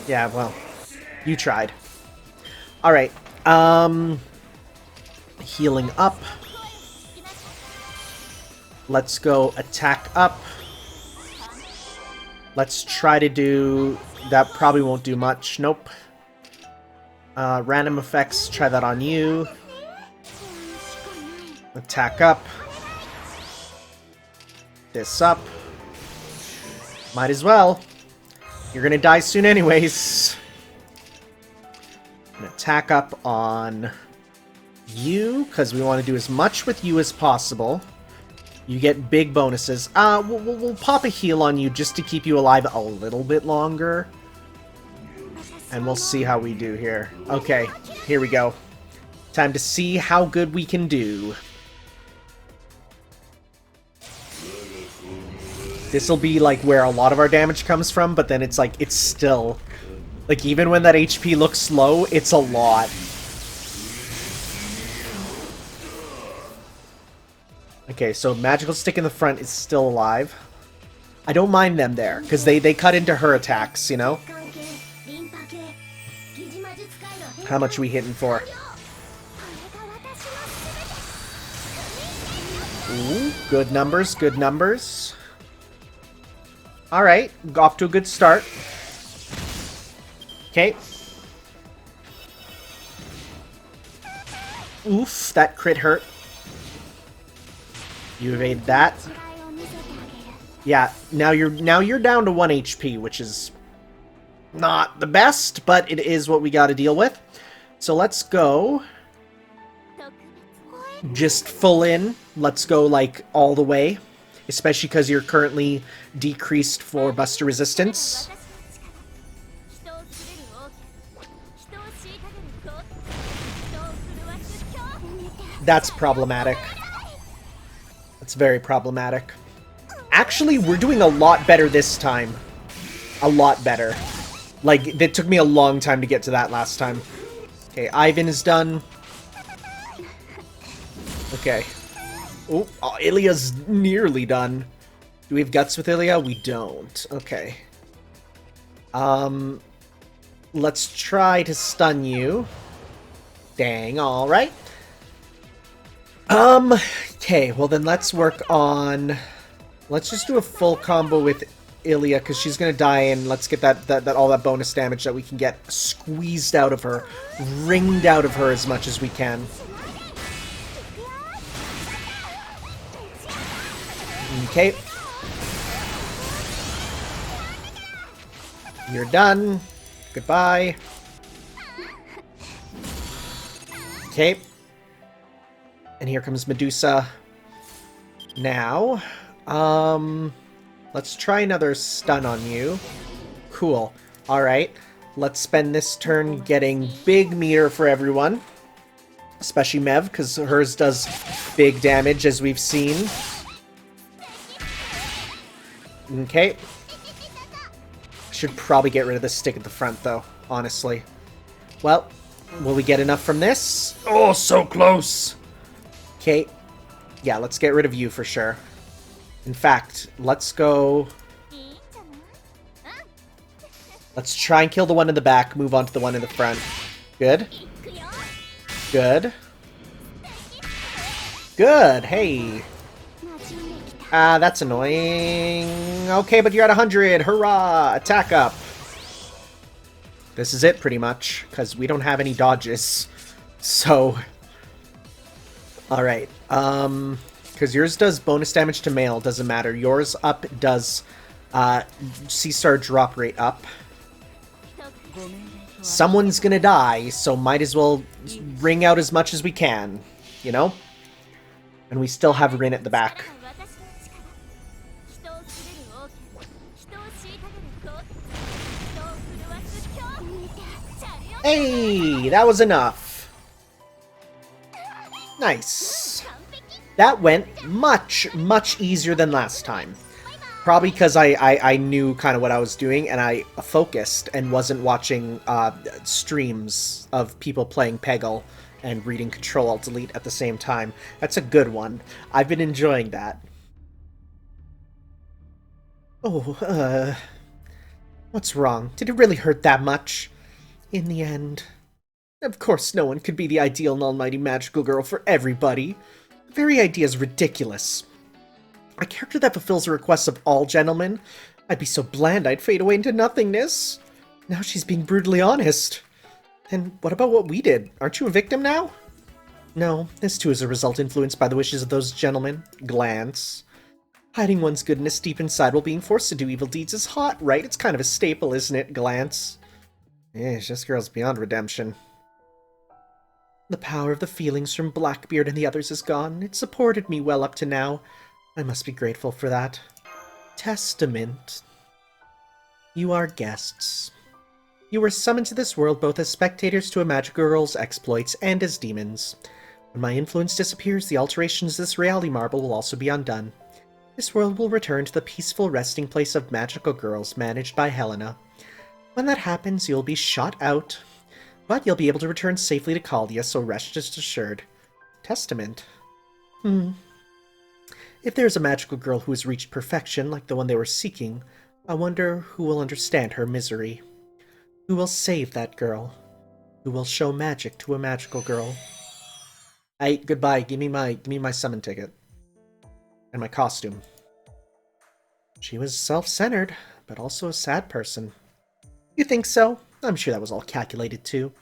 Yeah, well, you tried. Alright, healing up. Let's go attack up. Let's try to do... That probably won't do much. Nope. Random effects, try that on you. Attack up. This up. Might as well. You're gonna die soon anyways. An attack up on you, because we want to do as much with you as possible. You get big bonuses. We'll pop a heal on you just to keep you alive a little bit longer. And we'll see how we do here. Okay, here we go. Time to see how good we can do. This'll be like where a lot of our damage comes from, but then it's like, it's still... Like, even when that HP looks low, it's a lot. Okay, so Magical Stick in the front is still alive. I don't mind them there, because they cut into her attacks, you know? How much are we hitting for? Ooh, good numbers, good numbers. Alright, off to a good start. Okay. Oof, that crit hurt. You evade that. Yeah, now you're down to 1 HP, which is not the best, but it is what we got to deal with. So let's go. Just full in. Let's go like all the way, especially because you're currently decreased for Buster Resistance. That's problematic. That's very problematic. Actually, we're doing a lot better this time. A lot better. Like, it took me a long time to get to that last time. Okay, Ivan is done. Okay. Oh, Ilya's nearly done. Do we have guts with Ilya? We don't. Okay. Let's try to stun you. Dang, alright. Okay, well then let's work on... Let's just do a full combo with Ilya, because she's gonna die, and let's get that all that bonus damage that we can get squeezed out of her, wringed out of her as much as we can. Okay. You're done. Goodbye. Okay. And here comes Medusa. Now, let's try another stun on you. Cool. Alright. Let's spend this turn getting big meter for everyone. Especially Mev, because hers does big damage, as we've seen. Okay. Should probably get rid of the stick at the front, though, honestly. Well, will we get enough from this? Oh, so close! Okay. Yeah, let's get rid of you for sure. In fact, let's go... Let's try and kill the one in the back, move on to the one in the front. Good. Good. Good, hey. That's annoying. Okay, but you're at 100. Hurrah! Attack up. This is it, pretty much, because we don't have any dodges. So... Alright, because yours does bonus damage to mail, doesn't matter. Yours up does C-star drop rate up. Someone's gonna die, so might as well ring out as much as we can, you know? And we still have Rin at the back. Hey, that was enough. Nice. That went much, much easier than last time. Probably because I knew kind of what I was doing, and I focused and wasn't watching streams of people playing Peggle and reading Control-Alt-Delete at the same time. That's a good one. I've been enjoying that. Oh, what's wrong? Did it really hurt that much? In the end. Of course no one could be the ideal and almighty magical girl for everybody. The very idea is ridiculous. A character that fulfills the requests of all gentlemen? I'd be so bland I'd fade away into nothingness. Now she's being brutally honest. Then what about what we did? Aren't you a victim now? No, this too is a result influenced by the wishes of those gentlemen. Glance. Hiding one's goodness deep inside while being forced to do evil deeds is hot, right? It's kind of a staple, isn't it? Glance. Yes, this girl's beyond redemption. The power of the feelings from Blackbeard and the others is gone. It supported me well up to now. I must be grateful for that. Testament. You are guests. You were summoned to this world both as spectators to a magical girl's exploits and as demons. When my influence disappears, the alterations to this reality marble will also be undone. This world will return to the peaceful resting place of magical girls managed by Helena. When that happens, you'll be shot out, but you'll be able to return safely to Caldia, so rest is assured. Testament. If there's a magical girl who has reached perfection, like the one they were seeking, I wonder who will understand her misery. Who will save that girl? Who will show magic to a magical girl? Hey, goodbye. Give me my summon ticket. And my costume. She was self-centered, but also a sad person. You think so? I'm sure that was all calculated too.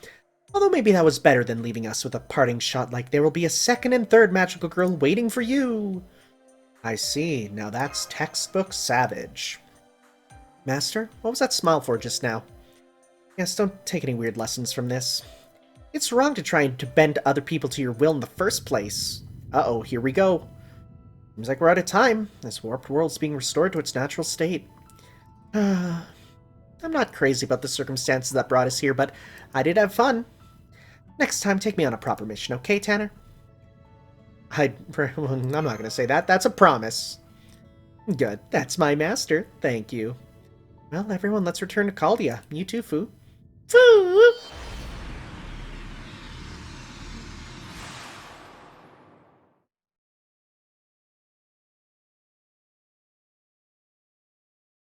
Although maybe that was better than leaving us with a parting shot like there will be a second and third magical girl waiting for you. I see. Now that's textbook savage. Master, what was that smile for just now? Yes, don't take any weird lessons from this. It's wrong to try to bend other people to your will in the first place. Uh-oh, here we go. Seems like we're out of time. This warped world's being restored to its natural state. I'm not crazy about the circumstances that brought us here, but I did have fun. Next time, take me on a proper mission, okay, Tanner? I'm not going to say that. That's a promise. Good. That's my master. Thank you. Well, everyone, let's return to Caldia. You too, Fu. Fu!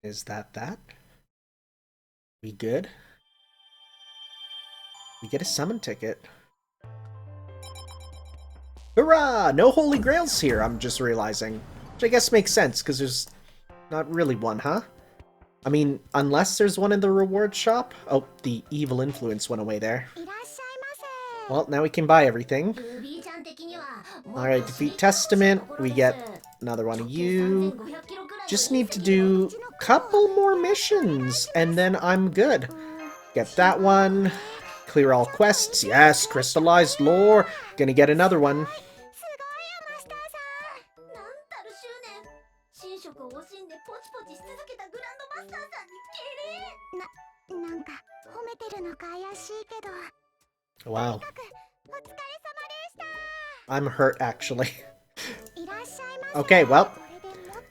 Is that? We good? We get a summon ticket. Hurrah! No holy grails here, I'm just realizing. Which I guess makes sense, because there's not really one, huh? I mean, unless there's one in the reward shop? Oh, the evil influence went away there. Well, now we can buy everything. Alright, defeat Testament. We get another one of you. Just need to do a couple more missions, and then I'm good. Get that one. Clear all quests. Yes, crystallized lore. Gonna get another one. Wow. I'm hurt, actually. Okay, well.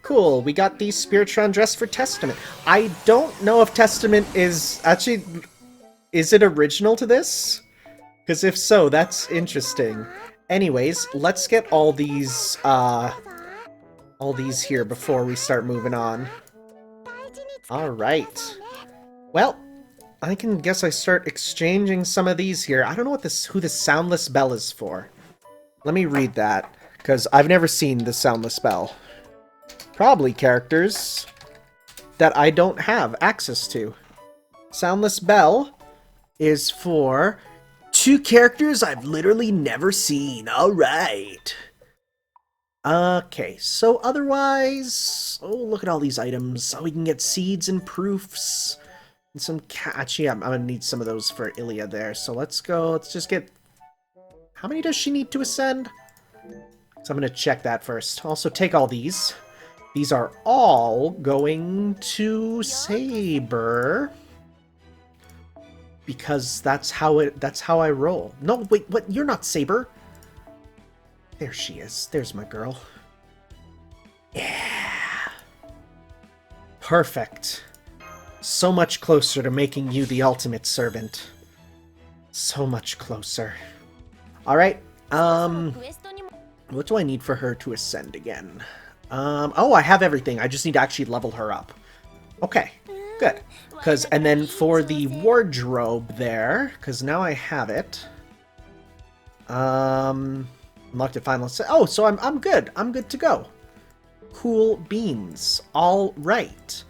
Cool, we got the Spiritron dress for Testament. I don't know if Testament is... Actually, is it original to this? Because if so, that's interesting. Anyways, let's get all these here before we start moving on. Alright. Well, I can guess I start exchanging some of these here. I don't know what who the Soundless Bell is for. Let me read that. Because I've never seen the Soundless Bell. Probably characters that I don't have access to. Soundless Bell is for 2 characters I've literally never seen. Alright. Okay, so otherwise... Oh, look at all these items. Oh, we can get seeds and proofs. And some actually, I'm gonna need some of those for Ilya there. So let's go. Let's just get... How many does she need to ascend? So I'm gonna check that first. Also, take all these. These are all going to Saber. Because that's how I roll. No, wait, what? You're not Saber. There she is. There's my girl. Yeah. Perfect. So much closer to making you the ultimate servant. So much closer. Alright, what do I need for her to ascend again? Oh, I have everything. I just need to actually level her up. Okay, good. And then for the wardrobe there, because now I have it. Unlocked at final. Oh, so I'm good. I'm good to go. Cool beans. All right.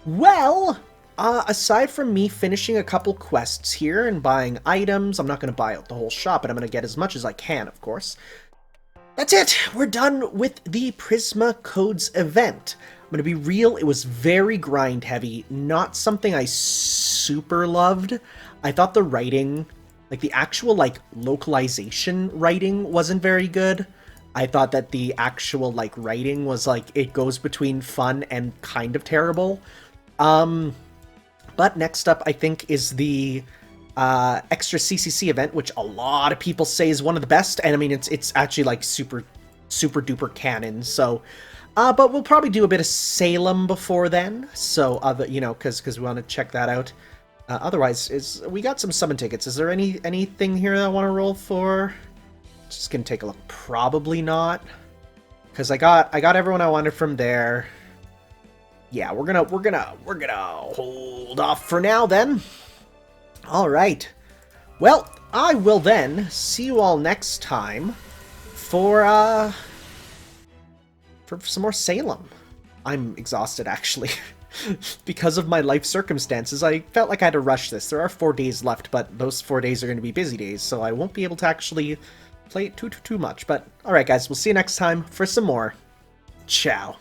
Well, aside from me finishing a couple quests here and buying items, I'm not going to buy out the whole shop, but I'm going to get as much as I can, of course. That's it! We're done with the Prisma Codes event. I'm going to be real, it was very grind heavy, not something I super loved. I thought the writing, like the actual localization writing wasn't very good. I thought that the actual writing was it goes between fun and kind of terrible. But next up, I think, is the extra CCC event, which a lot of people say is one of the best. And I mean, it's actually super duper canon. So, but we'll probably do a bit of Salem before then. So, because we want to check that out. Otherwise, we got some summon tickets. Is there anything here that I want to roll for? Just gonna take a look. Probably not, because I got everyone I wanted from there. Yeah, we're gonna hold off for now then. All right. Well, I will then see you all next time for some more Salem. I'm exhausted actually. Because of my life circumstances, I felt like I had to rush this. There are 4 days left, but those 4 days are going to be busy days, so I won't be able to actually play it too much. But all right, guys, we'll see you next time for some more. Ciao.